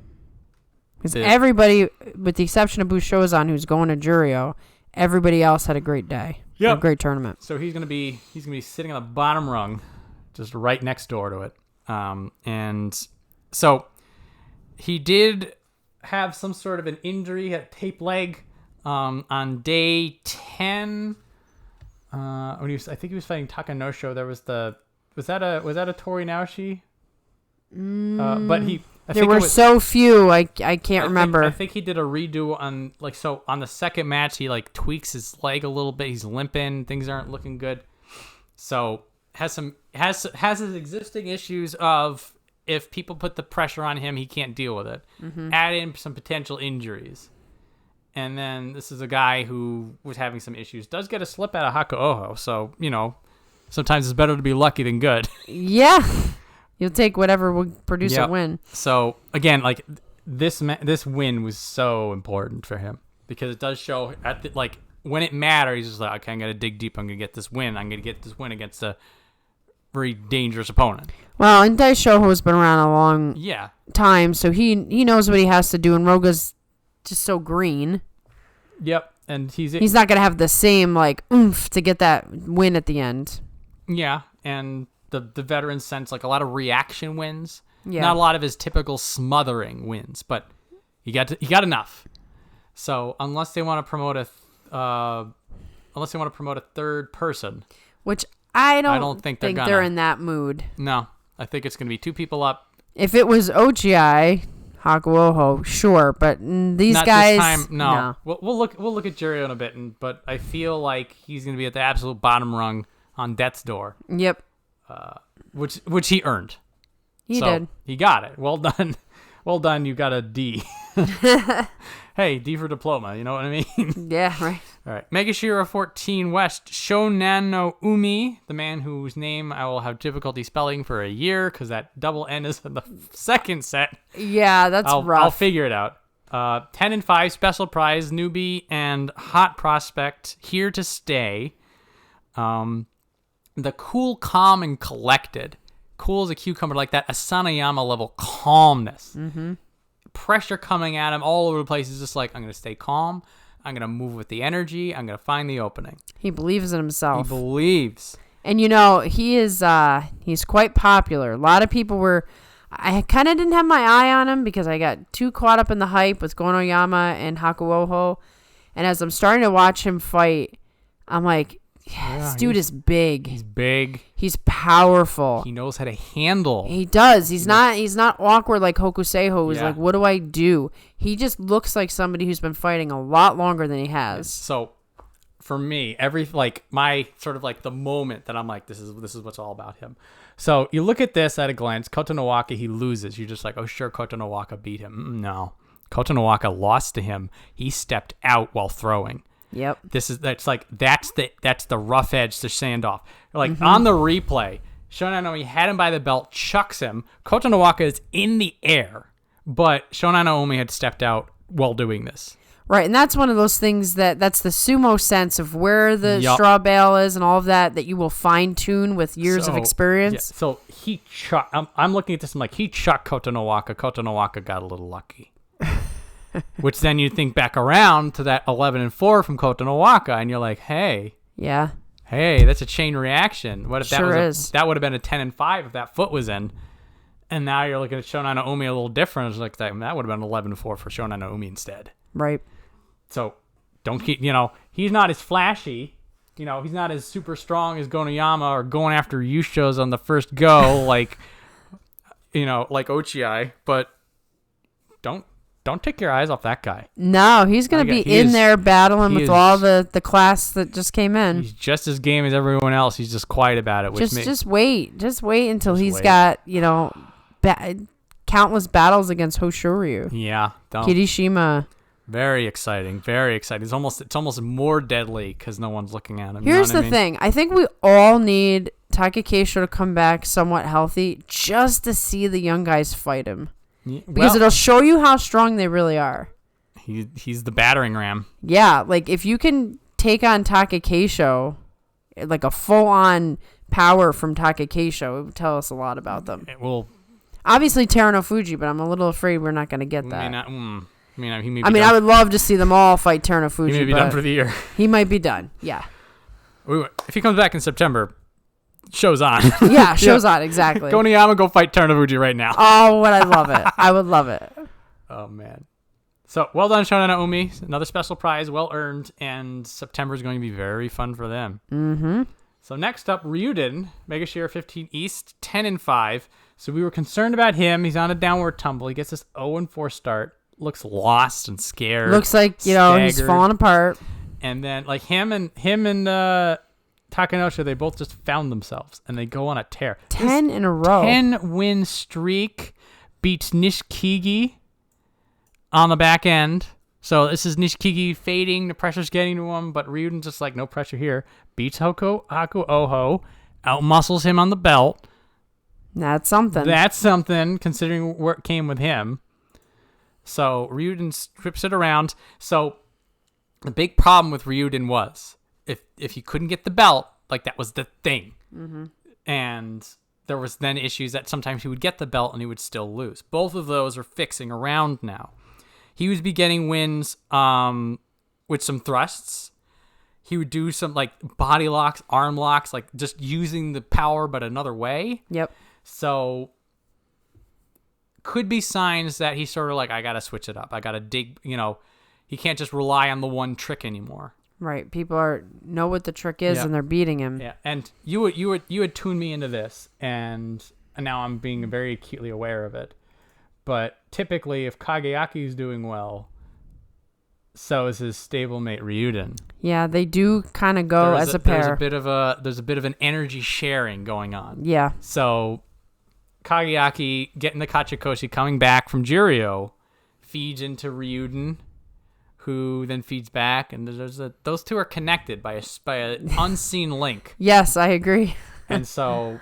Because everybody, with the exception of Bushozan, who's going to Juryo, everybody else had a great day. Yep. A great tournament. So he's gonna be sitting on the bottom rung, just right next door to it. And so he did have some sort of an injury, had a taped leg on day 10. I think he was fighting Takanosho. There was was that a Tori Naoshi? But there were so few. I can't remember. I think he did a redo on on the second match. He tweaks his leg a little bit. He's limping. Things aren't looking good. So has his existing issues of if people put the pressure on him, he can't deal with it. Mm-hmm. Add in some potential injuries. And then this is a guy who was having some issues. Does get a slip out of Hakuoho. So, sometimes it's better to be lucky than good. Yeah. You'll take whatever will produce a win. So, again, this win was so important for him. Because it does show, when it matters, he's just like, okay, I'm going to dig deep. I'm going to get this win. I'm going to get this win against a very dangerous opponent. Well, and Daieisho has been around a long time, so he knows what he has to do, and Roga's just so green. Yep, and he's not going to have the same, oomph to get that win at the end. Yeah, and the veteran sense, a lot of reaction wins. Yeah. Not a lot of his typical smothering wins, but he got enough. So unless they want to promote a third person, which I don't think they're in that mood. No, I think it's going to be two people up. If it was Ochi, Hakuoho, sure, but these Not guys, this time, no. We'll look at Juryo in a bit, but I feel like he's going to be at the absolute bottom rung on death's door. Yep. Which he earned. He did. He got it. Well done. Well done. You got a D. Hey, D for diploma. You know what I mean? Yeah, right. All right. Megashira 14 West, Shonanoumi, the man whose name I will have difficulty spelling for a year because that double N is in the second set. Yeah, that's rough. I'll figure it out. 10 and 5, special prize, newbie, and hot prospect, here to stay. The cool, calm, and collected. Cool as a cucumber, like that Asanoyama level calmness. Mm-hmm. Pressure coming at him all over the place. He's just like, I'm going to stay calm. I'm going to move with the energy. I'm going to find the opening. He believes in himself. He believes. And, he is, he's quite popular. A lot of people were, I kind of didn't have my eye on him because I got too caught up in the hype with Aoiyama and Hakuoho. And as I'm starting to watch him fight, I'm like, this dude is big. He's big. He's powerful. He knows how to handle. He does. He's not awkward like Hokuseiho, who's like, what do I do? He just looks like somebody who's been fighting a lot longer than he has. So for me, my sort of like the moment that I'm like, this is what's all about him. So you look at this at a glance, Kotonowaka, he loses. You're just like, oh sure, Kotonowaka beat him. No. Kotonowaka lost to him. He stepped out while throwing. Yep. That's the rough edge to stand off. Like on the replay, Shonanoumi had him by the belt, chucks him. Kotonowaka is in the air, but Shonanoumi had stepped out while doing this. Right, and that's one of those things that's the sumo sense of where the straw bale is and all of that you will fine tune with years of experience. Yeah, so he chucked. I'm looking at this. I'm like, he chucked Kotonowaka. Kotonowaka got a little lucky. Which then you think back around to that 11 and 4 from Kotonowaka, and you're like, hey, that's a chain reaction. What if that that would have been a 10 and 5 if that foot was in, and now you're looking at Shonanoumi a little different. It's like that would have been 11 and 4 for Shonanoumi instead. Right. So don't keep. He's not as flashy. He's not as super strong as Aoiyama or going after Yushos on the first go like Ochiai, but don't take your eyes off that guy. No, he's going to be in there battling with all the class that just came in. He's just as game as everyone else. He's just quiet about it. Just wait. Just wait until he's got, countless battles against Hoshoryu. Yeah. Kirishima. Very exciting. Very exciting. It's almost more deadly because no one's looking at him. Here's the thing. I think we all need Takakeisho to come back somewhat healthy just to see the young guys fight him. Because it'll show you how strong they really are. He's the battering ram. Yeah, like if you can take on Takakeisho, like a full-on power from Takakeisho, it would tell us a lot about them. It will. Obviously Terunofuji, but I'm a little afraid we're not going to get that. I would love to see them all fight Terunofuji. He may be done for the year. He might be done, yeah. If he comes back in September, show's on. Yeah, show's on, exactly. Aoiyama, go fight Terunofuji right now. Oh, I love it. I would love it. Oh, man. So, well done, Shonanoumi. Another special prize, well earned, and September is going to be very fun for them. Mm-hmm. So, next up, Ryuden, Megashira 15 East, 10 and 5. So, we were concerned about him. He's on a downward tumble. He gets this 0 and 4 start. Looks lost and scared. Looks like, he's falling apart. And then, like, him and Takanosho, they both just found themselves, and they go on a tear. 10 in a row. 10-win streak, beats Nishikigi on the back end. So this is Nishikigi fading, the pressure's getting to him, but Ryuden's just like, no pressure here. Beats Hakuoho, outmuscles him on the belt. That's something. Considering where it came with him. So Ryuden strips it around. So the big problem with Ryuden was, if he couldn't get the belt, like that was the thing. Mm-hmm. And there was then issues that sometimes he would get the belt and he would still lose. Both of those are fixing around now. He would be getting wins with some thrusts. He would do some like body locks, arm locks, like just using the power but another way. Yep. So could be signs that he's sort of like, I got to switch it up. I got to dig, he can't just rely on the one trick anymore. Right, people know what the trick is, and they're beating him. Yeah, and you had tuned me into this, and now I'm being very acutely aware of it. But typically, if Kageyaki is doing well, so is his stablemate Ryuden. Yeah, they do kind of go as a pair. There's a bit of an energy sharing going on. Yeah. So Kageyaki getting the Kachikoshi coming back from Juryo feeds into Ryuden, who then feeds back, and those two are connected by an unseen link. Yes, I agree. And so,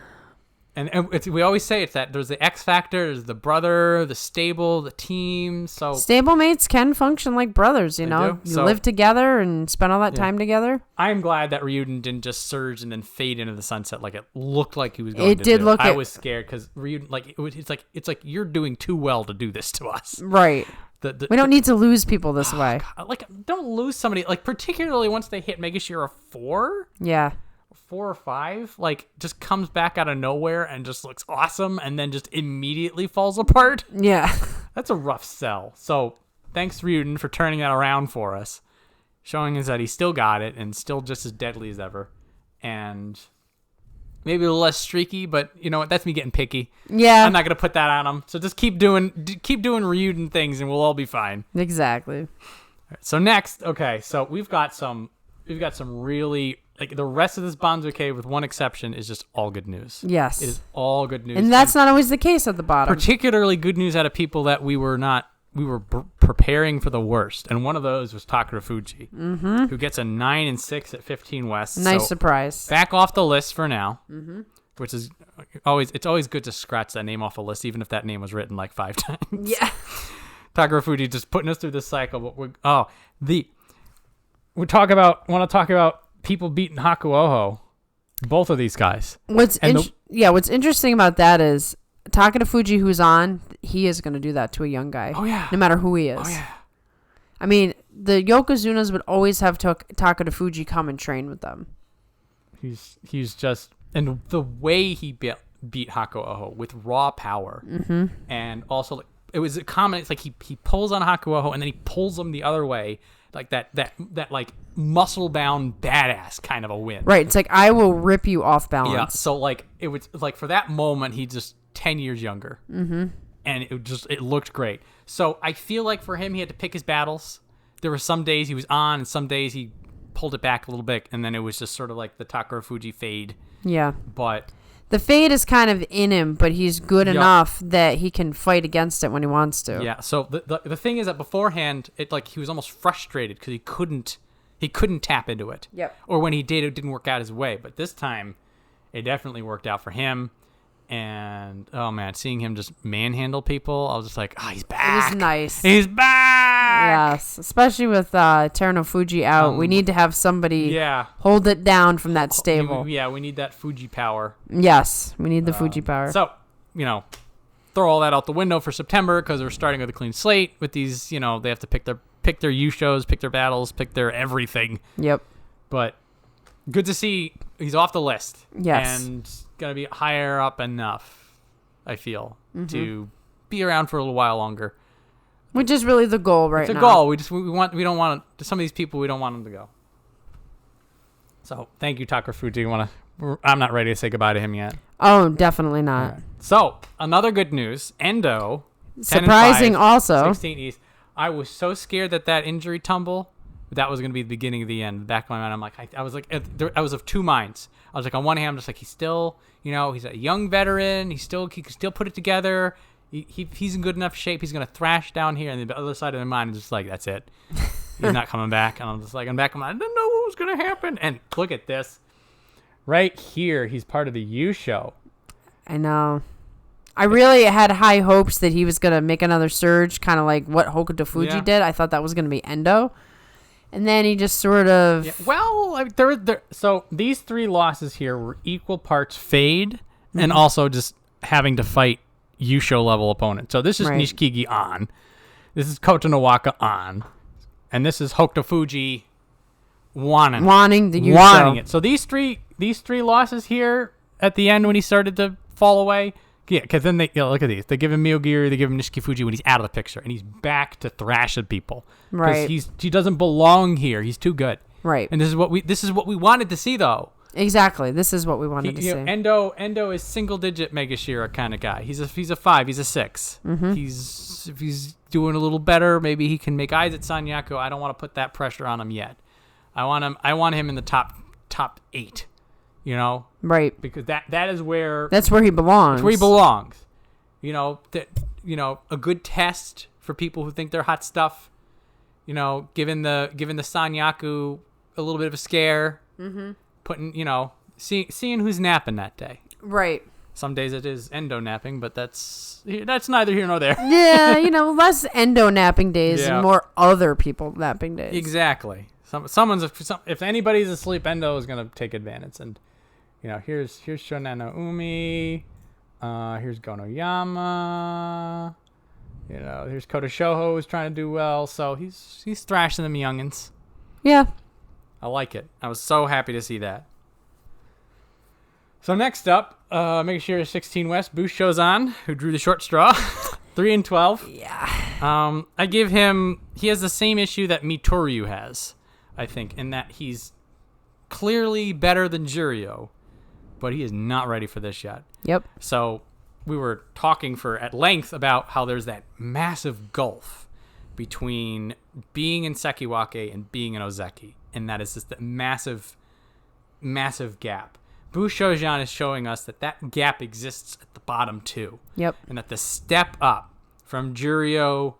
we always say it's that there's the X factor, there's the brother, the stable, the team. So stablemates can function like brothers, you know. You live together and spend all that time together. I'm glad that Ryuden didn't just surge and then fade into the sunset like it looked like he was going to do. It did look. I was scared because Ryuden, like it's like you're doing too well to do this to us. Right. We don't need to lose people this way. God, like, don't lose somebody, like, particularly once they hit Megashira 4. Yeah. 4 or 5, like, just comes back out of nowhere and just looks awesome and then just immediately falls apart. Yeah. That's a rough sell. So, thanks, Ryuden, for turning that around for us, showing us that he still got it and still just as deadly as ever. And maybe a little less streaky, but you know what? That's me getting picky. Yeah. I'm not going to put that on him. So just keep doing Ryuden things and we'll all be fine. Exactly. So next, okay, so we've got some really, like, the rest of this banzuke, with one exception, is just all good news. Yes. It is all good news. And that's not always the case at the bottom. Particularly good news out of people that we were preparing for the worst. And one of those was Takanosho, who gets a 9 and 6 at 15 West. Nice surprise. Back off the list for now, which is it's always good to scratch that name off a list, even if that name was written like 5 times. Yeah. Takanosho just putting us through this cycle. But want to talk about people beating Hakuoho. Both of these guys. What's interesting about that is Takanosho, who's on, he is going to do that to a young guy. Oh, yeah. No matter who he is. Oh, yeah. I mean, the Yokozunas would always have Takanosho come and train with them. He's just, and the way he beat Hakuoho with raw power, and also, like, it was a common. It's like he pulls on Hakuoho and then he pulls him the other way, like that like muscle bound badass kind of a win. Right. It's like, I will rip you off balance. Yeah. So like it was like, for that moment he just 10 years younger, and it looked great. So I feel like for him, he had to pick his battles. There were some days he was on, and some days he pulled it back a little bit, and then it was just sort of like the Takanosho fade. Yeah. But the fade is kind of in him, but he's good enough that he can fight against it when he wants to. Yeah. So the thing is that beforehand, it, like, he was almost frustrated because he couldn't tap into it. Yep. Or when he did, it didn't work out his way. But this time, it definitely worked out for him. And, oh, man, seeing him just manhandle people, I was just like, he's back. It was nice. He's back! Yes, especially with Terunofuji out. We need to have somebody hold it down from that stable. Yeah, we need that Fuji power. Yes, we need the Fuji power. So, throw all that out the window for September, because we're starting with a clean slate with these, they have to pick their Yushos, pick their battles, pick their everything. Yep. But good to see he's off the list. Yes. And going to be higher up enough, I feel, to be around for a little while longer. Which is really the goal right now. It's a goal. We don't want some of these people, we don't want them to go. So thank you, Takafuji. I'm not ready to say goodbye to him yet. Oh, definitely not. Right. So another good news, Endo. Surprising 5, also. 16 East. I was so scared that injury tumble, that was going to be the beginning of the end. In the back of my mind, I'm like, I was of two minds. I was like, on one hand, I'm just like, he's still, he's a young veteran. He can still put it together. He's in good enough shape. He's going to thrash down here. And the other side of my mind is just like, that's it. He's not coming back. And I'm just like, I'm back. I didn't know what was going to happen. And look at this. Right here, he's part of the U show. I know. I really had high hopes that he was going to make another surge, kind of like what Hokutofuji did. I thought that was going to be Endo. And then he just sort of... Yeah. Well, so these 3 losses here were equal parts fade and also just having to fight Yusho level opponents. So this is Nishikigi on. This is Kotonowaka on. And this is Hokutofuji wanting the Yusho. Wanting it. So these three losses here at the end when he started to fall away... Yeah, because then look at these. They give him Myogiryu, they give him Nishikifuji when he's out of the picture, and he's back to thrashing people. Right. Because he doesn't belong here. He's too good. Right. And this is what we wanted to see, though. Exactly. This is what we wanted to see. Endo is single digit Megashira kind of guy. He's a 5. He's a 6. Mm-hmm. If he's doing a little better, maybe he can make eyes at Sanyaku. I don't want to put that pressure on him yet. I want him in the top 8. Right, because that is where that's where he belongs. That's where he belongs. A good test for people who think they're hot stuff. giving the Sanyaku a little bit of a scare, putting, seeing who's napping that day. Right. Some days it is endo napping, but that's neither here nor there. Yeah, less endo napping days and more other people napping days. Exactly. If anybody's asleep, endo is gonna take advantage. And here's Shonanoumi, here's Gonoyama, here's Kotoshoho who's trying to do well. So he's thrashing them youngins. Yeah. I like it. I was so happy to see that. So next up, making sure 16 West, Bushozan, who drew the short straw, 3-12. Yeah. I give him. He has the same issue that Mitoryu has, I think, in that he's clearly better than Juryo, but he is not ready for this yet. Yep. So we were talking at length about how there's that massive gulf between being in Sekiwake and being in Ozeki, and that is just a massive, massive gap. Bushozan is showing us that gap exists at the bottom too. Yep. And that the step up from Juryo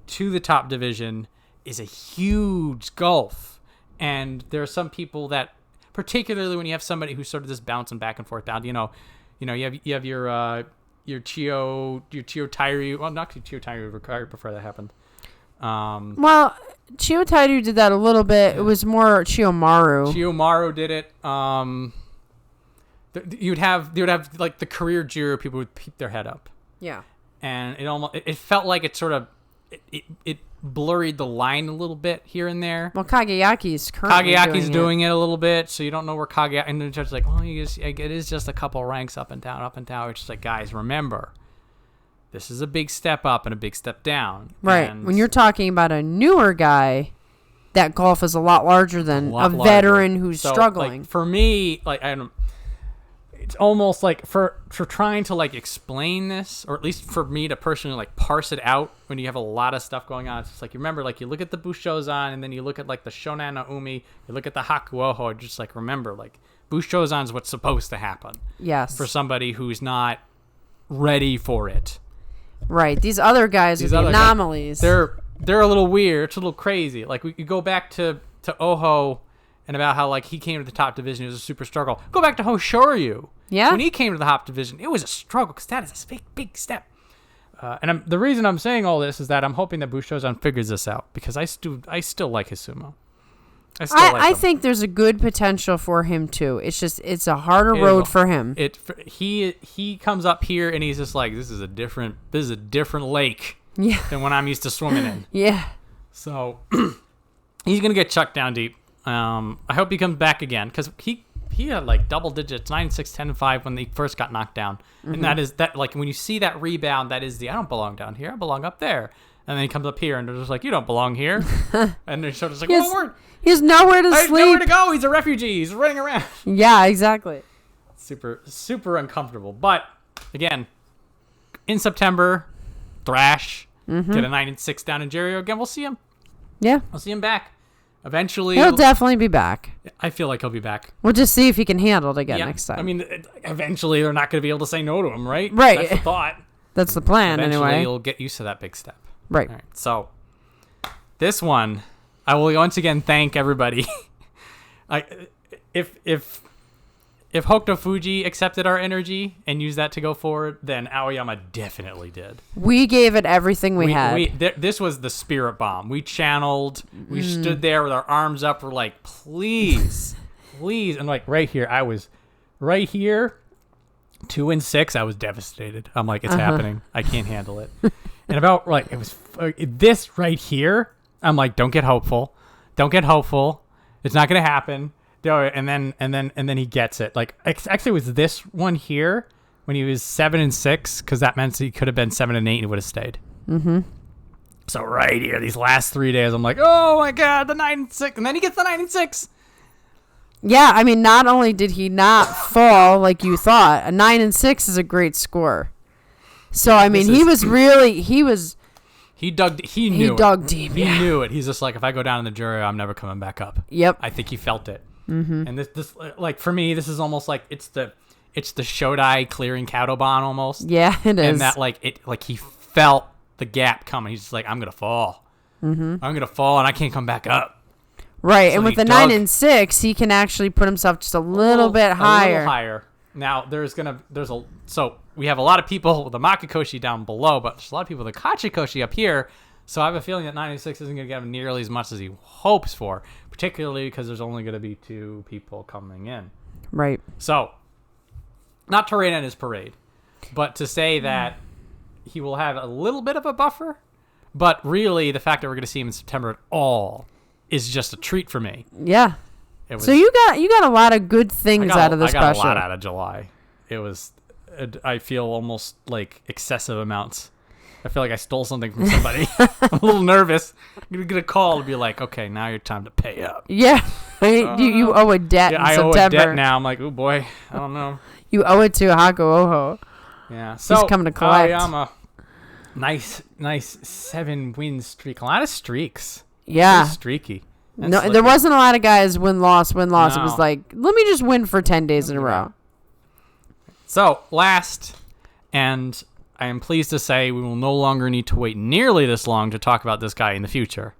to the top division is a huge gulf. And there are some people that, particularly when you have somebody who's sort of just bouncing back and forth down, you have your Chiyo Tairyu. Well, not Chiyo Tairyu. I prefer that happened. Well, Chiyo-Tairu did that a little bit. Yeah. It was more Chiyomaru. Chiyomaru did it. They would have like the career Jiro people would peep their head up. Yeah. And it felt like it sort of it blurred the line a little bit here and there. Well, Kageyaki's currently doing it a little bit, so you don't know where Kageyaki, and the judge's like, it is just a couple ranks up and down. It's just like, guys, remember, this is a big step up and a big step down. Right. And when you're talking about a newer guy, that gulf is a lot larger than a veteran who's struggling. Like, for me, like it's almost like for trying to like explain this, or at least for me to personally like parse it out when you have a lot of stuff going on. It's just like, you remember, like you look at the Bushozan and then you look at like the Shonanoumi, you look at the Hakuoho, just like remember, like Bushozan's what's supposed to happen. Yes. For somebody who's not ready for it. Right. These other guys are the anomalies. They're a little weird. It's a little crazy. Like we go back to Oho and about how like he came to the top division, it was a super struggle. Go back to Hoshoryu. Yeah. When he came to the top division, it was a struggle because that is a big, big step. And the reason I'm saying all this is that I'm hoping that Bushozan figures this out, because I still like his sumo. I think there's a good potential for him too. It's just it's a harder road for him. He comes up here and he's just like, this is a different lake than when I'm used to swimming in. Yeah. So he's gonna get chucked down deep. I hope he comes back again, because he had like double digits, 9, 6, 10, and 5 when they first got knocked down. Mm-hmm. And that is that, like when you see that rebound, that is I don't belong down here, I belong up there. And then he comes up here and they're just like, you don't belong here. And they're sort of like, he has nowhere to sleep. Nowhere to go. He's a refugee. He's running around. Yeah, exactly. Super, super uncomfortable. But again, in September, thrash, get a 9-6 down in Juryo again. We'll see him. Yeah. We'll see him back. Eventually, he'll definitely be back. I feel like he'll be back. We'll just see if he can handle it again next time. I mean, eventually they're not going to be able to say no to him, right? Right. That's the thought. That's the plan, eventually anyway. You'll get used to that big step. Right. All right. So, this one, I will once again thank everybody. If Hokutofuji accepted our energy and used that to go forward, then Aoiyama definitely did. We gave it everything we had. This was the spirit bomb. We channeled. We stood there with our arms up. We're like, please, please. And like right here, I was right here, 2 and 6. I was devastated. I'm like, it's happening. I can't handle it. And about like it was this right here. I'm like, don't get hopeful. Don't get hopeful. It's not gonna happen. And then he gets it. Like actually, it was this one here when he was 7 and 6, because that meant he could have been 7 and 8 and he would have stayed. Mm-hmm. So right here, these last 3 days, I'm like, oh my god, the 9 and 6, and then he gets the 9 and 6. Yeah, I mean, not only did he not fall like you thought, a 9 and 6 is a great score. So I mean, he dug deep. He knew it. He's just like, if I go down in the jury, I'm never coming back up. Yep. I think he felt it. Mm-hmm. And this like for me, this is almost like it's the Shodai clearing Kadoban almost. Yeah, it is. And that like he felt the gap coming. He's just like, I'm gonna fall. Mm-hmm. I'm gonna fall and I can't come back up. Right, So and with he the 9 dug and 6, he can actually put himself just a little bit higher. A little higher. Now so we have a lot of people with the Makikoshi down below, but there's a lot of people with the Kachikoshi up here. So I have a feeling that 9 and 6 isn't gonna get him nearly as much as he hopes for, particularly because there's only gonna be 2 people coming in. Right. So, not to rain on his parade, but to say that he will have a little bit of a buffer, but really the fact that we're going to see him in September at all is just a treat for me. Yeah. So you got a lot of good things out of the special. I got a lot out of July. It was, I feel almost like excessive amounts. I feel like I stole something from somebody. I'm a little nervous. I'm going to get a call and be like, okay, now your time to pay up. Yeah. You owe a debt in September. I owe a debt now. I'm like, oh boy, I don't know. You owe it to Hakuoho. Yeah. So, he's coming to collect. Aoiyama, nice 7-win streak. A lot of streaks. Yeah. Pretty streaky. No, there wasn't a lot of guys win-loss. No. It was like, let me just win for 10 days in a row. So, last, and I am pleased to say we will no longer need to wait nearly this long to talk about this guy in the future.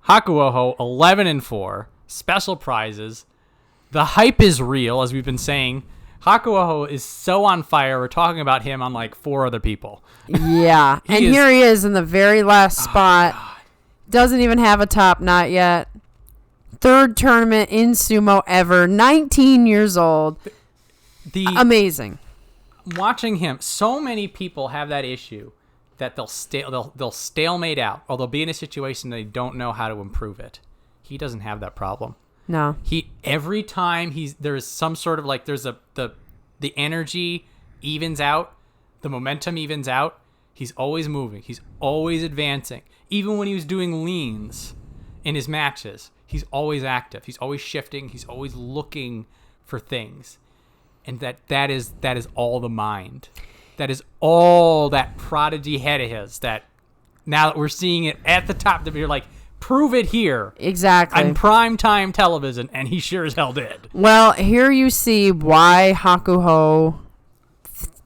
Hakuoho, 11 and 4, special prizes. The hype is real, as we've been saying. Hakuoho is so on fire. We're talking about him on like 4 other people. Yeah, here he is in the very last spot. God. Doesn't even have a top knot yet. 3rd tournament in sumo ever. 19 years old. Amazing. Watching him, so many people have that issue that they'll stalemate out, or they'll be in a situation they don't know how to improve it. He doesn't have that problem. No. Every time there's some sort of like the energy evens out, the momentum evens out. He's always moving. He's always advancing. Even when he was doing leans in his matches, he's always active. He's always shifting. He's always looking for things. And that is all the mind. That is all that prodigy head of his. That now that we're seeing it at the top, that you're like, prove it here. Exactly. On primetime television, and he sure as hell did. Well, here you see why Hakuoho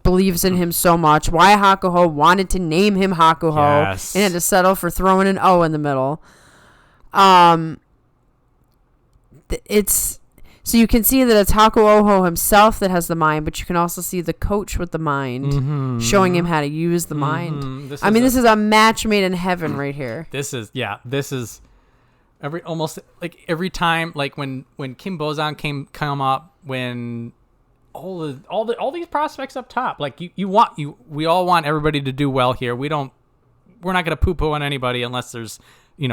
believes in him so much. Why Hakuoho wanted to name him Hakuoho Yes. and had to settle for throwing an O in the middle. So you can see that it's Hakuoho himself that has the mind, but you can also see the coach with the mind, showing him how to use the mind. This is a match made in heaven right here. This is every time, like when Kinbozan come up, when all these prospects up top, like we all want everybody to do well here. We're not going to poo-poo on anybody unless there's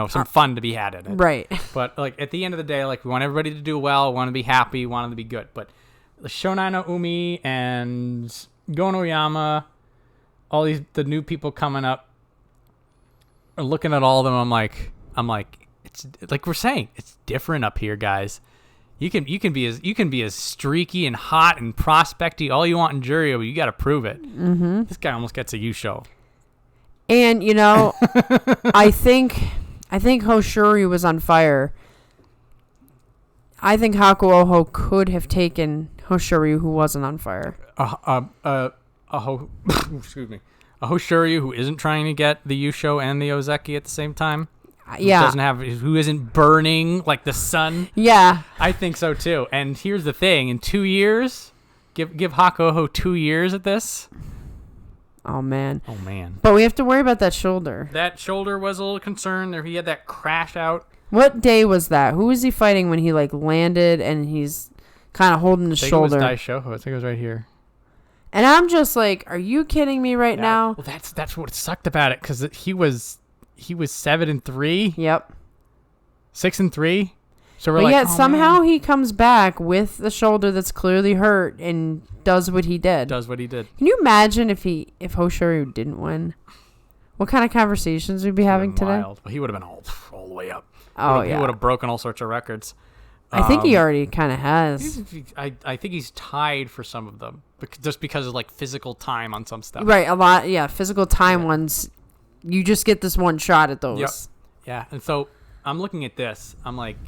some fun to be had in it. Right. But like at the end of the day, like we want everybody to do well, want to be happy, want them to be good. But Shonanoumi and Gonoyama, all the new people coming up, are looking at all of them. I'm like, it's like we're saying, it's different up here, guys. You can be as streaky and hot and prospecty all you want in Juryo, but you got to prove it. Mm-hmm. This guy almost gets a Yusho. And I think Hoshoryu was on fire. I think Hakuoho could have taken Hoshoryu, who wasn't on fire. Excuse me. A Hoshoryu who isn't trying to get the Yusho and the Ozeki at the same time. Yeah. Who isn't burning like the sun. Yeah. I think so too. And here's the thing: in 2 years, give Hakuoho 2 years at this. Oh man. But we have to worry about that shoulder. That shoulder was a little concern. There, he had that crash out. What day was that? Who was he fighting when he landed and he's kind of holding his shoulder? I think it was Daieisho. I think it was right here. And I'm just like, are you kidding me right now? Well, that's what sucked about it, because he was 7-3. Yep. 6-3. So we're but like, yet somehow he comes back with the shoulder that's clearly hurt and does what he did. Can you imagine if Hoshoryu didn't win? What kind of conversations we'd be having today? Wild. Well, he would have been all the way up. Oh, He would have broken all sorts of records. I think he already kind of has. I think he's tied for some of them, just because of like physical time on some stuff. Right, a lot. Yeah, physical time ones. You just get this one shot at those. Yep. Yeah, and so I'm looking at this. I'm like,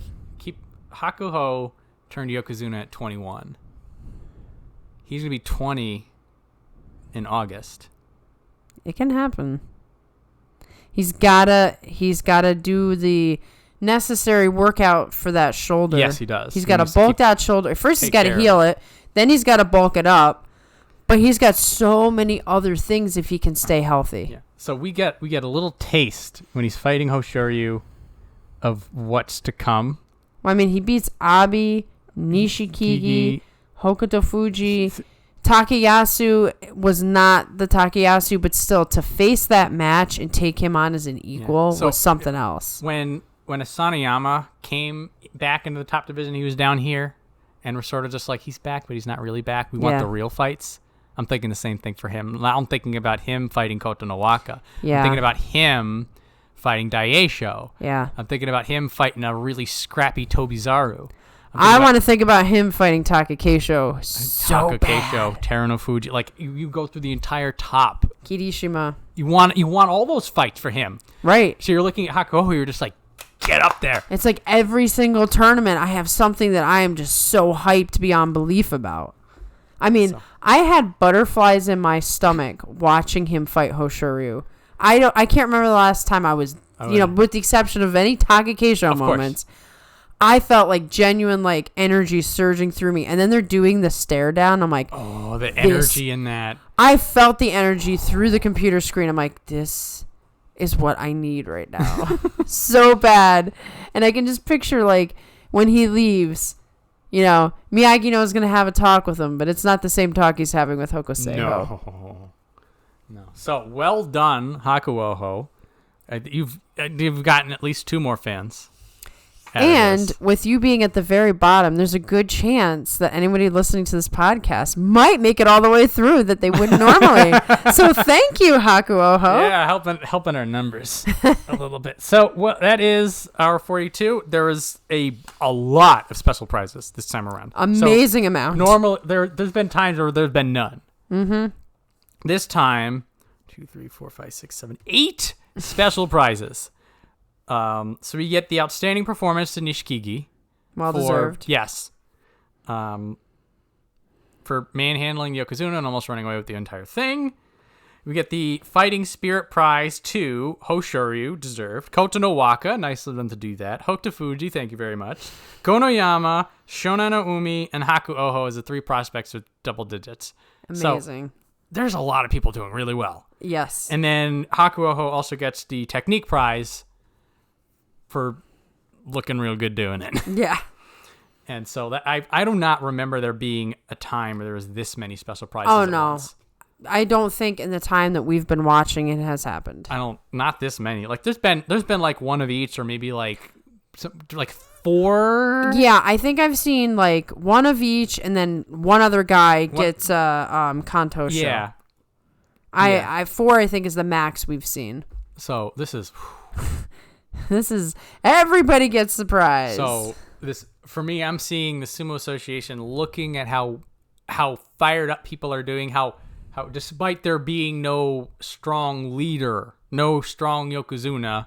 Hakuoho turned Yokozuna at 21. He's gonna be 20 in August. It can happen. He's gotta do the necessary workout for that shoulder. Yes, he does. He's got a bulked out shoulder. First, he's got to heal it. Then he's got to bulk it up. But he's got so many other things if he can stay healthy. Yeah. So we get a little taste when he's fighting Hoshoryu of what's to come. Well, I mean, he beats Abi, Nishikigi, Hokutofuji. Takayasu was not the Takayasu, but still, to face that match and take him on as an equal was something else. When Asanoyama came back into the top division, he was down here, and we're sort of just like, he's back, but he's not really back. We want the real fights. I'm thinking the same thing for him. Now I'm thinking about him fighting Kotonowaka. Yeah. I'm thinking about him fighting Daieisho. Yeah. I'm thinking about him fighting a really scrappy Tobizaru. I want to think about him fighting Takakeisho so bad. Terunofuji. Like, you go through the entire top. Kirishima. You want all those fights for him. Right. So you're looking at Hakuoho, you're just like, get up there. It's like every single tournament, I have something that I am just so hyped beyond belief about. I mean, I had butterflies in my stomach watching him fight Hoshoryu. I can't remember the last time I was, with the exception of any Takakeisho moments, I felt like genuine like energy surging through me. And then they're doing the stare down. I'm like, oh, the energy in that. I felt the energy through the computer screen. I'm like, this is what I need right now. So bad. And I can just picture like when he leaves, Miyagi is going to have a talk with him, but it's not the same talk he's having with Hokuseiho. No. So, well done, Hakuoho. You've gotten at least 2 more fans. And with you being at the very bottom, there's a good chance that anybody listening to this podcast might make it all the way through that they wouldn't normally. So thank you, Hakuoho. Yeah, helping our numbers a little bit. So that is our 42. There was a lot of special prizes this time around. Amazing amount. There's been times where there's been none. Mm-hmm. This time, 2, 3, 4, 5, 6, 7, 8 special prizes. So we get the outstanding performance to Nishikigi. Well deserved. Yes. For manhandling Yokozuna and almost running away with the entire thing. We get the fighting spirit prize to Hoshoryu, deserved. Kotonowaka, nice of them to do that. Hokutofuji, thank you very much. Konoyama, Shonanoumi, and Hakuoho as the 3 prospects with double digits. Amazing. So, there's a lot of people doing really well. Yes. And then Hakuoho also gets the technique prize for looking real good doing it. Yeah. And so that I do not remember there being a time where there was this many special prizes. Oh, no. Once. I don't think in the time that we've been watching it has happened. Not this many. Like there's been like one of each or maybe like 4. Yeah, I think I've seen like one of each and then one other guy gets Kanto show. Yeah. I 4 I think is the max we've seen. So this is everybody gets the prize. So this for me, I'm seeing the Sumo Association looking at how fired up people are doing, how despite there being no strong leader, no strong Yokozuna,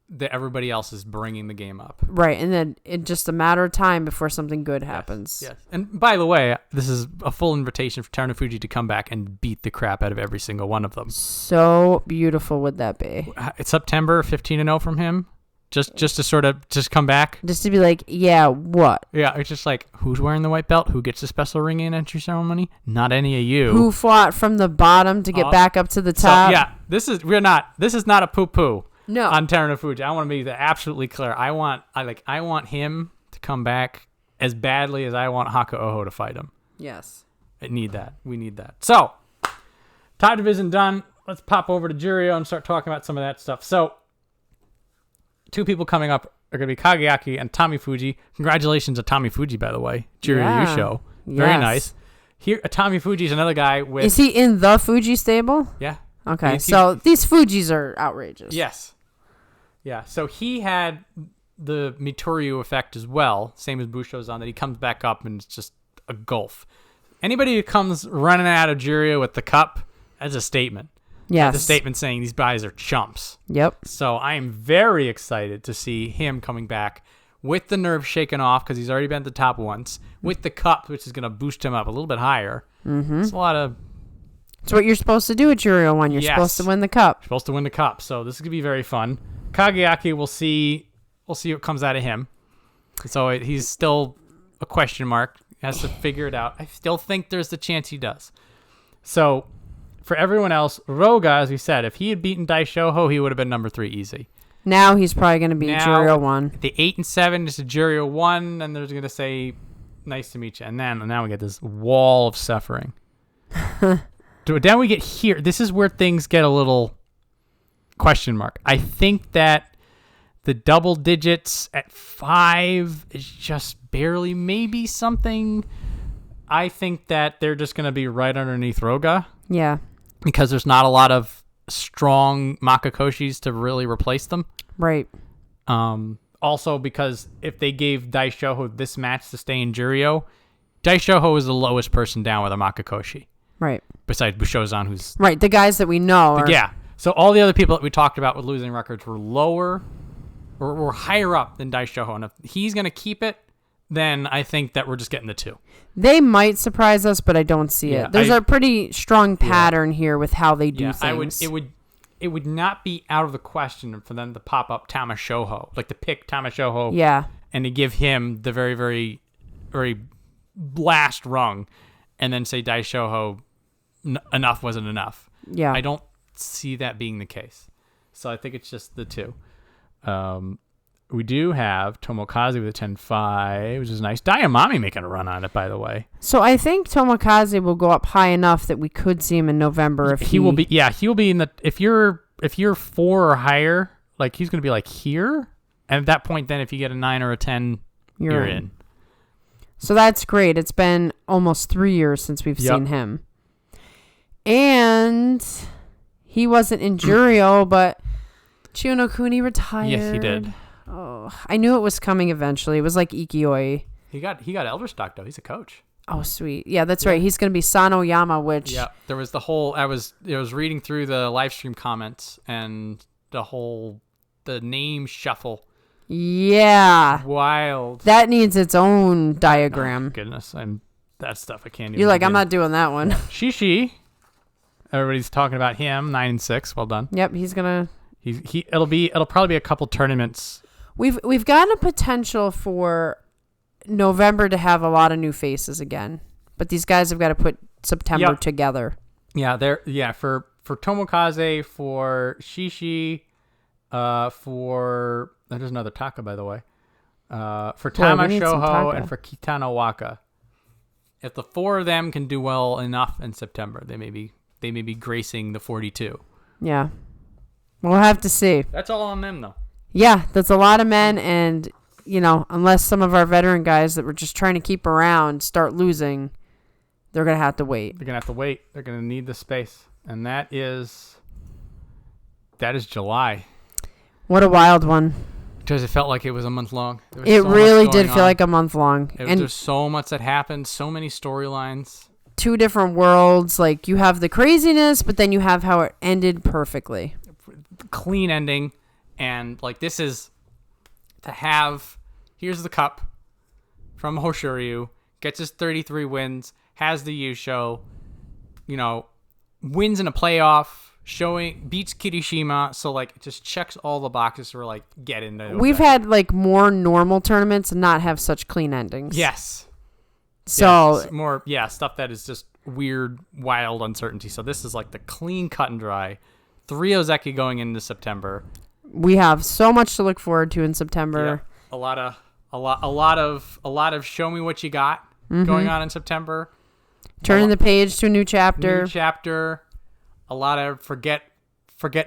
that everybody else is bringing the game up. Right, and then it's just a matter of time before something good happens. Yes. And by the way, this is a full invitation for Terunofuji to come back and beat the crap out of every single one of them. So beautiful would that be? It's September, 15-0 from him. Just to sort of just come back. Just to be like, yeah, what? Yeah, it's just like, who's wearing the white belt? Who gets the special ring in entry ceremony? Not any of you. Who fought from the bottom to get back up to the top? So, yeah, this is not a poo-poo. No. On Terunofuji. I want to be absolutely clear. I want him to come back as badly as I want Hakuoho to fight him. Yes. I need that. We need that. So, top division done. Let's pop over to Juryo and start talking about some of that stuff. So, 2 people coming up are going to be Kageyaki and Tomifuji. Congratulations to Tomifuji, by the way. Juryo Yusho. Very nice. Here, Tomifuji is another guy with... Is he in the Fuji stable? Yeah. Okay, so these Fujis are outrageous. Yes. Yeah, so he had the Midorifuji effect as well, same as Busho's on, that he comes back up and it's just a gulf. Anybody who comes running out of Juryo with the cup, that's a statement. Yes. That's a statement saying these guys are chumps. Yep. So I am very excited to see him coming back with the nerves shaken off because he's already been at the top once, with the cup, which is going to boost him up a little bit higher. Mm-hmm. It's a lot of It's what you're supposed to do at Juryo 1. You're supposed to win the cup. Supposed to win the cup. So this is going to be very fun. Kageyaki, we'll see what comes out of him. So he's still a question mark. He has to figure it out. I still think there's the chance he does. So for everyone else, Roga, as we said, if he had beaten Daishoho, he would have been number 3 easy. Now he's probably going to be Juryo 1. The 8 and 7 is a Juryo 1, and they're going to say, nice to meet you. And then now we get this wall of suffering. Then we get here. This is where things get a little question mark. I think that the double digits at 5 is just barely maybe something. I think that they're just going to be right underneath Roga. Yeah. Because there's not a lot of strong Makakoshis to really replace them. Right. Also, because if they gave Daishoho this match to stay in Juryo, Daishoho is the lowest person down with a Makakoshi. Right. Besides Bushozan, who's... Right, the guys that we know are... Yeah. So all the other people that we talked about with losing records were lower or were higher up than Daishoho. And if he's going to keep it, then I think that we're just getting the 2. They might surprise us, but I don't see it. There's a pretty strong pattern here with how they do things. It would not be out of the question for them to pop up Tamashoho, like to pick Tamashoho, and to give him the very, very, very last rung, and then say Daishoho, enough wasn't enough. Yeah, I don't see that being the case, so I think it's just the 2. We do have Tomokaze with a 10-5, which is nice. Diamami making a run on it, by the way. So I think Tomokaze will go up high enough that we could see him in November. If he will be, he will be in the. If you're 4 or higher, like he's going to be like here, and at that point, then if you get a 9 or a 10, you're in. So that's great. It's been almost 3 years since we've seen him, and he wasn't in Juryo, but Chiyonokuni retired. Yes, he did. Oh, I knew it was coming eventually. It was like Ikioi. He got elder stock though. He's a coach. Oh, sweet. Yeah, that's right. He's going to be Sanoyama, which... Yeah, there was the whole... I was reading through the live stream comments and the name shuffle. Yeah. Wild. That needs its own diagram. Oh, goodness, that stuff I can't even... You're like, I'm not doing that one. Shishi. Everybody's talking about him. 9 and 6. Well done. Yep, he's going to... It'll probably be a couple tournaments. We've gotten a potential for November to have a lot of new faces again, but these guys have got to put September together. Yeah, for Tomokaze, for Shishi, for there's another Taka, by the way, for Tamashoho and for Kotonowaka. If the 4 of them can do well enough in September, they may be gracing the 42. Yeah, we'll have to see. That's all on them, though. Yeah, that's a lot of men, and, unless some of our veteran guys that we're just trying to keep around start losing, they're going to have to wait. They're going to have to wait. They're going to need the space. And that is July. What a wild one. Because it felt like it was a month long. It really did feel like a month long. And there's so much that happened, so many storylines. 2 different worlds. Like, you have the craziness, but then you have how it ended perfectly. Clean ending. And, this is to have, here's the cup from Hoshoryu, gets his 33 wins, has the Yusho, wins in a playoff, beats Kirishima, so, it just checks all the boxes for, get in there. We've had, more normal tournaments and not have such clean endings. Yes. So. Yes, more, stuff that is just weird, wild uncertainty. So this is, the clean cut and dry. 3 Ozeki going into September. We have so much to look forward to in September. Yeah. A lot of show me what you got going on in September. Turning the page to a new chapter. A lot of forget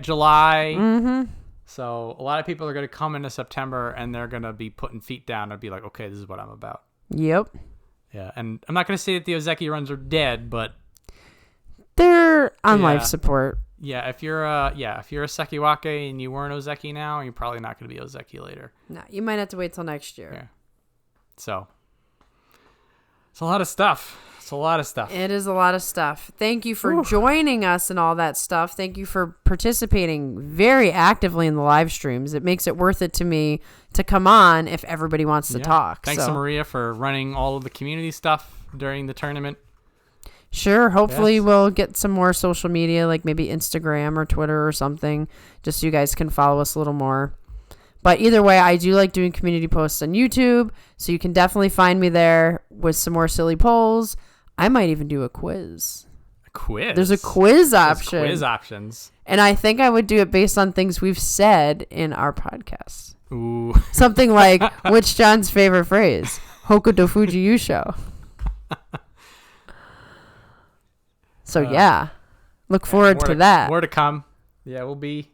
July. Mm-hmm. So a lot of people are going to come into September and they're going to be putting feet down and be like, okay, this is what I'm about. Yep. Yeah, and I'm not going to say that the Ozeki runs are dead, but they're on life support. Yeah, if you're a Sekiwake and you weren't Ozeki now, you're probably not going to be Ozeki later. No, you might have to wait till next year. Yeah. So, it's a lot of stuff. It is a lot of stuff. Thank you for joining us and all that stuff. Thank you for participating very actively in the live streams. It makes it worth it to me to come on if everybody wants to talk. Thanks to Maria for running all of the community stuff during the tournament. Sure. Hopefully Yes. we'll get some more social media, like maybe Instagram or Twitter or something, just so you guys can follow us a little more. But either way, I do like doing community posts on YouTube, so you can definitely find me there with some more silly polls. I might even do a quiz. A quiz? There's a quiz There's option. quiz options. And I think I would do it based on things we've said in our podcast. Ooh. Something like, what's John's favorite phrase? Hokutofuji Yusho. So yeah, look forward to that. More to come. Yeah, we'll be.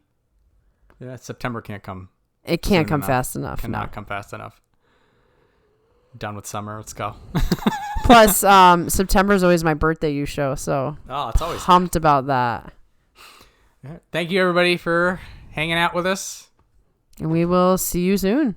Yeah, September can't come. It can't soon come enough. fast enough. Cannot No. come fast enough. Done with summer. Let's go. Plus, September is always my birthday Yusho, so Oh, it's always pumped about that. Thank you, everybody, for hanging out with us. And we will see you soon.